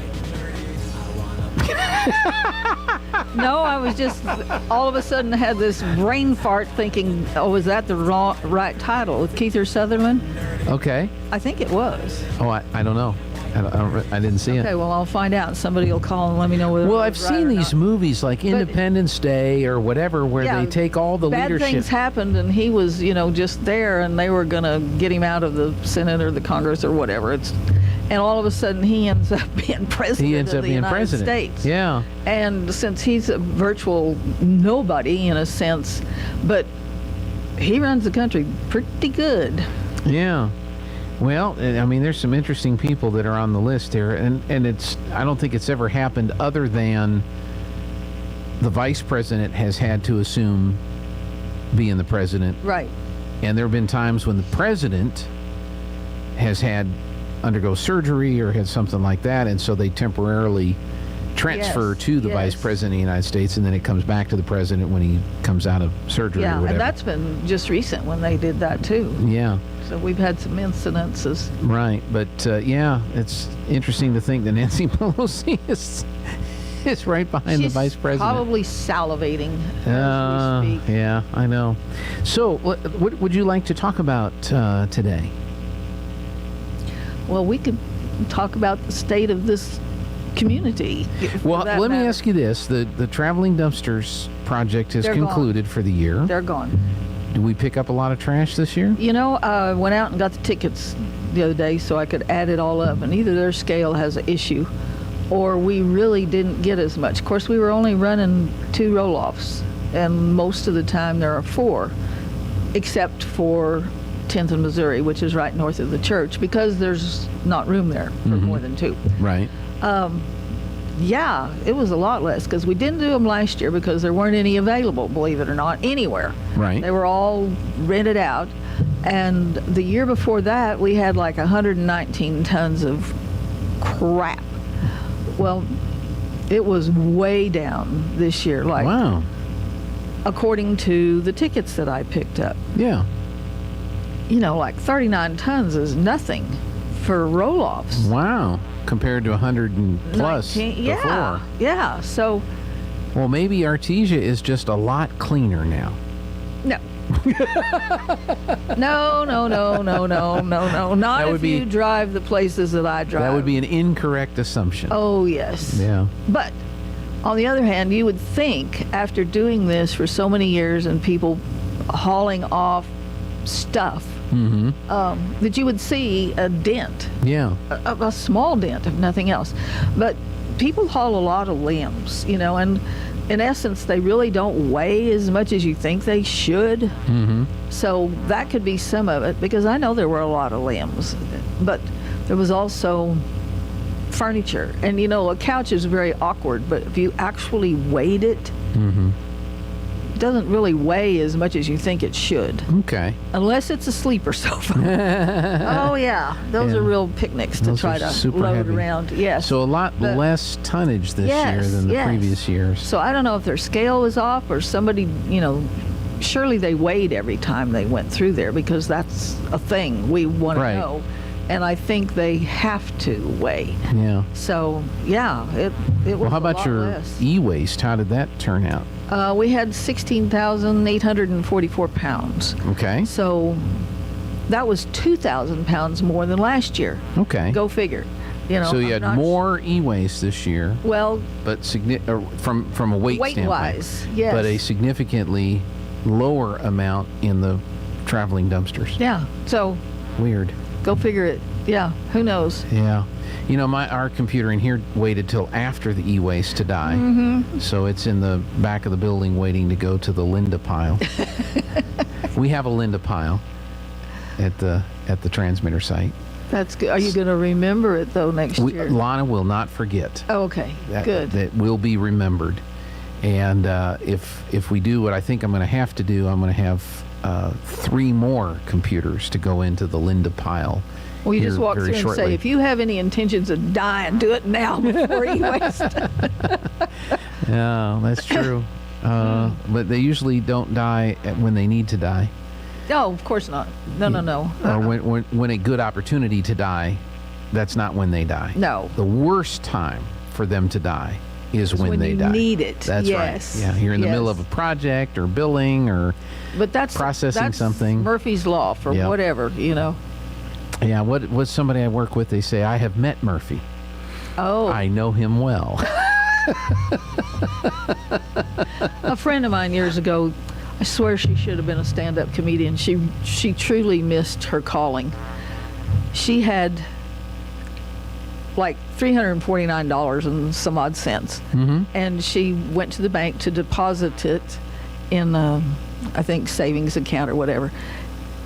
No, I was just all of a sudden had this brain fart thinking, oh, is that the right title with Keith Sutherland? Okay. I think it was. Oh, I don't know. I didn't see it. Okay, well, I'll find out. Somebody will call and let me know whether. Well, I've seen these movies like Independence Day or whatever, where they take all the bad leadership. things happened, and he was, just there, and they were going to get him out of the Senate or the Congress or whatever. And all of a sudden, he ends up being president of the United States. Yeah. And since he's a virtual nobody in a sense, but he runs the country pretty good. Yeah. Well, I mean, there's some interesting people that are on the list here, and I don't think it's ever happened other than the vice president has had to assume being the president. Right. And there have been times when the president has had undergo surgery or had something like that, and so they temporarily transfer to the vice president of the United States, and then it comes back to the president when he comes out of surgery or whatever. And that's been just recent when they did that too. Yeah. So we've had some incidences. Right, but it's interesting to think that Nancy Pelosi is right behind the vice president. Probably salivating as we speak. Yeah, I know. So, what would you like to talk about today? Well, we could talk about the state of this community. Well, let me ask you this. The Traveling Dumpsters project has concluded for the year. They're gone. Do we pick up a lot of trash this year? I went out and got the tickets the other day so I could add it all up, and either their scale has an issue or we really didn't get as much. Of course, we were only running 2 roll-offs, and most of the time there are 4, except for 10th and Missouri, which is right north of the church, because there's not room there for more than 2. Right. It was a lot less because we didn't do them last year because there weren't any available, believe it or not, anywhere. Right. They were all rented out. And the year before that, we had like 119 tons of crap. Well, it was way down this year. Like, wow. According to the tickets that I picked up. Yeah. Like 39 tons is nothing for roll-offs. Wow. Compared to 100 and plus 19, before. Yeah. So. Well, maybe Artesia is just a lot cleaner now. No. No. Not if you drive the places that I drive. That would be an incorrect assumption. Oh, yes. Yeah. But on the other hand, you would think after doing this for so many years and people hauling off stuff, that you would see a dent. Yeah. A small dent, if nothing else. But people haul a lot of limbs, and in essence, they really don't weigh as much as you think they should. So that could be some of it, because I know there were a lot of limbs, but there was also furniture. And, a couch is very awkward, but if you actually weighed it, it doesn't really weigh as much as you think it should. Okay. Unless it's a sleeper sofa. Oh, yeah. Those are real picnics to try to load heavy. Around. Yes. So a lot less tonnage this year than the previous years. So I don't know if their scale was off or somebody, surely they weighed every time they went through there, because that's a thing we want to know. And I think they have to weigh. Yeah. So, it was Well, how about a lot your less. e-waste? How did that turn out? We had 16,844 pounds. Okay. So that was 2,000 pounds more than last year. Okay. Go figure. So you had more e-waste this year. Well, but from a weight standpoint. Weight-wise, yes. But a significantly lower amount in the traveling dumpsters. Yeah. So. Weird. Go figure it. Yeah. Who knows? Yeah. Our computer in here waited till after the e-waste to die. So it's in the back of the building waiting to go to the Linda pile. We have a Linda pile at the transmitter site. That's good. Are you going to remember it, though, next year? Lana will not forget. Oh, okay. Good. That will be remembered. And if we do what I think I'm going to have to do, I'm going to have 3 more computers to go into the Linda pile. Well, you just walk through and shortly. say, if you have any intentions of dying, do it now before you waste. Yeah, that's true. But they usually don't die when they need to die. No, of course not. No. Or when a good opportunity to die, that's not when they die. No. The worst time for them to die is when they die. Need it. That's right. Yeah, you're in the middle of a project or billing or processing something. Murphy's Law for whatever, Yeah, what's somebody I work with, they say, I have met Murphy. Oh. I know him well. A friend of mine years ago, I swear she should have been a stand-up comedian. She truly missed her calling. She had like $349 and some odd cents. Mm-hmm. And she went to the bank to deposit it in, I think, savings account or whatever.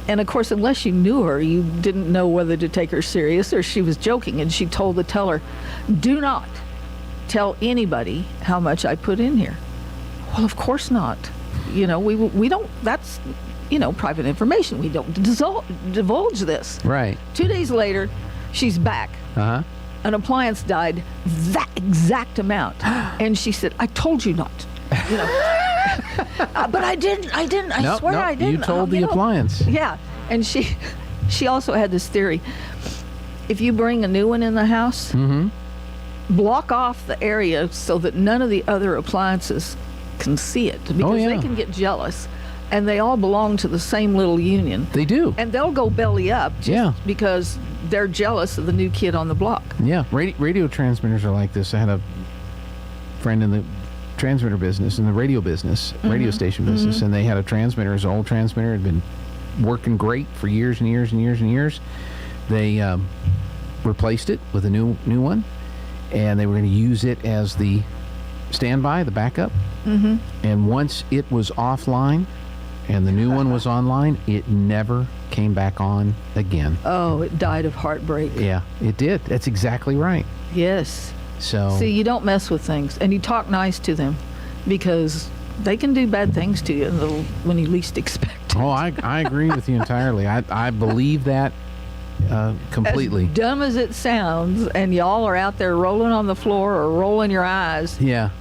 And of course, unless you knew her, you didn't know whether to take her serious or she was joking. And she told the teller, do not tell anybody how much I put in here. Well, of course not. You know, we don't, that's, you know, private information. We don't divulge this. Right. 2 days later, she's back. Uh-huh. An appliance died that exact amount. And she said, I told you not. You know. But I didn't. I swear I didn't. You told the appliance. Yeah. And she also had this theory. If you bring a new one in the house, mm-hmm. block off the area so that none of the other appliances can see it. Because they can get jealous. And they all belong to the same little union. They do. And they'll go belly up just because they're jealous of the new kid on the block. Yeah. Radio transmitters are like this. I had a friend in the transmitter business, in the radio business, Mm-hmm. radio station business, and they had a transmitter. It was an old transmitter. It had been working great for years and years and years and years. They replaced it with a new one, and they were going to use it as the standby, the backup. Mm-hmm. And once it was offline and the new one was online, it never came back on again. Oh, it died of heartbreak. Yeah, it did. That's exactly right. Yes. So see, you don't mess with things, and you talk nice to them, because they can do bad things to you when you least expect it. Oh, I agree with you entirely. I believe that completely. As dumb as it sounds, and y'all are out there rolling on the floor or rolling your eyes. Yeah.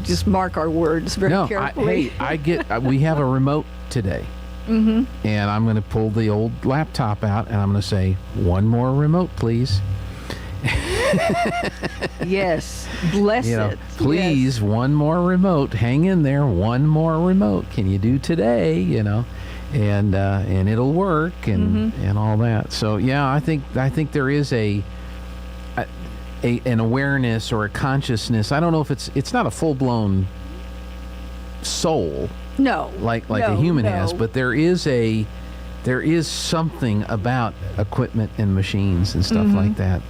Just mark our words very carefully. We have a remote today. Mm-hmm. And I'm going to pull the old laptop out, and I'm going to say, one more remote, please. Yes, bless it. Please, yes. One more remote. Hang in there. One more remote. Can you do today? You know, and it'll work and all that. So yeah, I think there is an awareness or a consciousness. I don't know if it's not a full blown soul. No, like a human has, but there is something about equipment and machines and stuff like that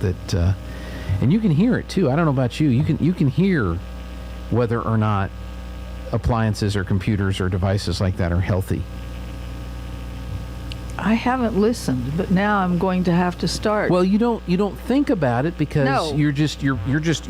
and you can hear it too. I don't know about you. You can hear whether or not appliances or computers or devices like that are healthy. I haven't listened, but now I'm going to have to start. Well, you don't think about it because you're just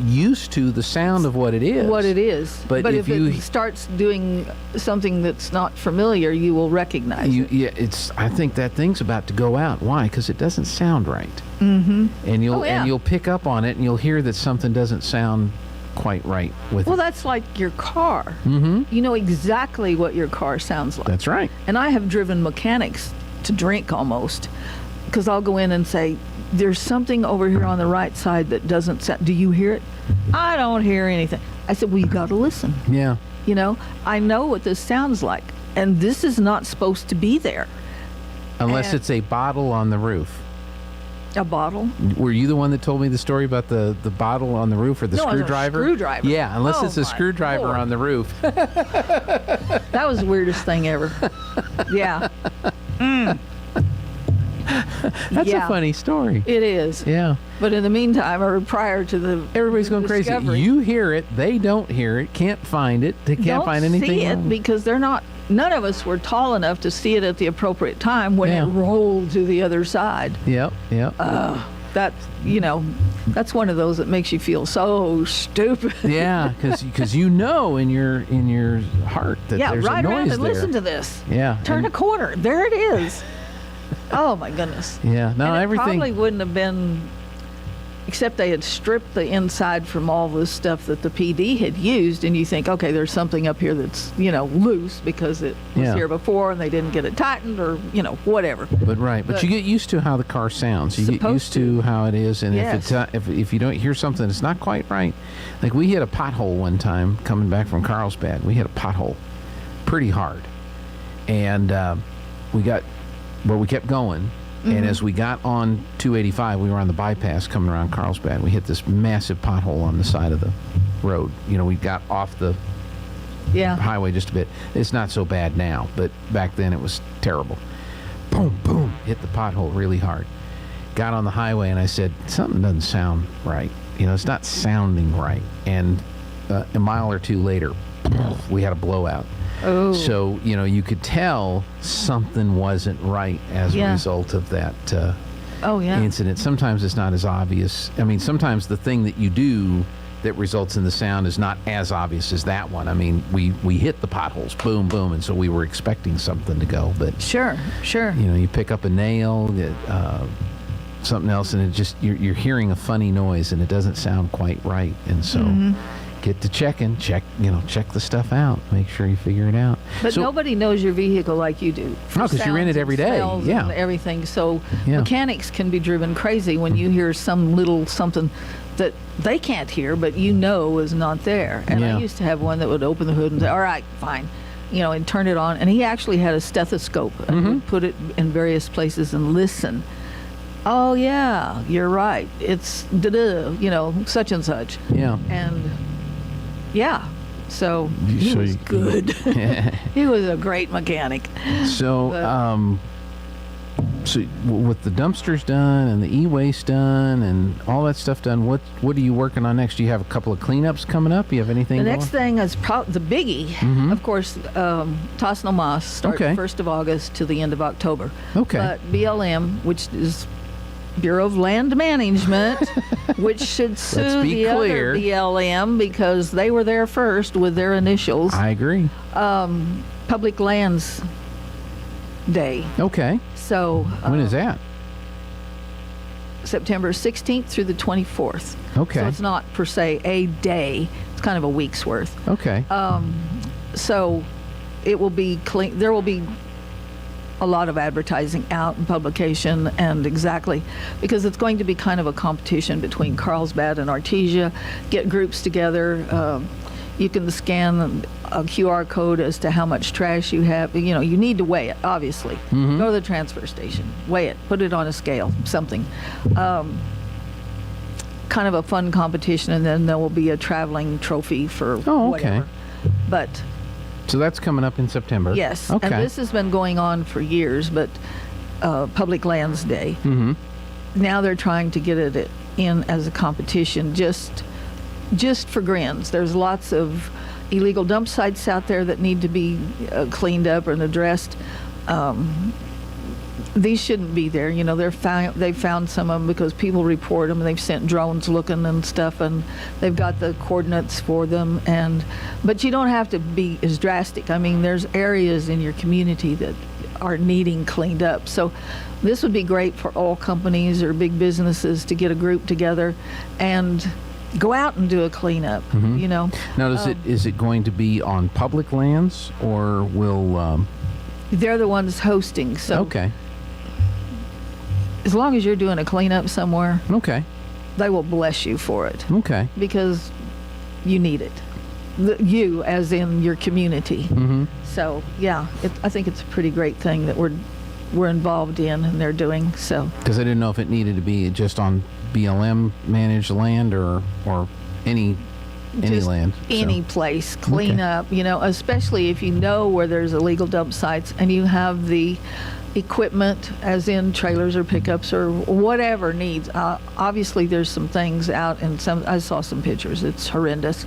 used to the sound of what it is. What it is. But if it starts doing something that's not familiar, you will recognize it. Yeah, I think that thing's about to go out. Why? Because it doesn't sound right. Mm-hmm. And you'll pick up on it, and you'll hear that something doesn't sound quite right with it. Well, that's like your car. Mm-hmm. You know exactly what your car sounds like. That's right. And I have driven mechanics to drink almost, because I'll go in and say, there's something over here on the right side that doesn't sound. Do you hear it? I don't hear anything. I said, well, you got to listen. Yeah. You know, I know what this sounds like, and this is not supposed to be there. Unless it's a bottle on the roof. A bottle? Were you the one that told me the story about the bottle on the roof or the screwdriver? No, screwdriver. Yeah, unless it's a screwdriver on the roof. That was the weirdest thing ever. Yeah. That's a funny story. It is. Yeah. But in the meantime, or prior to everybody's going crazy. You hear it, they don't hear it, can't find it, they can't find anything see it wrong. Because they're not. None of us were tall enough to see it at the appropriate time when it rolled to the other side. Yep. That's one of those that makes you feel so stupid. Yeah, because you know in your heart that there's a noise there. Ride around and listen to this. Yeah. Turn a corner. There it is. Oh my goodness. Yeah. No, and it everything probably wouldn't have been, except they had stripped the inside from all the stuff that the PD had used, and you think, okay, there's something up here that's loose because it was here before and they didn't get it tightened, or whatever. But you get used to how the car sounds. You get used to how it is, and if you don't hear something that's not quite right, like we hit a pothole one time coming back from Carlsbad. We hit a pothole pretty hard, and we kept going, And as we got on 285, we were on the bypass coming around Carlsbad. We hit this massive pothole on the side of the road. You know, we got off the highway just a bit. It's not so bad now, but back then it was terrible. Boom, boom, hit the pothole really hard. Got on the highway and I said, something doesn't sound right. You know, it's not sounding right. And a mile or two later, we had a blowout. Oh. So, you know, you could tell something wasn't right as a result of that incident. Sometimes it's not as obvious. I mean, sometimes the thing that you do that results in the sound is not as obvious as that one. I mean, we hit the potholes, boom, boom, and so we were expecting something to go. But sure. You know, you pick up a nail, something else, and it just you're hearing a funny noise, and it doesn't sound quite right, and so. Get to check the stuff out. Make sure you figure it out. But nobody knows your vehicle like you do. No, because you're in it every day. Yeah. And everything. So mechanics can be driven crazy when you hear some little something that they can't hear, but you know is not there. And I used to have one that would open the hood and say, all right, fine. You know, and turn it on. And he actually had a stethoscope and would put it in various places and listen. Oh, yeah, you're right. It's, such and such. Yeah. And... yeah, so he was good. He was a great mechanic. So, so with the dumpsters done and the e-waste done and all that stuff done, what are you working on next? Do you have a couple of cleanups coming up? Do you have anything The going? next thing is the biggie, of course, Toss No Mas starts 1st of August to the end of October. Okay. But BLM, which is Bureau of Land Management, which should sue the other BLM because they were there first with their initials. I agree. Public Lands Day. Okay. So when is that? September 16th through the 24th. Okay. So it's not per se a day. It's kind of a week's worth. Okay. So it will be clean. There will be a lot of advertising out and publication, and because it's going to be kind of a competition between Carlsbad and Artesia. Get groups together. You can scan a QR code as to how much trash you have. You know, you need to weigh it, obviously. Go to the transfer station, weigh it, put it on a scale, something. Kind of a fun competition, and then there will be a traveling trophy for whatever. But so that's coming up in September. Yes. Okay. And this has been going on for years, but Public Lands Day. Now they're trying to get it in as a competition just for grins. There's lots of illegal dump sites out there that need to be cleaned up and addressed. These shouldn't be there. You know, they've found some of them because people report them, and they've sent drones looking and stuff, and they've got the coordinates for them. But you don't have to be as drastic. I mean, there's areas in your community that are needing cleaned up. So this would be great for all companies or big businesses to get a group together and go out and do a cleanup. You know. Now, is it going to be on public lands, or will? They're the ones hosting. So okay. As long as you're doing a cleanup somewhere, okay, they will bless you for it. Okay. Because you need it. You, as in your community. So, yeah, I think it's a pretty great thing that we're involved in and they're doing. So. Because I didn't know if it needed to be just on BLM managed land or any land. Any place, clean up, you know, especially if you know where there's illegal dump sites and you have the equipment, as in trailers or pickups or whatever needs. Obviously, there's some things out, and I saw some pictures. It's horrendous.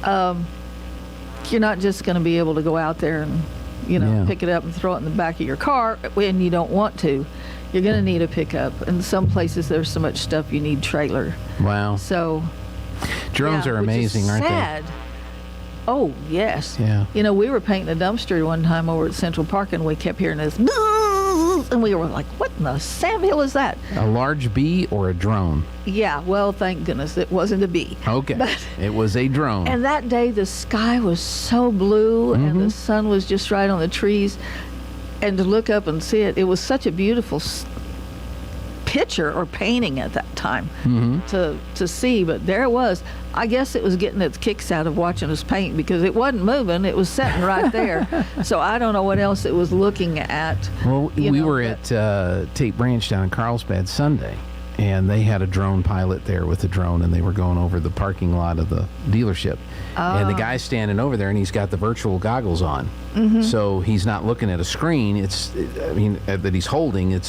You're not just going to be able to go out there and, pick it up and throw it in the back of your car when you don't want to. You're going to need a pickup. And some places there's so much stuff you need trailer. Wow. So drones are amazing, aren't sad. they? Oh, yes. Yeah. You know, we were painting a dumpster one time over at Central Park, and we kept hearing this, and we were like, what in the Sam Hill is that? A large bee or a drone? Yeah, well, thank goodness it wasn't a bee. Okay. But, it was a drone. And that day, the sky was so blue, and the sun was just right on the trees. And to look up and see it, it was such a beautiful picture or painting at that time to see, but there it was. I guess it was getting its kicks out of watching us paint because it wasn't moving. It was sitting right there. So I don't know what else it was looking at. Well, we were at Tate Branch down in Carlsbad Sunday, and they had a drone pilot there with a drone, and they were going over the parking lot of the dealership. And the guy's standing over there, and he's got the virtual goggles on. So he's not looking at a screen. That he's holding.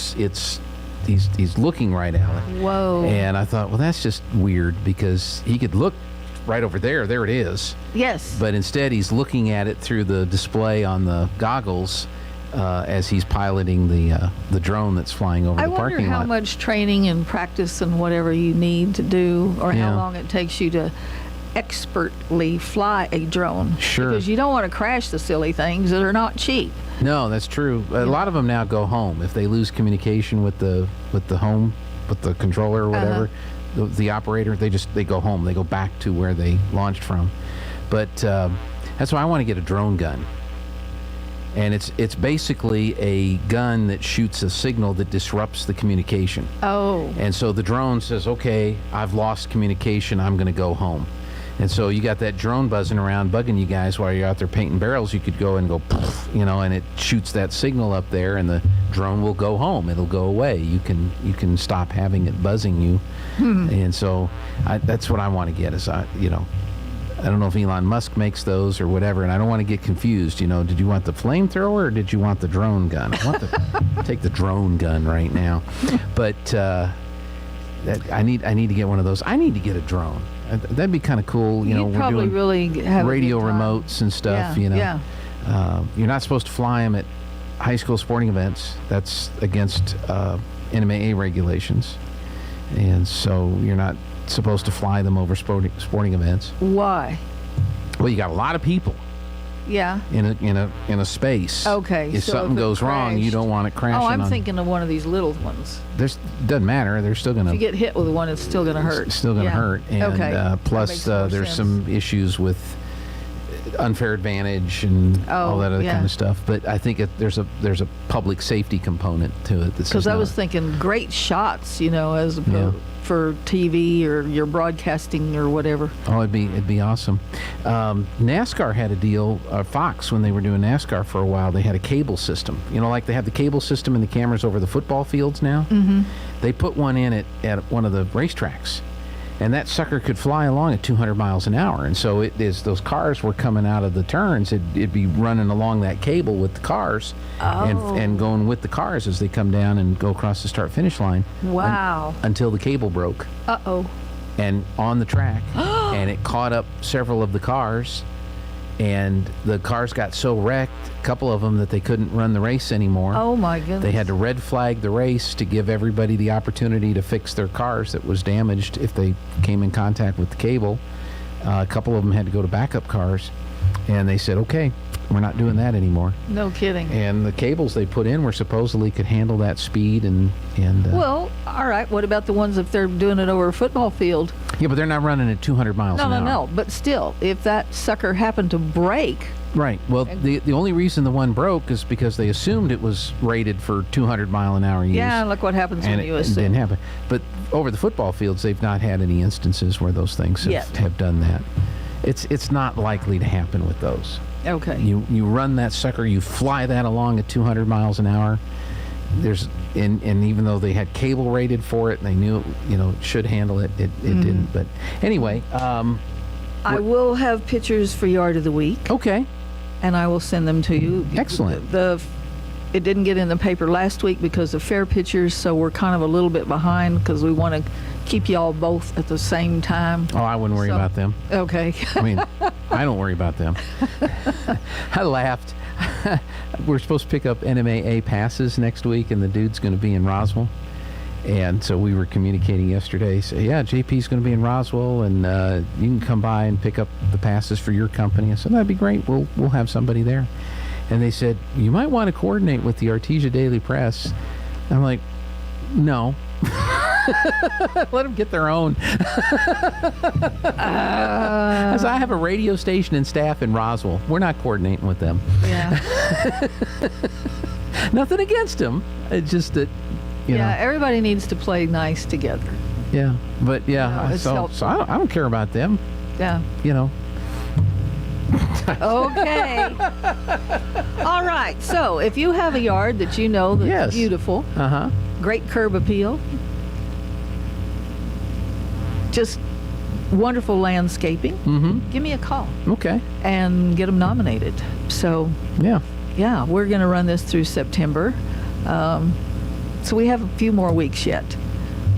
He's looking right at it. Whoa. And I thought, well, that's just weird because he could look right over there. There it is. Yes. But instead, he's looking at it through the display on the goggles as he's piloting the drone that's flying over the parking lot. I wonder how much training and practice and whatever you need to do, or how long it takes you to expertly fly a drone. Sure. Because you don't want to crash the silly things that are not cheap. No, that's true. A lot of them now go home if they lose communication with the controller or whatever, the operator. They go home. They go back to where they launched from. But that's why I want to get a drone gun. And it's basically a gun that shoots a signal that disrupts the communication. Oh. And so the drone says, okay, I've lost communication. I'm going to go home. And so you got that drone buzzing around, bugging you guys while you're out there painting barrels. You could go and go, poof, and it shoots that signal up there, and the drone will go home. It'll go away. You can stop having it buzzing you. And so that's what I want to get. I don't know if Elon Musk makes those or whatever, and I don't want to get confused. Did you want the flamethrower or did you want the drone gun? I want to take the drone gun right now, but I need to get one of those. I need to get a drone. That'd be kind of cool. You'd probably doing really have radio a good time. remotes and stuff. Yeah. You're not supposed to fly them at high school sporting events. That's against NMAA regulations, and so you're not supposed to fly them over sporting events. Why? Well, you got a lot of people. Yeah. In a space. Okay. If so something goes wrong, you don't want it crashing. Oh, I'm thinking of one of these little ones. Doesn't matter. They're still gonna. If you get hit with one, it's still gonna hurt. It's still gonna hurt. And okay. Plus, there's some issues with unfair advantage and all that other kind of stuff. But I think there's a public safety component to it. Because I was thinking great shots, as for TV or your broadcasting or whatever. Oh, it'd be awesome. NASCAR had a deal. Fox, when they were doing NASCAR for a while, they had a cable system. Like they have the cable system and the cameras over the football fields now. They put one in at one of the racetracks, and that sucker could fly along at 200 miles an hour. And so as those cars were coming out of the turns, it'd be running along that cable with the cars and going with the cars as they come down and go across the start-finish line. Wow. Until the cable broke. Uh-oh. And on the track, and it caught up several of the cars, and the cars got so wrecked, a couple of them, that they couldn't run the race anymore. Oh, my goodness. They had to red flag the race to give everybody the opportunity to fix their cars that was damaged if they came in contact with the cable. A couple of them had to go to backup cars, and they said, okay, we're not doing that anymore. No kidding. And the cables they put in were supposedly could handle that speed and well, all right. What about the ones if they're doing it over a football field? Yeah, but they're not running at 200 miles an hour. No. But still, if that sucker happened to break. Right. Well, the only reason the one broke is because they assumed it was rated for 200 mile an hour use. Yeah, look what happens when you assume. It didn't happen. But over the football fields, they've not had any instances where those things have done that. It's not likely to happen with those. Okay. You run that sucker, you fly that along at 200 miles an hour. And even though they had cable rated for it and they knew it should handle it, it didn't. But anyway, I will have pictures for Yard of the Week. Okay. And I will send them to you. Excellent. It didn't get in the paper last week because of fair pictures, so we're kind of a little bit behind because we want to keep y'all both at the same time. Oh, I wouldn't worry about them. Okay. I mean, I don't worry about them. I laughed. We're supposed to pick up NMAA passes next week, and the dude's going to be in Roswell. And so we were communicating yesterday. So, yeah, JP's going to be in Roswell, and you can come by and pick up the passes for your company. I said, that'd be great. We'll have somebody there. And they said, you might want to coordinate with the Artesia Daily Press. I'm like, no. Let them get their own. As I have a radio station and staff in Roswell. We're not coordinating with them. Yeah. Nothing against them. It's just that, Yeah, everybody needs to play nice together. Yeah, but yeah, it's so helpful. I don't care about them. Yeah. You know. Okay. All right. So if you have a yard that you know that's beautiful, great curb appeal, just wonderful landscaping, give me a call. Okay. And get them nominated. So yeah, we're going to run this through September. So we have a few more weeks yet.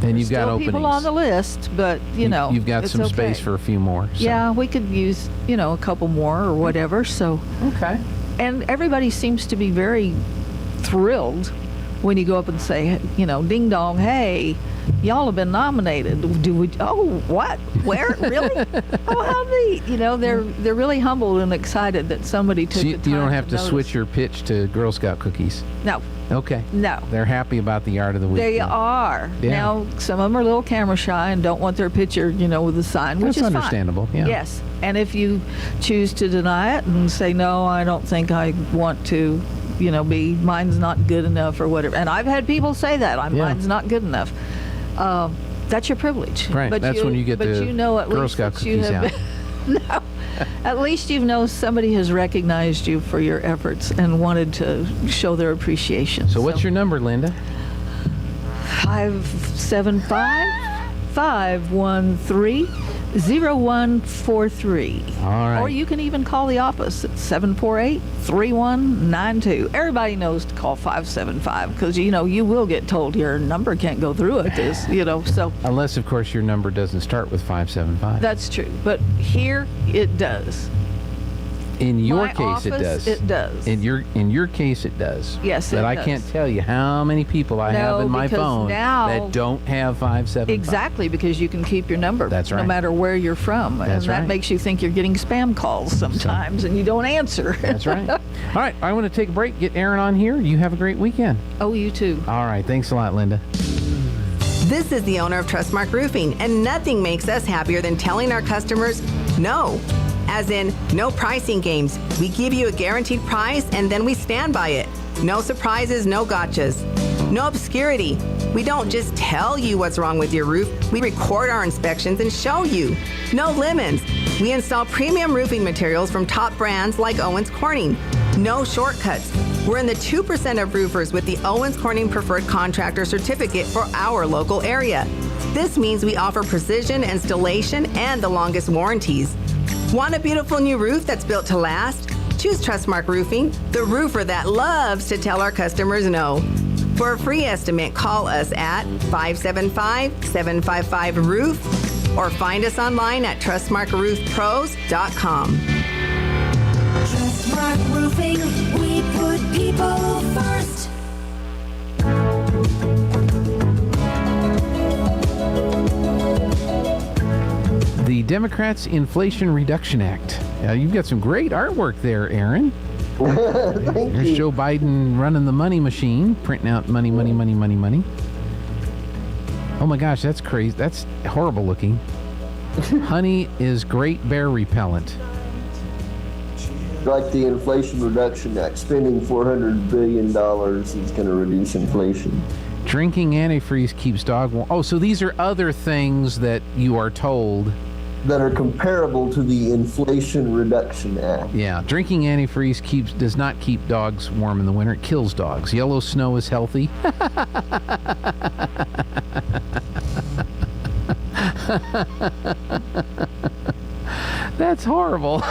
And you've Still got openings. people on the list, but you've got it's some okay. space for a few more. So. Yeah, we could use a couple more or whatever. So okay. And everybody seems to be very thrilled when you go up and say, ding dong, hey, y'all have been nominated. Oh, what? Where? Really? Oh, how neat. They're really humbled and excited that somebody took the time. You don't have to notice. switch your pitch to Girl Scout cookies. No. Okay. No. They're happy about the Yard of the Week. They then. are. Yeah. Now, some of them are a little camera shy and don't want their picture, with the sign, which That's is understandable. fine. Yeah. Yes. And if you choose to deny it and say, no, I don't think I want to, mine's not good enough or whatever. And I've had people say that, mine's not good enough. That's your privilege. Right. But That's when you get the at Girl least Scout that you cookies have out. No. At least somebody has recognized you for your efforts and wanted to show their appreciation. So what's your number, Linda? 575-513-0143. All right. Or you can even call the office at 748-3192. Everybody knows to call 575 because, you will get told your number can't go through at this, so. Unless, of course, your number doesn't start with 575. That's true. But here it does. In your My case, it office, does. it does. In your case, it does. Yes, it But I does. can't tell you how many people I have in my because phone now- that don't have 575. Exactly, because you can keep your number. That's right. No matter where you're from. That's and that right. makes you think you're getting spam calls sometimes and you don't answer. That's right. All right, I want to take a break, get Aaron on here. You have a great weekend. Oh, you too. All right, thanks a lot, Linda. This is the owner of Trustmark Roofing, and nothing makes us happier than telling our customers no. As in, no pricing games. We give you a guaranteed price, and then we stand by it. No surprises, no gotchas. No obscurity. We don't just tell you what's wrong with your roof. We record our inspections and show you. No lemons. We install premium roofing materials from top brands like Owens Corning. No shortcuts. We're in the 2% of roofers with the Owens Corning Preferred Contractor Certificate for our local area. This means we offer precision installation and the longest warranties. Want a beautiful new roof that's built to last? Choose Trustmark Roofing, the roofer that loves to tell our customers no. For a free estimate, call us at 575-755-ROOF or find us online at trustmarkroofpros.com. Trustmark Roofing, we put people first. The Democrats' Inflation Reduction Act. You've got some great artwork there, Aaron. There's Joe Biden running the money machine, printing out money, money, money, money, money. Oh my gosh, that's crazy. That's horrible looking. Honey is great bear repellent. Like the Inflation Reduction Act, spending $400 billion is going to reduce inflation. Drinking antifreeze keeps dog warm. Oh, so these are other things that you are told that are comparable to the Inflation Reduction Act. Yeah, drinking antifreeze does not keep dogs warm in the winter. It kills dogs. Yellow snow is healthy. That's horrible.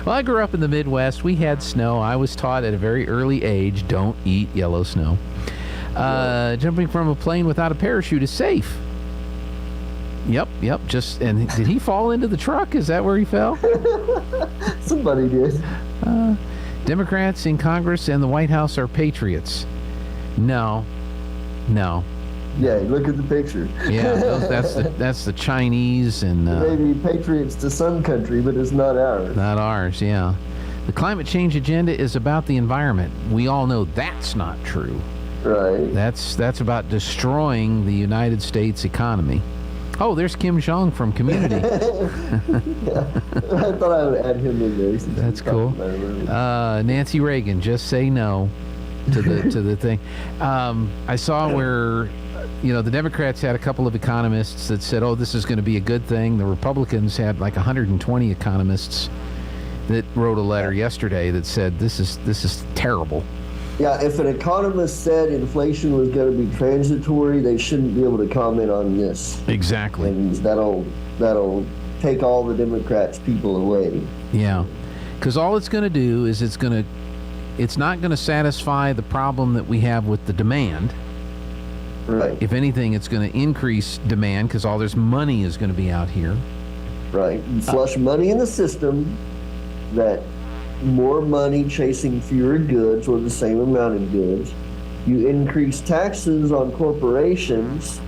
Well, I grew up in the Midwest. We had snow. I was taught at a very early age, don't eat yellow snow. Jumping from a plane without a parachute is safe. Yep. And did he fall into the truck? Is that where he fell? Somebody did. Democrats in Congress and the White House are patriots. No. Yeah, look at the picture. Yeah, that's the Chinese and. Maybe patriots to some country, but it's not ours. Not ours. Yeah. The climate change agenda is about the environment. We all know that's not true. Right. That's about destroying the United States economy. Oh, there's Kim Jong from Community. Yeah. I thought I would add him in there. That's cool. Nancy Reagan, just say no. to the thing. I saw where, the Democrats had a couple of economists that said, "Oh, this is going to be a good thing." The Republicans had like 120 economists that wrote a letter yesterday that said this is terrible. Yeah, if an economist said inflation was going to be transitory, they shouldn't be able to comment on this. Exactly. And that'll take all the Democrats' people away. Yeah, because all it's going to do is it's not going to satisfy the problem that we have with the demand. Right. If anything, it's going to increase demand because all this money is going to be out here. Right. You flush money in the system, that more money chasing fewer goods or the same amount of goods. You increase taxes on corporations.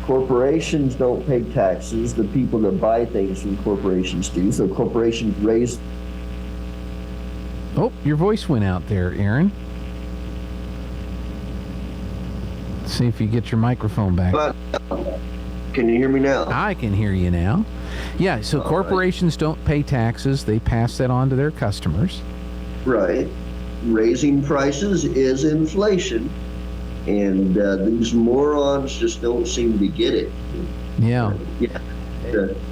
Corporations don't pay taxes. The people that buy things from corporations do. So corporations raise. Oh, your voice went out there, Aaron. See if you get your microphone back. Can you hear me now? I can hear you now. Yeah, so corporations don't pay taxes. They pass that on to their customers. Right. Raising prices is inflation. And these morons just don't seem to get it. Yeah. Yeah.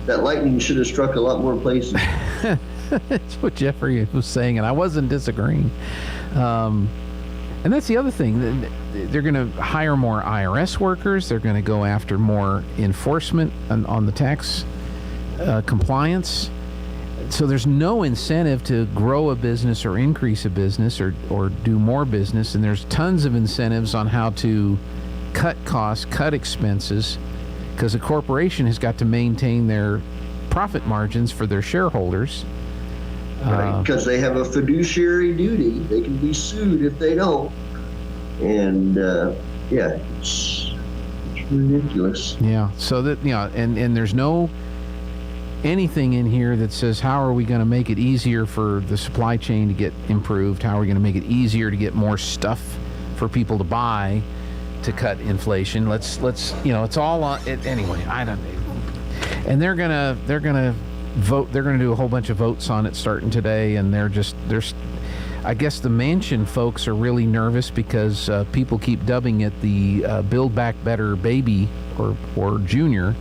That lightning should have struck a lot more places. That's what Jeffrey was saying, and I wasn't disagreeing. And that's the other thing. They're going to hire more IRS workers. They're going to go after more enforcement on the tax compliance. So there's no incentive to grow a business or increase a business or do more business. And there's tons of incentives on how to cut costs, cut expenses, because a corporation has got to maintain their profit margins for their shareholders. Right, because they have a fiduciary duty. They can be sued if they don't. And it's ridiculous. Yeah. So that and there's no anything in here that says how are we going to make it easier for the supply chain to get improved? How are we going to make it easier to get more stuff for people to buy to cut inflation? Let's it's all on it anyway. I don't. And they're gonna vote. They're going to do a whole bunch of votes on it starting today, and I guess the Manchin folks are really nervous because people keep dubbing it the Build Back Better baby or junior,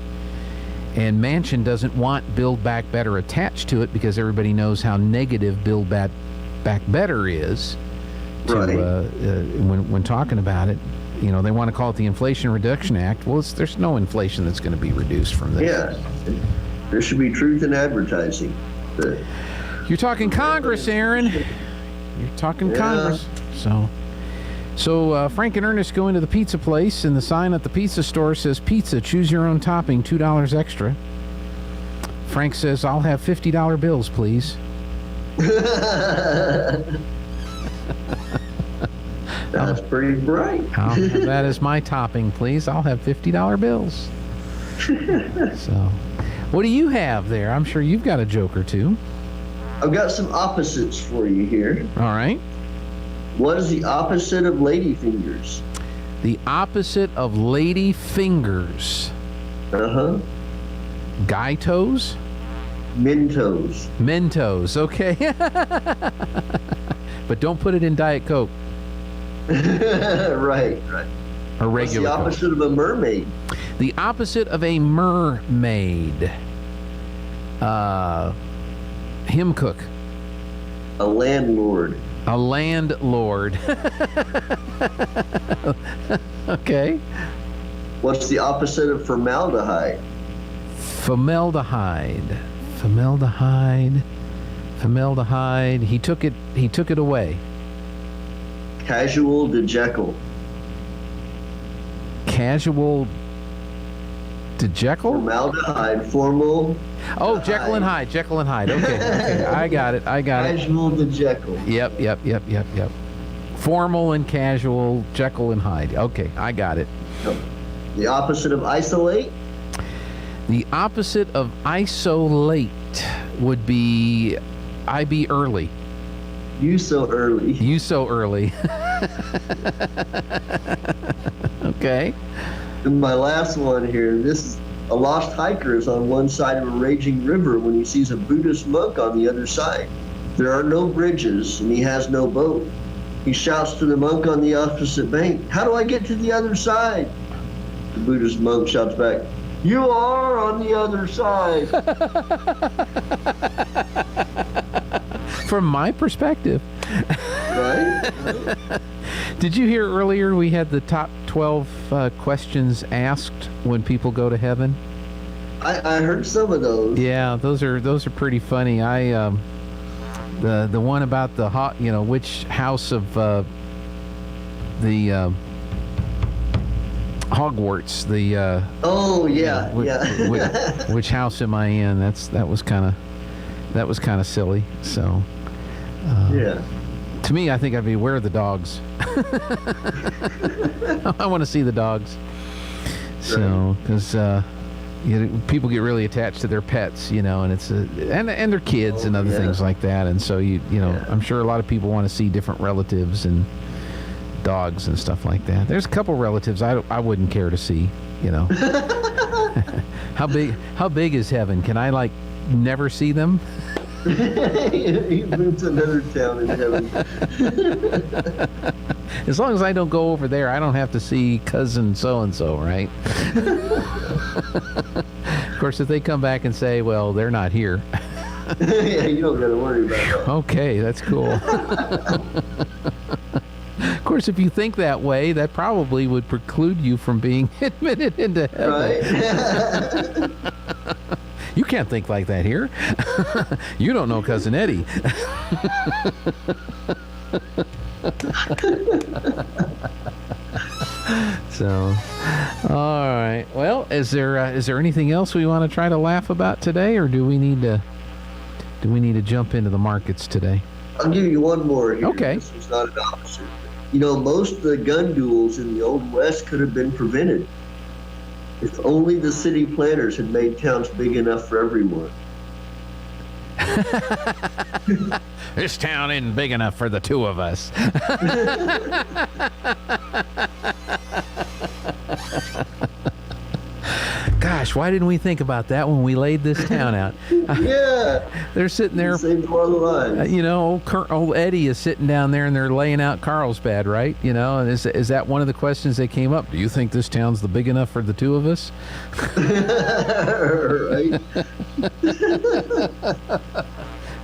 and Manchin doesn't want Build Back Better attached to it because everybody knows how negative Build Back Better is. Right. When talking about it, they want to call it the Inflation Reduction Act. Well, there's no inflation that's going to be reduced from this. Yeah. There should be truth in advertising. You're talking Congress, Aaron. You're talking Congress. So Frank and Ernest go into the pizza place, and the sign at the pizza store says, "Pizza, choose your own topping, $2 extra." Frank says, "I'll have $50 bills, please." That's pretty bright. That is my topping, please. I'll have $50 bills. So, what do you have there? I'm sure you've got a joke or two. I've got some opposites for you here. All right. What is the opposite of lady fingers? The opposite of lady fingers. Uh-huh. Guy toes? Mentos. Mentos, okay. But don't put it in Diet Coke. Right. Or regular What's the opposite of a mermaid? The opposite of a mermaid. Hymn cook. A landlord. A landlord. Okay. What's the opposite of formaldehyde? Formaldehyde. He took it away. Casual to Jekyll. Casual to Jekyll? Formaldehyde, formal. Oh, Jekyll and Hyde. Okay. I got it. Casual to Jekyll. Yep. Formal and casual, Jekyll and Hyde. Okay, I got it. The opposite of isolate? The opposite of isolate would be I be early. You so early. Okay. And my last one here, this is a lost hiker is on one side of a raging river when he sees a Buddhist monk on the other side. There are no bridges and he has no boat. He shouts to the monk on the opposite bank, "How do I get to the other side?" The Buddhist monk shouts back, "You are on the other side." From my perspective. Right? Did you hear earlier we had the top 12 questions asked when people go to heaven? I heard some of those. Yeah, those are pretty funny. The one about the which house of the Hogwarts, oh yeah, which house am I in? That was kind of silly. So yeah. To me, I think I'd be, where are the dogs? I want to see the dogs. So, because people get really attached to their pets, and it's and their kids and other things like that, and so I'm sure a lot of people want to see different relatives and dogs and stuff like that. There's a couple relatives I wouldn't care to see. How big is heaven? Can I never see them? He moved to another town in heaven. As long as I don't go over there, I don't have to see cousin so-and-so, right? Of course, if they come back and say, well, they're not here. Yeah, you don't got to worry about that. Okay, that's cool. Of course, if you think that way, that probably would preclude you from being admitted into heaven. Right? You can't think like that here. You don't know Cousin Eddie. So, all right. Well, is there anything else we want to try to laugh about today, or do we need to jump into the markets today? I'll give you one more here. Okay. This was not an opposite. Most of the gun duels in the Old West could have been prevented if only the city planners had made towns big enough for everyone. This town isn't big enough for the two of us. Gosh, why didn't we think about that when we laid this town out? Yeah. They're sitting there. Saved one of the lives. Old Eddie is sitting down there and they're laying out Carlsbad, right? And is that one of the questions that came up? Do you think this town's big enough for the two of us? Right.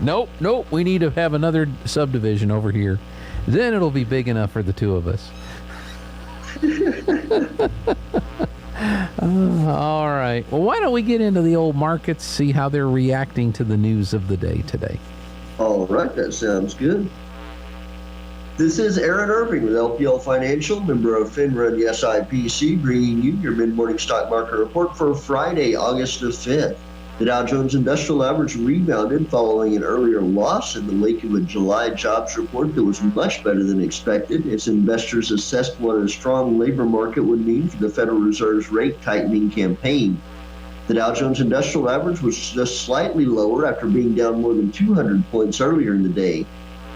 Nope. We need to have another subdivision over here. Then it'll be big enough for the two of us. All right. Well, why don't we get into the old markets, see how they're reacting to the news of the day today? All right, that sounds good. This is Aaron Irving with LPL Financial, member of FINRA and the SIPC, bringing you your mid-morning stock market report for Friday, August the 5th. The Dow Jones Industrial Average rebounded following an earlier loss in the wake of a July jobs report that was much better than expected, as investors assessed what a strong labor market would mean for the Federal Reserve's rate tightening campaign. The Dow Jones Industrial Average was just slightly lower after being down more than 200 points earlier in the day.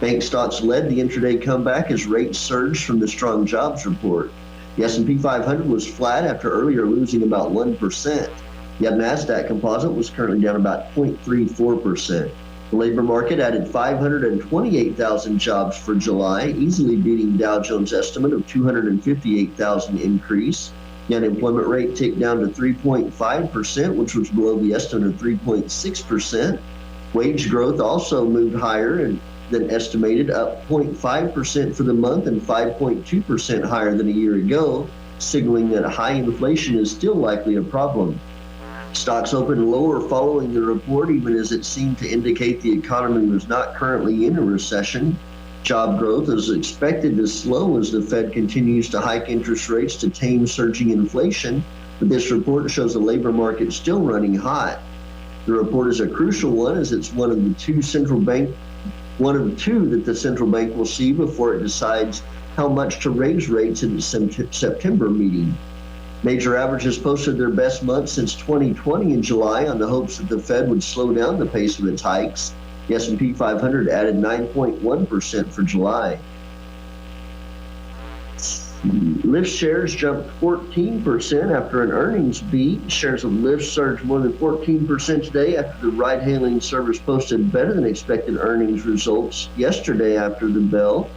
Bank stocks led the intraday comeback as rates surged from the strong jobs report. The S&P 500 was flat after earlier losing about 1%. Yet NASDAQ composite was currently down about 0.34%. The labor market added 528,000 jobs for July, easily beating Dow Jones' estimate of 258,000 increase. The unemployment rate ticked down to 3.5%, which was below the estimate of 3.6%. Wage growth also moved higher than estimated, up 0.5% for the month and 5.2% higher than a year ago, signaling that high inflation is still likely a problem. Stocks opened lower following the report, even as it seemed to indicate the economy was not currently in a recession. Job growth is expected to slow as the Fed continues to hike interest rates to tame surging inflation, but this report shows the labor market still running hot. The report is a crucial one, as it's one of the two that the central bank will see before it decides how much to raise rates in its September meeting. Major averages posted their best month since 2020 in July on the hopes that the Fed would slow down the pace of its hikes. The S&P 500 added 9.1% for July. Lyft shares jumped 14% after an earnings beat. Shares of Lyft surged more than 14% today after the ride-hailing service posted better than expected earnings results yesterday after the bell.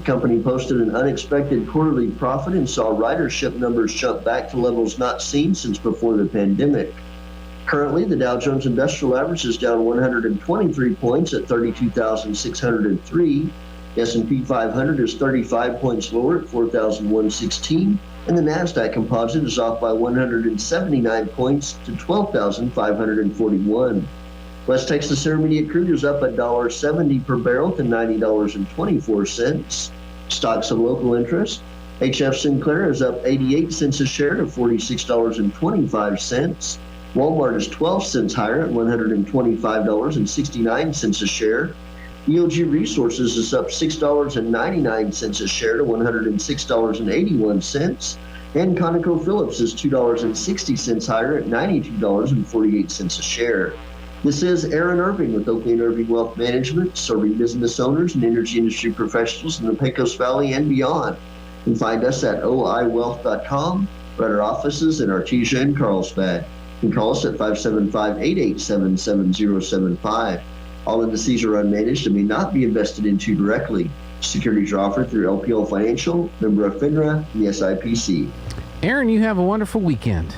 The company posted an unexpected quarterly profit and saw ridership numbers jump back to levels not seen since before the pandemic. Currently, the Dow Jones Industrial Average is down 123 points at 32,603. The S&P 500 is 35 points lower at 4,116. And the NASDAQ composite is off by 179 points to 12,541. West Texas Intermediate crude is up $1.70 per barrel to $90.24. Stocks of local interest. HF Sinclair is up 88 cents a share to $46.25. Walmart is 12 cents higher at $125.69 a share. EOG Resources is up $6.99 a share to $106.81. And ConocoPhillips is $2.60 higher at $92.48 a share. This is Aaron Irving with Oakley & Irving Wealth Management, serving business owners and energy industry professionals in the Pecos Valley and beyond. You can find us at oiwealth.com or at our offices in Artesia and Carlsbad. You can call us at 575-887-7075. All indices are unmanaged and may not be invested into directly. Securities are offered through LPL Financial, member of FINRA, and the SIPC. Aaron, you have a wonderful weekend.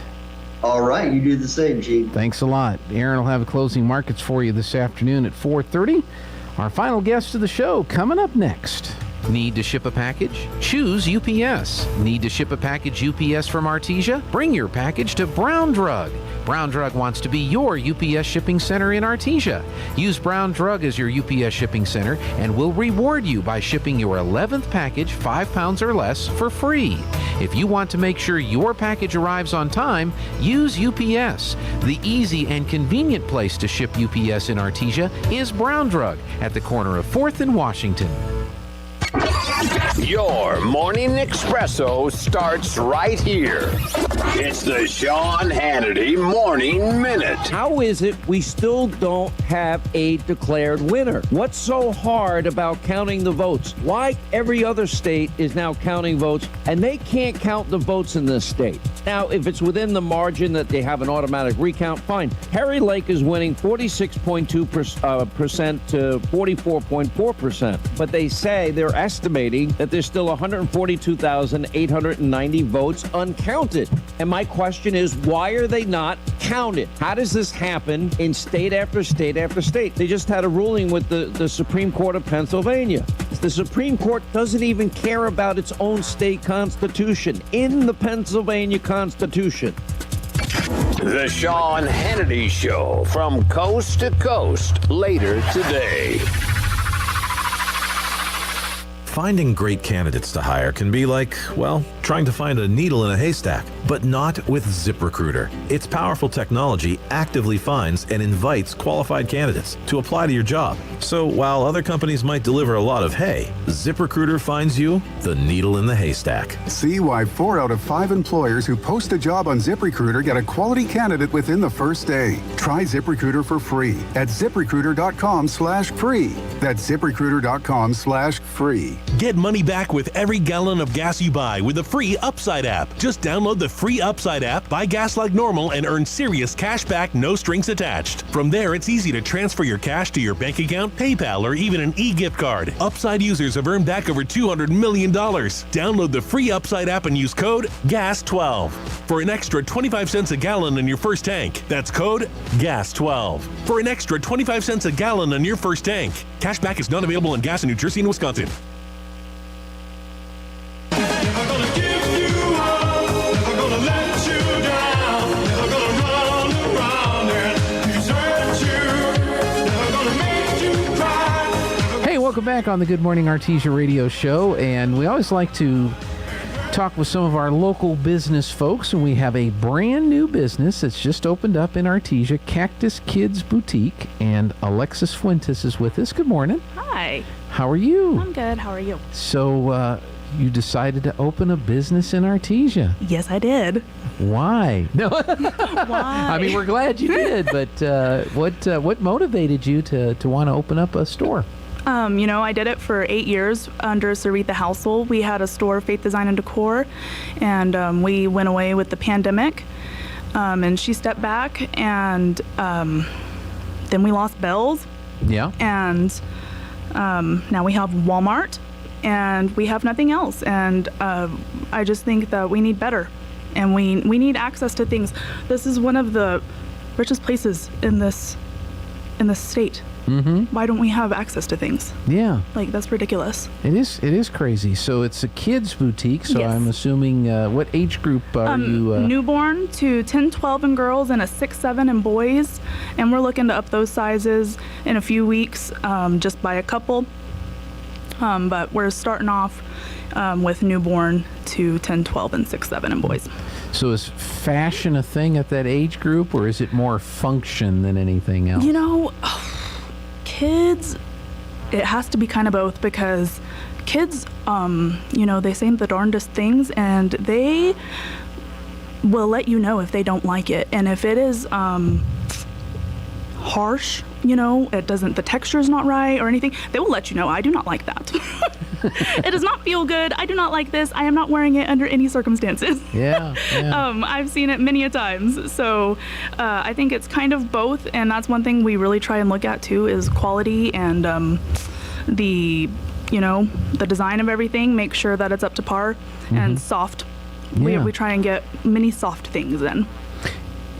All right, you do the same, Gene. Thanks a lot. Aaron will have a closing markets for you this afternoon at 4:30. Our final guest of the show coming up next. Need to ship a package? Choose UPS. Need to ship a package UPS from Artesia? Bring your package to Brown Drug. Brown Drug wants to be your UPS shipping center in Artesia. Use Brown Drug as your UPS shipping center and we'll reward you by shipping your 11th package 5 pounds or less for free. If you want to make sure your package arrives on time, use UPS. The easy and convenient place to ship UPS in Artesia is Brown Drug at the corner of 4th and Washington. Your morning espresso starts right here. It's the Sean Hannity Morning Minute. How is it we still don't have a declared winner? What's so hard about counting the votes? Why every other state is now counting votes and they can't count the votes in this state? Now, if it's within the margin that they have an automatic recount, fine. Harry Lake is winning 46.2% to 44.4%. But they say they're estimating that there's still 142,890 votes uncounted. And my question is, why are they not counted? How does this happen in state after state after state? They just had a ruling with the Supreme Court of Pennsylvania. The Supreme Court doesn't even care about its own state constitution. In the Pennsylvania Constitution. The Sean Hannity Show from coast to coast later today. Finding great candidates to hire can be like, well, trying to find a needle in a haystack, but not with ZipRecruiter. Its powerful technology actively finds and invites qualified candidates to apply to your job. So while other companies might deliver a lot of hay, ZipRecruiter finds you the needle in the haystack. See why 4 out of 5 employers who post a job on ZipRecruiter get a quality candidate within the first day. Try ZipRecruiter for free at ZipRecruiter.com/free. That's ZipRecruiter.com/free. Get money back with every gallon of gas you buy with the free Upside app. Just download the free Upside app, buy gas like normal, and earn serious cash back, no strings attached. From there, it's easy to transfer your cash to your bank account, PayPal, or even an e-gift card. Upside users have earned back over $200 million. Download the free Upside app and use code GAS12 for an extra 25 cents a gallon on your first tank. That's code GAS12 for an extra 25 cents a gallon on your first tank. Cash back is not available on gas in New Jersey and Wisconsin. Welcome back on the Good Morning Artesia radio show, and we always like to talk with some of our local business folks, and we have a brand new business that's just opened up in Artesia, Cactus Kids Boutique, and Alexis Fuentes is with us. Good morning. Hi. How are you? I'm good. How are you? So you decided to open a business in Artesia. Yes, I did. Why? No. Why? I mean, we're glad you did, but what motivated you to want to open up a store? I did it for 8 years under Saritha Housel. We had a store, Faith Design and Decor, and we went away with the pandemic, and she stepped back, and then we lost Bells. Yeah. And now we have Walmart, and we have nothing else. And I just think that we need better, and we need access to things. This is one of the richest places in this state. Mm-hmm. Why don't we have access to things? Yeah. Like, that's ridiculous. It is crazy. So it's a kids boutique. So Yes. I'm assuming what age group are you? Newborn to 10, 12 in girls, and a 6, 7 in boys. And we're looking to up those sizes in a few weeks, just by a couple. But we're starting off with newborn to 10, 12, and 6, 7 in boys. So is fashion a thing at that age group, or is it more function than anything else? You know, kids, it has to be kind of both, because kids, they say the darndest things, and they will let you know if they don't like it. And if it is harsh, the texture's not right or anything, they will let you know, I do not like that. It does not feel good. I do not like this. I am not wearing it under any circumstances. Yeah. I've seen it many a times. So I think it's kind of both, and that's one thing we really try and look at too, is quality and the design of everything. Make sure that it's up to par and soft. Yeah. We try and get many soft things in.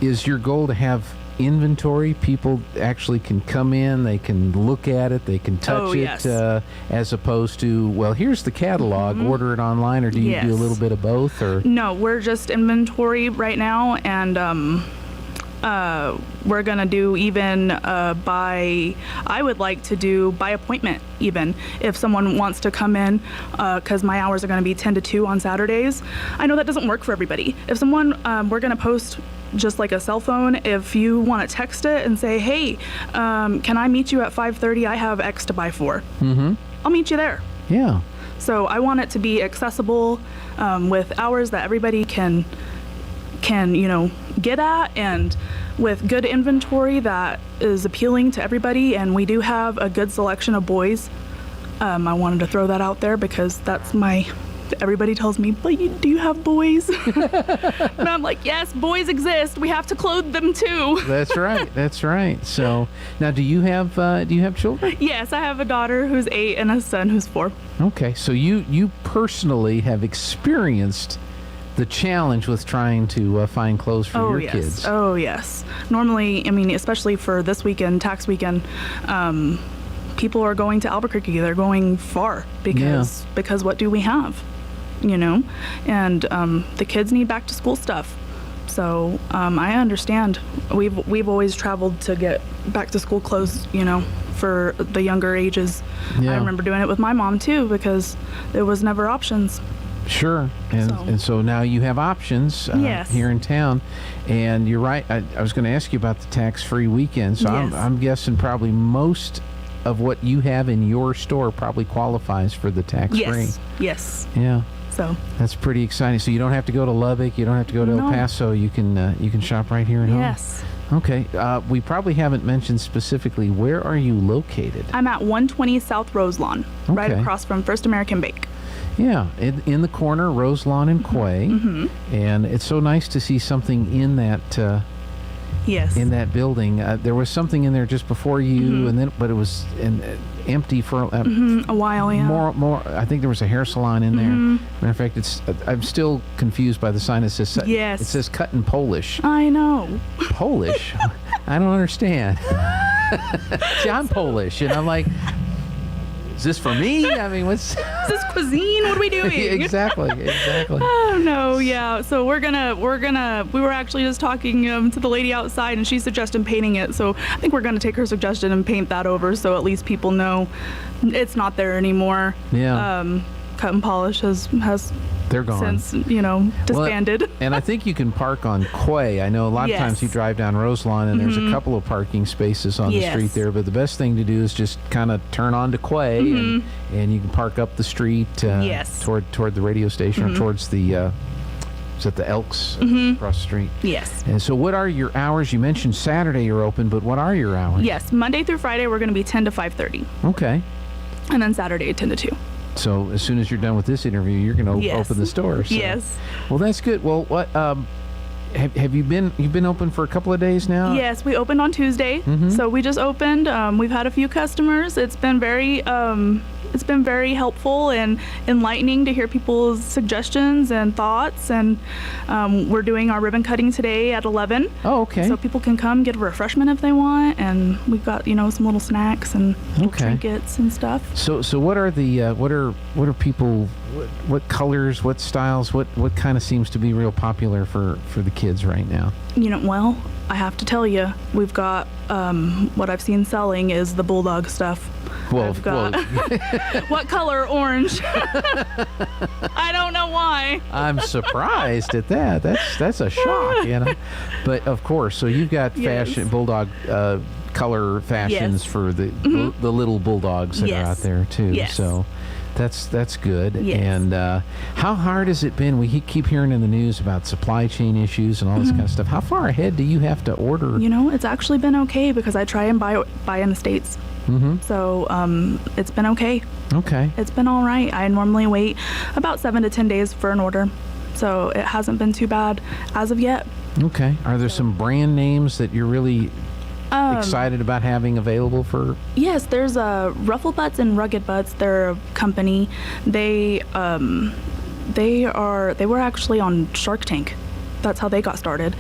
Is your goal to have inventory? People actually can come in, they can look at it, they can touch it, yes. As opposed to, well, here's the catalog, order it online, or do you do a little bit of both? Or No, we're just inventory right now, and we're gonna do even I would like to do by appointment, even if someone wants to come in, because my hours are gonna be 10 to 2 on Saturdays. I know that doesn't work for everybody. If someone, we're gonna post just like a cell phone. If you want to text it and say, hey, can I meet you at 5:30? I have X to buy for. Mm-hmm. I'll meet you there. Yeah. So I want it to be accessible, with hours that everybody can get at, and with good inventory that is appealing to everybody. And we do have a good selection of boys. I wanted to throw that out there because that's everybody tells me, but do you have boys? And I'm like, yes, boys exist. We have to clothe them too. That's right. So now, do you have children? Yes, I have a daughter who's 8 and a son who's 4. Okay, so you personally have experienced the challenge with trying to find clothes for your kids. Oh yes. Normally, especially for this weekend, tax weekend, people are going to Albuquerque. They're going far because what do we have? And the kids need back to school stuff. So I understand. We've always traveled to get back to school clothes, for the younger ages. Yeah. I remember doing it with my mom too, because there was never options. Sure. And so now you have options here in town. And you're right. I was going to ask you about the tax-free weekend. So Yes. I'm guessing probably most of what you have in your store probably qualifies for the tax-free. Yes. Yeah. So that's pretty exciting. So you don't have to go to Lubbock. You don't have to go to El Paso. You can shop right here at home. Yes. Okay. We probably haven't mentioned specifically, where are you located? I'm at 120 South Roselawn, right Okay. across from First American Bake. Yeah, in the corner, Roselawn and Quay. Mm-hmm. And it's so nice to see something in that Yes. in that building. There was something in there just before you, and then but it was empty for a while. Yeah. More. I think there was a hair salon in there. Matter of fact, I'm still confused by the sign that says Yes. It says cut in Polish. I know. Polish? I don't understand. See, I'm Polish, and I'm like, is this for me? I mean, what's Is this cuisine? What are we doing? Exactly. Oh no, yeah. So we were actually just talking to the lady outside, and she suggested painting it. So I think we're gonna take her suggestion and paint that over, so at least people know it's not there anymore. Yeah. Cut and Polish has they're gone. Since disbanded. Well, and I think you can park on Quay. I know a lot of times you drive down Roselawn, and there's a couple of parking spaces on the street there. But the best thing to do is just kind of turn on to Quay, and you can park up the street toward the radio station or towards the is that the Elks across the street. Yes. And so, what are your hours? You mentioned Saturday you're open, but what are your hours? Yes, Monday through Friday we're going to be 10 to 5:30. Okay. And then Saturday 10 to 2. So as soon as you're done with this interview, you're going to open the store. So. Yes. Well, that's good. Well, what have you been? You've been open for a couple of days now. Yes, we opened on Tuesday. So we just opened. We've had a few customers. It's been very it's been very helpful and enlightening to hear people's suggestions and thoughts. And we're doing our ribbon cutting today at 11. Oh, okay. So people can come get a refreshment if they want, and we've got some little snacks and little trinkets and stuff. So what are the what are people? What colors? What styles? What kind of seems to be real popular for the kids right now? Well, I have to tell you, we've got what I've seen selling is the bulldog stuff. Well, I've got what color? Orange. I don't know why. I'm surprised at that. That's a shock, But of course, so you've got fashion bulldog color fashions for the little bulldogs that are out there too. Yes. So that's good. Yes. And how hard has it been? We keep hearing in the news about supply chain issues and all this kind of stuff. How far ahead do you have to order? It's actually been okay because I try and buy in the States. So it's been okay. Okay. It's been all right. I normally wait about 7 to 10 days for an order. So it hasn't been too bad as of yet. Okay. Are there some brand names that you're really excited about having available for? Yes, there's Ruffle Butts and Rugged Butts. They're a company. They were actually on Shark Tank. That's how they got started.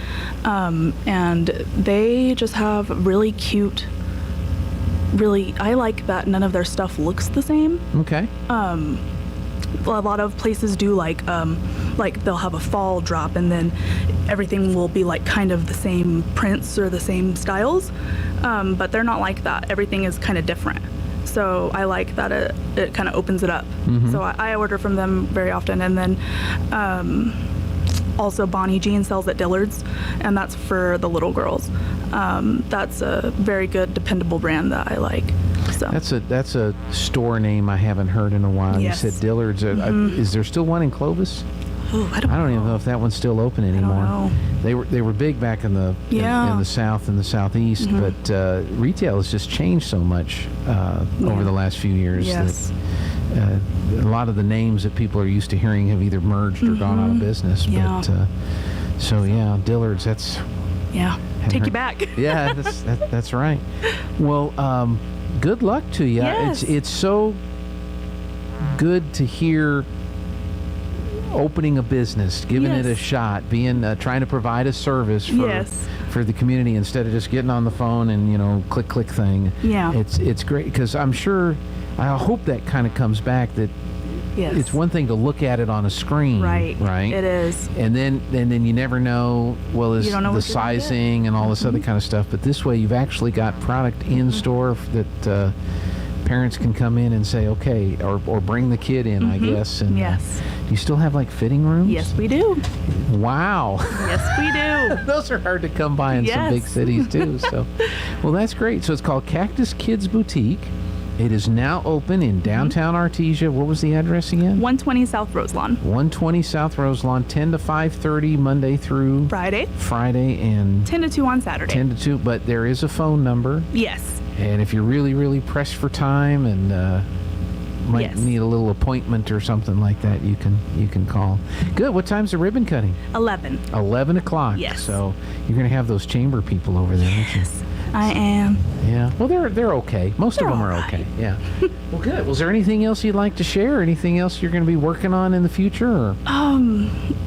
And they just have really cute, I like that none of their stuff looks the same. Okay. A lot of places do like they'll have a fall drop and then everything will be like kind of the same prints or the same styles, but they're not like that. Everything is kind of different. So I like that it kind of opens it up. So I order from them very often. And then also Bonnie Jean sells at Dillard's, and that's for the little girls. That's a very good, dependable brand that I like. So that's a store name I haven't heard in a while. Yes. You said Dillard's. Is there still one in Clovis? Oh, I don't even know if that one's still open anymore. I don't know. They were big back in the in the South and the Southeast, but retail has just changed so much over the last few years. Yes. That, a lot of the names that people are used to hearing have either merged or gone out of business. Yeah. But so yeah, Dillard's. That's take you back. Yeah, that's right. Well, good luck to you. Yes. It's so good to hear opening a business, giving it a shot, being trying to provide a service for the community instead of just getting on the phone and click thing. Yeah. It's great because I hope that kind of comes back that. Yes. It's one thing to look at it on a screen, right? It is. And then you never know, is the sizing and all this other kind of stuff. But this way, you've actually got product in store that parents can come in and say, okay, or bring the kid in, I guess. And, yes. Do you still have like fitting rooms? Yes, we do. Wow. Yes, we do. Those are hard to come by in some big cities too. So, well, that's great. So it's called Cactus Kids Boutique. It is now open in downtown Artesia. What was the address again? 120 South Roselawn. 120 South Roselawn, 10 to 5:30 Monday through Friday, and 10 to 2 on Saturday. 10 to 2, but there is a phone number. Yes. And if you're really, really pressed for time and might need a little appointment or something like that, you can call. Good. What time's the ribbon cutting? 11. 11 o'clock. Yes. So you're going to have those chamber people over there, aren't you? I am. Yeah. Well, they're okay. Most of them are okay. Yeah. Well, good. Was there anything else you'd like to share? Anything else you're going to be working on in the future? Or?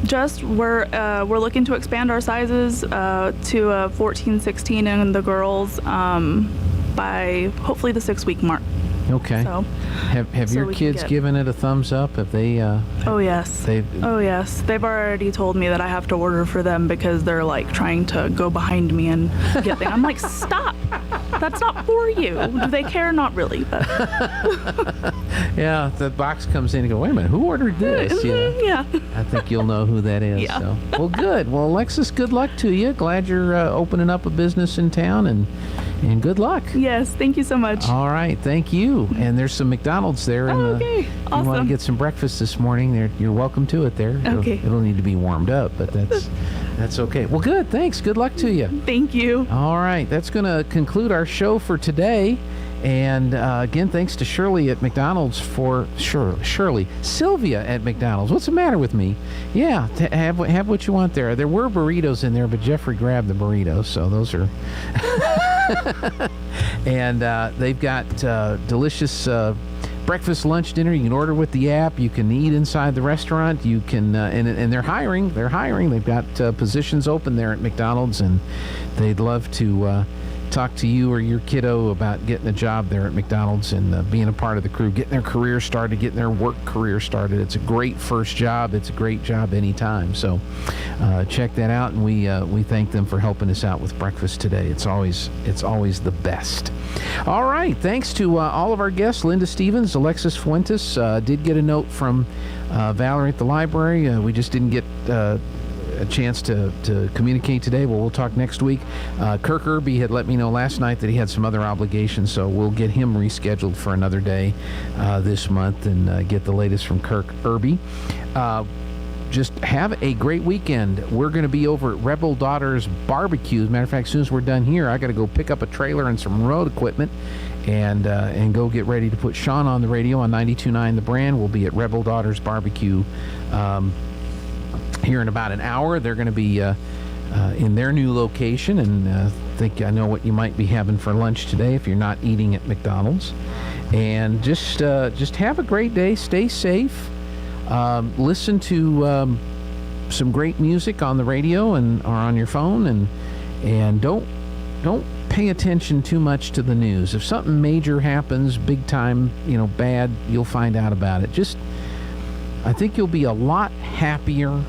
Just we're looking to expand our sizes to 14, 16 in the girls by hopefully the 6-week mark. Okay. So, have your kids given it a thumbs up? Have they? Oh yes. They've already told me that I have to order for them because they're like trying to go behind me and get things. I'm like, stop. That's not for you. Do they care? Not really, but. Yeah, the box comes in and go, wait a minute, who ordered this? Yeah. I think you'll know who that is. Yeah. So. Well, good. Well, Alexis, good luck to you. Glad you're opening up a business in town, and good luck. Yes, thank you so much. All right, thank you. And there's some McDonald's there. Okay, if awesome. you want to get some breakfast this morning, you're welcome to it there. Okay. It'll need to be warmed up, but that's okay. Well, good. Thanks. Good luck to you. Thank you. All right, that's going to conclude our show for today. And again, thanks to Shirley at McDonald's for Sylvia at McDonald's. What's the matter with me? Yeah, have what you want there. There were burritos in there, but Jeffrey grabbed the burritos, so those are. And they've got delicious breakfast, lunch, dinner. You can order with the app. You can eat inside the restaurant. You can, and they're hiring. They're hiring. They've got positions open there at McDonald's, and they'd love to talk to you or your kiddo about getting a job there at McDonald's and being a part of the crew, getting their career started, getting their work career started. It's a great first job. It's a great job anytime. So check that out, and we thank them for helping us out with breakfast today. It's always the best. All right, thanks to all of our guests, Linda Stevens, Alexis Fuentes. Did get a note from Valerie at the library. We just didn't get a chance to communicate today. Well, we'll talk next week. Kirk Irby had let me know last night that he had some other obligations, so we'll get him rescheduled for another day this month and get the latest from Kirk Irby. Just have a great weekend. We're going to be over at Rebel Daughters Barbecue. As a matter of fact, as soon as we're done here, I got to go pick up a trailer and some road equipment and go get ready to put Sean on the radio on 92.9 The Brand. We'll be at Rebel Daughters Barbecue here in about an hour. They're going to be in their new location, and I know what you might be having for lunch today if you're not eating at McDonald's. And just have a great day. Stay safe. Listen to some great music on the radio or on your phone, and don't pay attention too much to the news. If something major happens, big time, bad, you'll find out about it. I think you'll be a lot happier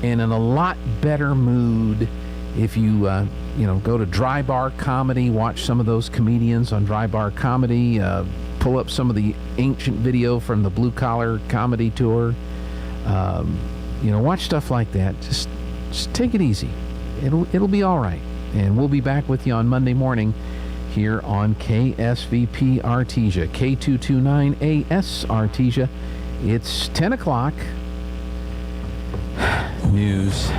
and in a lot better mood if you go to Dry Bar Comedy, watch some of those comedians on Dry Bar Comedy, pull up some of the ancient video from the Blue Collar Comedy Tour. Watch stuff like that. Just take it easy. It'll be all right. And we'll be back with you on Monday morning here on KSVP Artesia, K229AS Artesia. It's 10 o'clock. News.